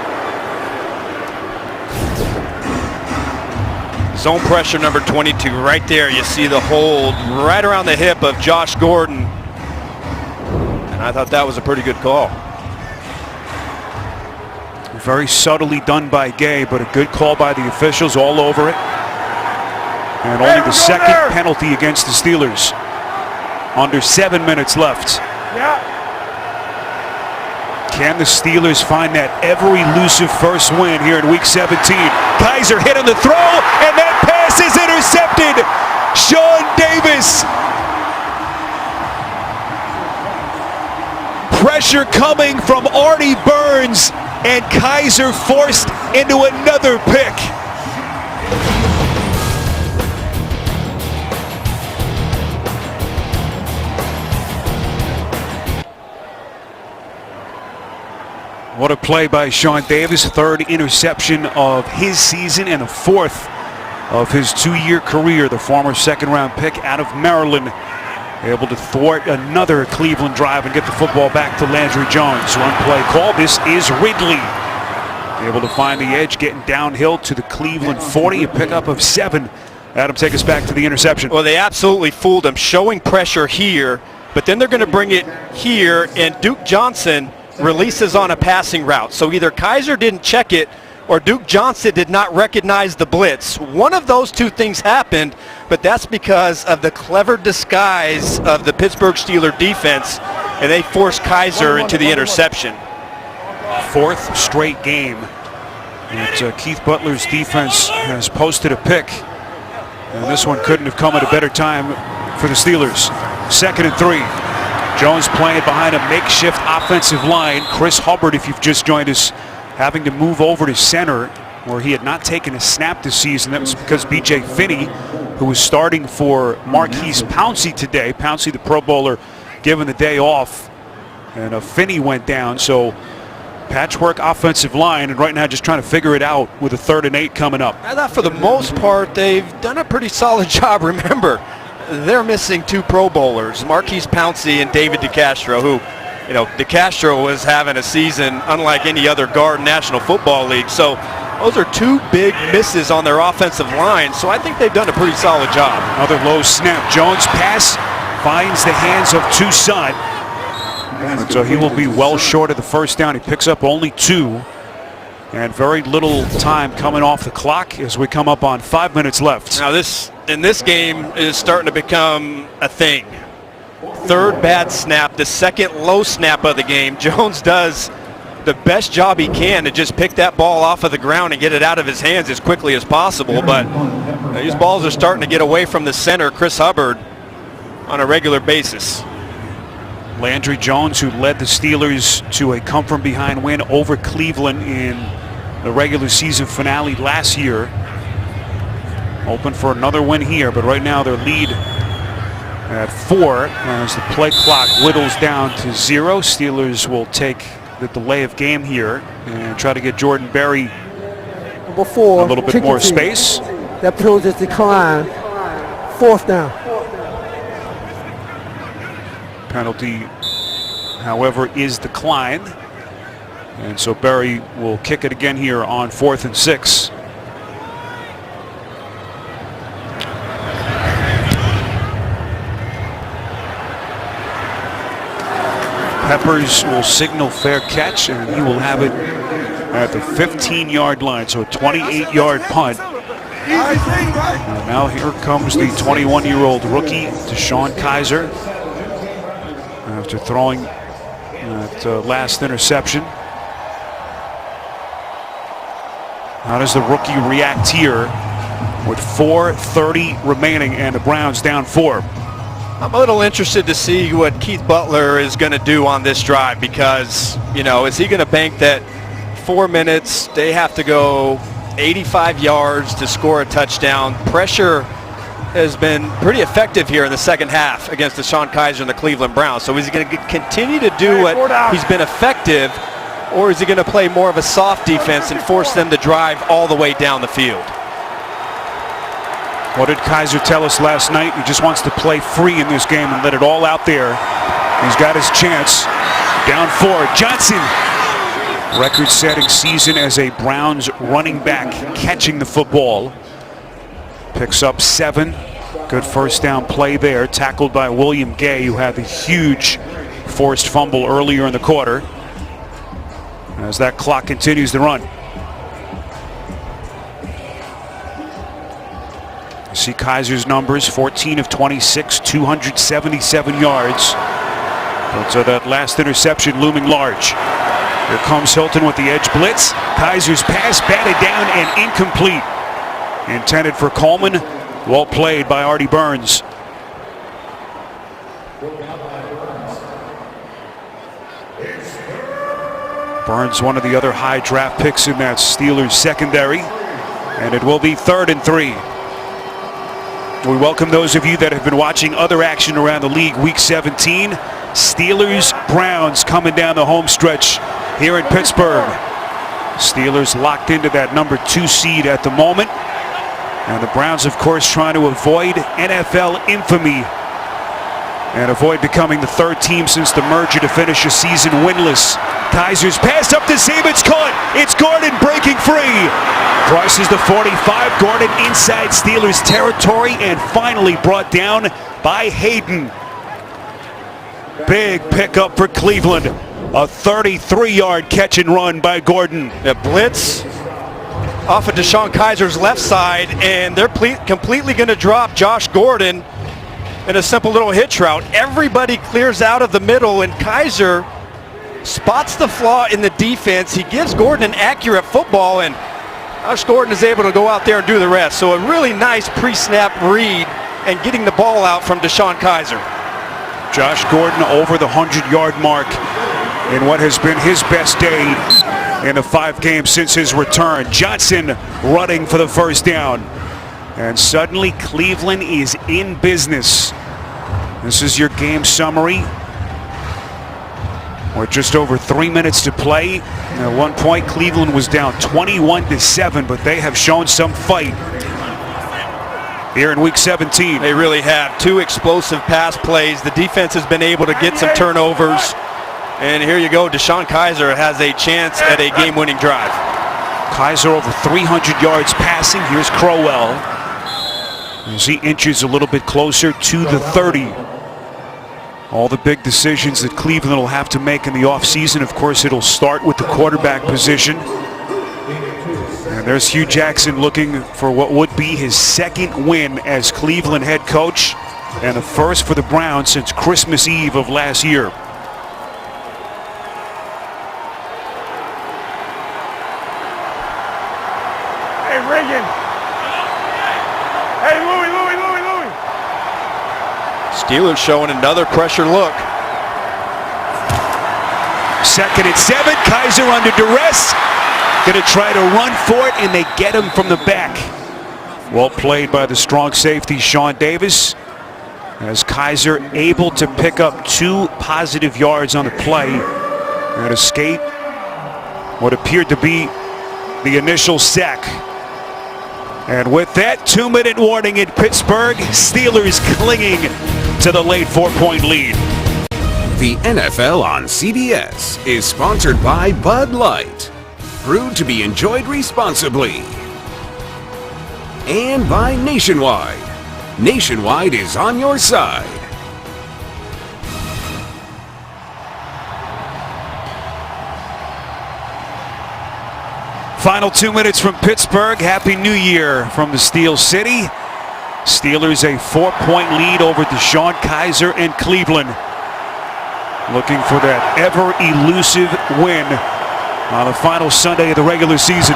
Zone pressure number 22 right there. You see the hold right around the hip of Josh Gordon. And I thought that was a pretty good call. Very subtly done by Gay, but a good call by the officials all over it. And only the second penalty against the Steelers. Under 7 minutes left. Yeah. Can the Steelers find that ever-elusive first win here in Week 17? Kaiser hit on the throw, and that pass is intercepted. Sean Davis. Pressure coming from Artie Burns, and Kaiser forced into another pick. What a play by Sean Davis, 3rd interception of his season and the 4th of his 2-year career. The former 2nd-round pick out of Maryland, able to thwart another Cleveland drive and get the football back to Landry Jones. Run play call. This is Ridley, able to find the edge, getting downhill to the Cleveland 40, a pickup of 7. Adam, take us back to the interception. Well, they absolutely fooled him, showing pressure here, but then they're going to bring it here, and Duke Johnson releases on a passing route. So either Kaiser didn't check it or Duke Johnson did not recognize the blitz. One of those two things happened, but that's because of the clever disguise of the Pittsburgh Steelers defense, and they forced Kaiser into the interception. 4th straight game that Keith Butler's defense has posted a pick, and this one couldn't have come at a better time for the Steelers. 2nd and 3. Jones playing behind a makeshift offensive line. Chris Hubbard, if you've just joined us, having to move over to center where he had not taken a snap this season. That was because B.J. Finney, who was starting for Marquise Pouncey today. Pouncey, the Pro Bowler, given the day off, and Finney went down. So patchwork offensive line, and right now just trying to figure it out with a 3rd and 8 coming up. I thought for the most part they've done a pretty solid job. Remember, they're missing 2 Pro Bowlers, Marquise Pouncey and David DeCastro, who, you know, DeCastro was having a season unlike any other guard in National Football League. So those are 2 big misses on their offensive line. So I think they've done a pretty solid job. Another low snap. Jones pass finds the hands of Toussaint. And so he will be well short of the first down. He picks up only 2. And very little time coming off the clock as we come up on 5 minutes left. Now this game is starting to become a thing. 3rd bad snap, the 2nd low snap of the game. Jones does the best job he can to just pick that ball off of the ground and get it out of his hands as quickly as possible. But these balls are starting to get away from the center, Chris Hubbard, on a regular basis. Landry Jones, who led the Steelers to a come-from-behind win over Cleveland in the regular season finale last year. Open for another win here, but right now their lead at 4 as the play clock whittles down to 0. Steelers will take the delay of game here and try to get Jordan Berry Number 4, a little bit more space. That penalty is declined. 4th down. Penalty, however, is declined. And so Berry will kick it again here on 4th and 6. Peppers will signal fair catch, and he will have it at the 15-yard line. So a 28-yard punt. And now here comes the 21-year-old rookie, DeShone Kizer, after throwing that last interception. How does the rookie react here with 4:30 remaining and the Browns down 4? I'm a little interested to see what Keith Butler is going to do on this drive because, is he going to bank that 4 minutes? They have to go 85 yards to score a touchdown. Pressure has been pretty effective here in the second half against DeShone Kizer and the Cleveland Browns. So is he going to continue to do what he's been effective, or is he going to play more of a soft defense and force them to drive all the way down the field? What did Kizer tell us last night? He just wants to play free in this game and let it all out there. He's got his chance. Down 4. Johnson. Record-setting season as a Browns running back catching the football. Picks up 7. Good first down play there. Tackled by William Gay, who had the huge forced fumble earlier in the quarter. As that clock continues to run. You see Kizer's numbers, 14 of 26, 277 yards. So that last interception looming large. Here comes Hilton with the edge blitz. Kizer's pass batted down and incomplete. Intended for Coleman. Well played by Artie Burns. Burns, one of the other high draft picks in that Steelers secondary. And it will be 3rd and 3. We welcome those of you that have been watching other action around the league. Week 17, Steelers, Browns coming down the home stretch here in Pittsburgh. Steelers locked into that number 2 seed at the moment. And the Browns, of course, trying to avoid NFL infamy and avoid becoming the 3rd team since the merger to finish a season winless. Kizer's pass up to seam. It's caught. It's Gordon breaking free. Crosses the 45. Gordon inside Steelers territory and finally brought down by Hayden. Big pickup for Cleveland. A 33-yard catch and run by Gordon. The blitz off of DeShone Kizer's left side, and they're completely going to drop Josh Gordon in a simple little hitch route. Everybody clears out of the middle, and Kizer spots the flaw in the defense. He gives Gordon an accurate football, and Josh Gordon is able to go out there and do the rest. So a really nice pre-snap read and getting the ball out from DeShone Kizer. Josh Gordon over the 100-yard mark in what has been his best day in the 5 games since his return. Johnson running for the first down. And suddenly Cleveland is in business. This is your game summary. With just over 3 minutes to play. At one point Cleveland was down 21-7, but they have shown some fight here in week 17. They really have. 2 explosive pass plays. The defense has been able to get some turnovers. And here you go. DeShone Kizer has a chance at a game-winning drive. Kizer over 300 yards passing. Here's Crowell as he inches a little bit closer to the 30. All the big decisions that Cleveland will have to make in the offseason. Of course, it'll start with the quarterback position. And there's Hugh Jackson looking for what would be his 2nd win as Cleveland head coach and the first for the Browns since Christmas Eve of last year. Hey, Reagan. Hey, Louie. Steelers showing another pressure look. 2nd and 7. Kizer under duress. Going to try to run for it, and they get him from the back. Well played by the strong safety, Sean Davis. As Kizer able to pick up 2 positive yards on the play and escape what appeared to be the initial sack. And with that 2-minute warning in Pittsburgh, Steelers clinging to the late 4-point lead. The NFL on CBS is sponsored by Bud Light, brewed to be enjoyed responsibly. And by Nationwide. Nationwide is on your side. Final 2 minutes from Pittsburgh. Happy New Year from the Steel City. Steelers a 4-point lead over DeShone Kizer and Cleveland. Looking for that ever-elusive win on the final Sunday of the regular season.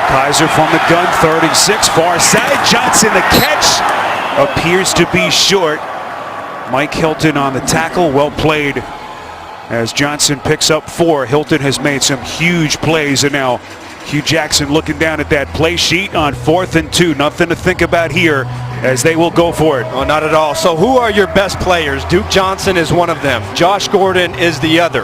Kizer from the gun, 3rd and 6, far side. Johnson, the catch appears to be short. Mike Hilton on the tackle. Well played as Johnson picks up 4. Hilton has made some huge plays, and now Hugh Jackson looking down at that play sheet on 4th and 2. Nothing to think about here as they will go for it. Oh, not at all. So who are your best players? Duke Johnson is one of them. Josh Gordon is the other.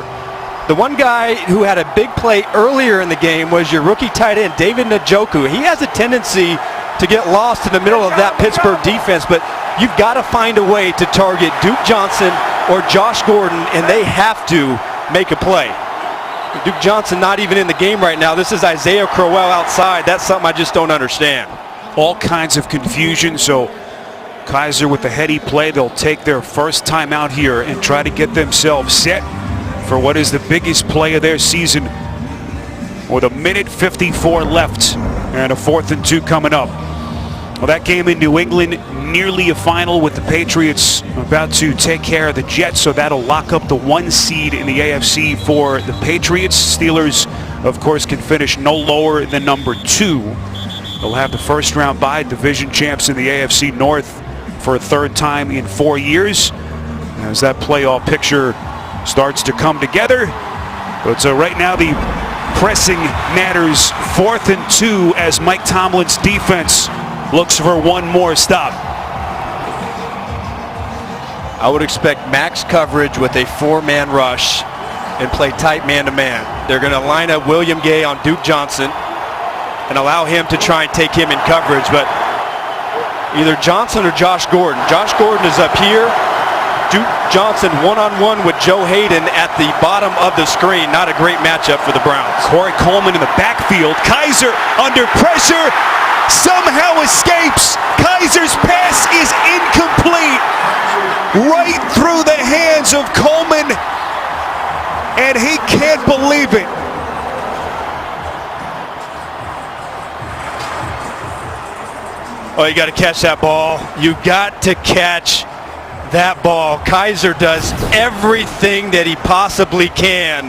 The one guy who had a big play earlier in the game was your rookie tight end, David Njoku. He has a tendency to get lost in the middle of that Pittsburgh defense, but you've got to find a way to target Duke Johnson or Josh Gordon, and they have to make a play. Duke Johnson not even in the game right now. This is Isaiah Crowell outside. That's something I just don't understand. All kinds of confusion, so Kaiser with the heady play. They'll take their first time out here and try to get themselves set for what is the biggest play of their season, with a minute 54 left and a 4th and 2 coming up. Well, that game in New England, nearly a final, with the Patriots about to take care of the Jets, so that'll lock up the 1 seed in the AFC for the Patriots. Steelers, of course, can finish no lower than number 2. They'll have the first round bye, division champs in the AFC North for a 3rd time in 4 years, as that playoff picture starts to come together. But so right now the pressing matters, 4th and 2, as Mike Tomlin's defense looks for one more stop. I would expect max coverage with a 4-man rush and play tight man-to-man. They're going to line up William Gay on Duke Johnson and allow him to try and take him in coverage, but either Johnson or Josh Gordon. Josh Gordon is up here. Duke Johnson one-on-one with Joe Hayden at the bottom of the screen. Not a great matchup for the Browns. Corey Coleman in the backfield. Kaiser under pressure, somehow escapes. Kaiser's pass is incomplete. Right through the hands of Coleman, and he can't believe it. Oh, you got to catch that ball. You got to catch that ball. Kaiser does everything that he possibly can,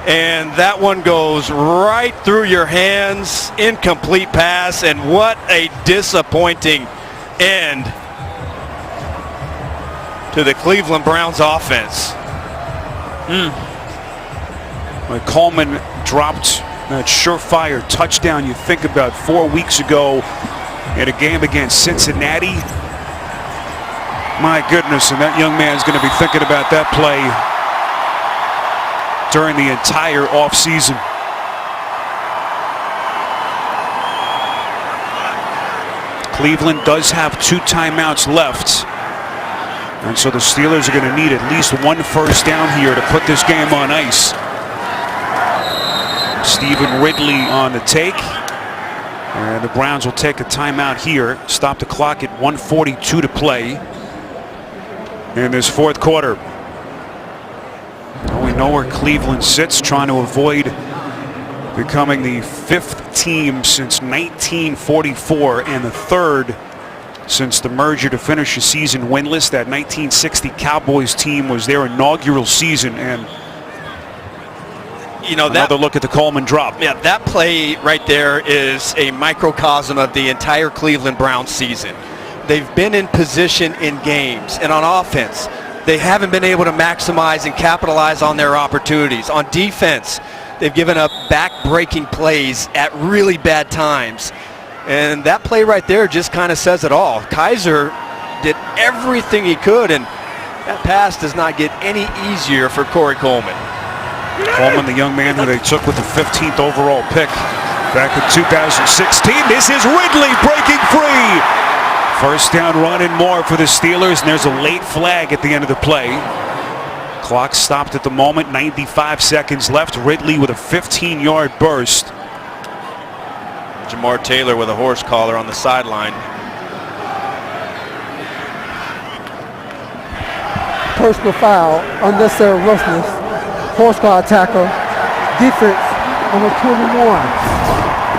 and that one goes right through your hands. Incomplete pass, and what a disappointing end to the Cleveland Browns offense. When Coleman dropped that surefire touchdown you think about 4 weeks ago in a game against Cincinnati. My goodness, and that young man's going to be thinking about that play during the entire offseason. Cleveland does have 2 timeouts left, and so the Steelers are going to need at least 1 first down here to put this game on ice. Stephen Ridley on the take, and the Browns will take a timeout here. Stop the clock at 1:42 to play in this 4th quarter. Well, we know where Cleveland sits, trying to avoid becoming the 5th team since 1944 and the 3rd since the merger to finish the season winless. That 1960 Cowboys team was their inaugural season, and you know, another look at the Coleman drop. Yeah, that play right there is a microcosm of the entire Cleveland Browns season. They've been in position in games, and on offense, they haven't been able to maximize and capitalize on their opportunities. On defense, they've given up back-breaking plays at really bad times. And that play right there just kind of says it all. Kaiser did everything he could, and that pass does not get any easier for Corey Coleman. Coleman, the young man who they took with the 15th overall pick back in 2016. This is Ridley breaking free. First down run and more for the Steelers, and there's a late flag at the end of the play. Clock stopped at the moment, 95 seconds left. Ridley with a 15-yard burst. Jamar Taylor with a horse collar on the sideline. Personal foul, unnecessary roughness, horse collar tackle, defense on the 21,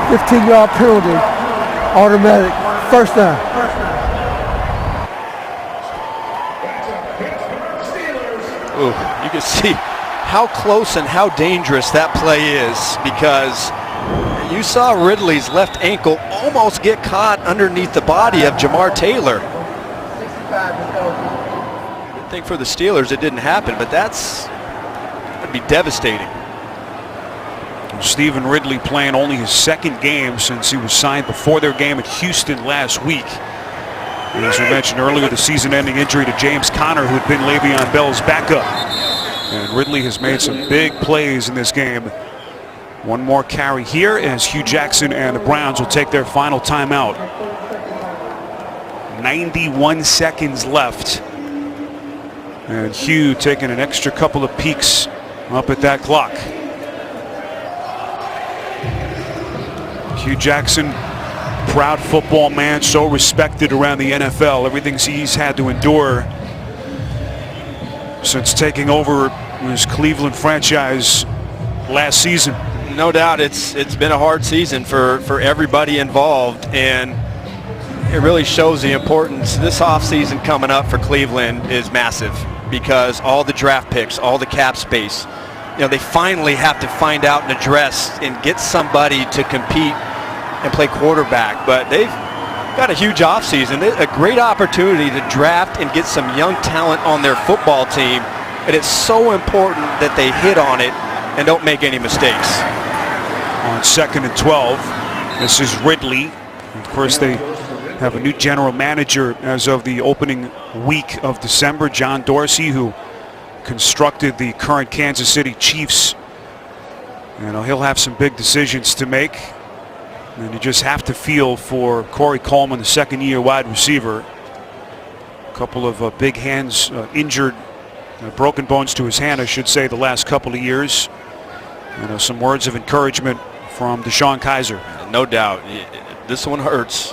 15-yard penalty, automatic first down. Ooh, you can see how close and how dangerous that play is, because you saw Ridley's left ankle almost get caught underneath the body of Jamar Taylor. think for the Steelers it didn't happen, but that'd be devastating. Stephen Ridley playing only his second game since he was signed before their game at Houston last week. And as we mentioned earlier, the season-ending injury to James Conner, who had been Le'Veon Bell's backup. And Ridley has made some big plays in this game. One more carry here as Hugh Jackson and the Browns will take their final timeout. 91 seconds left. And Hugh taking an extra couple of peeks up at that clock. Hugh Jackson, proud football man, so respected around the NFL. Everything he's had to endure since taking over his Cleveland franchise last season. No doubt it's been a hard season for everybody involved, and it really shows the importance. This offseason coming up for Cleveland is massive because all the draft picks, all the cap space, they finally have to find out and address and get somebody to compete and play quarterback. But they've got a huge offseason, a great opportunity to draft and get some young talent on their football team, and it's so important that they hit on it and don't make any mistakes. On 2nd and 12, this is Ridley. Of course, they have a new general manager as of the opening week of December, John Dorsey, who constructed the current Kansas City Chiefs. He'll have some big decisions to make. And you just have to feel for Corey Coleman, the second-year wide receiver. A couple of big hands injured, broken bones to his hand, I should say, the last couple of years. Some words of encouragement from DeShone Kizer. No doubt. This one hurts.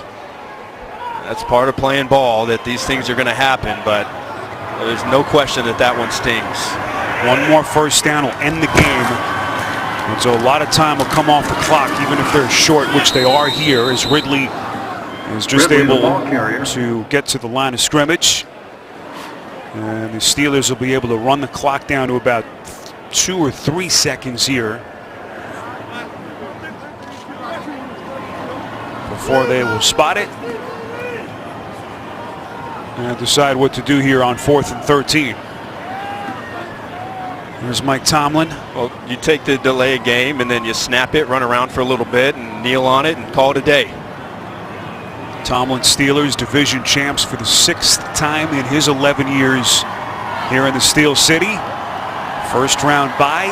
That's part of playing ball, that these things are going to happen, but there's no question that one stings. One more first down will end the game. And so a lot of time will come off the clock, even if they're short, which they are here, as Ridley is just able to get to the line of scrimmage. And the Steelers will be able to run the clock down to about 2 or 3 seconds here before they will spot it and decide what to do here on 4th and 13. There's Mike Tomlin. Well, you take the delay game and then you snap it, run around for a little bit and kneel on it and call it a day. Tomlin, Steelers division champs for the 6th time in his 11 years here in the Steel City. First round bye,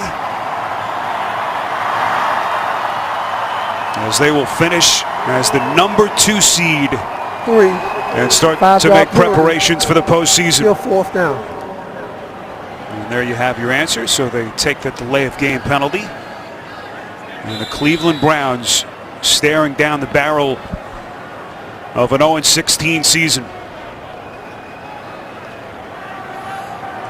as they will finish as the number 2 seed and start to make preparations for the postseason. Still 4th down. And there you have your answer. So they take that delay of game penalty. And the Cleveland Browns staring down the barrel of an 0-16 season.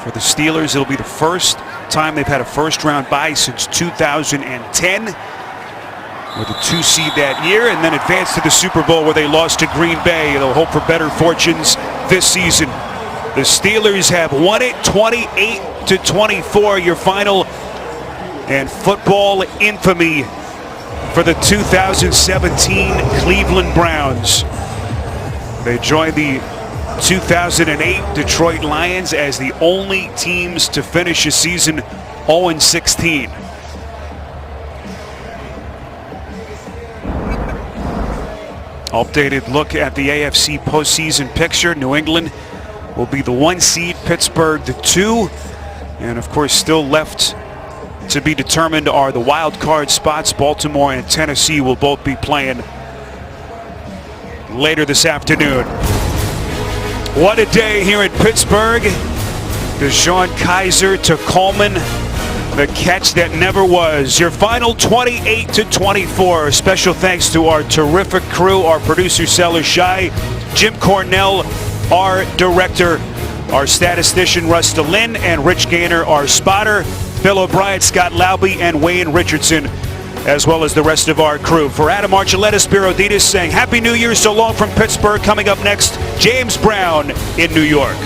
For the Steelers, it'll be the first time they've had a first-round bye since 2010, with a 2 seed that year, and then advanced to the Super Bowl where they lost to Green Bay. They'll hope for better fortunes this season. The Steelers have won it 28-24. Your final and football infamy for the 2017 Cleveland Browns. They joined the 2008 Detroit Lions as the only teams to finish a season 0-16. Updated look at the AFC postseason picture. New England will be the 1 seed, Pittsburgh the 2, and of course still left to be determined are the wild card spots. Baltimore and Tennessee will both be playing later this afternoon. What a day here in Pittsburgh. DeShone Kizer to Coleman, the catch that never was. Your final 28-24. Special thanks to our terrific crew, our producer Seller Shai, Jim Cornell, our director, our statistician Russ DeLynn, and Rich Gaynor, our spotter, Bill O'Brien, Scott Laube, and Wayne Richardson, as well as the rest of our crew. For Adam Archuleta, Spiro Dedes saying Happy New Year, so long from Pittsburgh. Coming up next, James Brown in New York.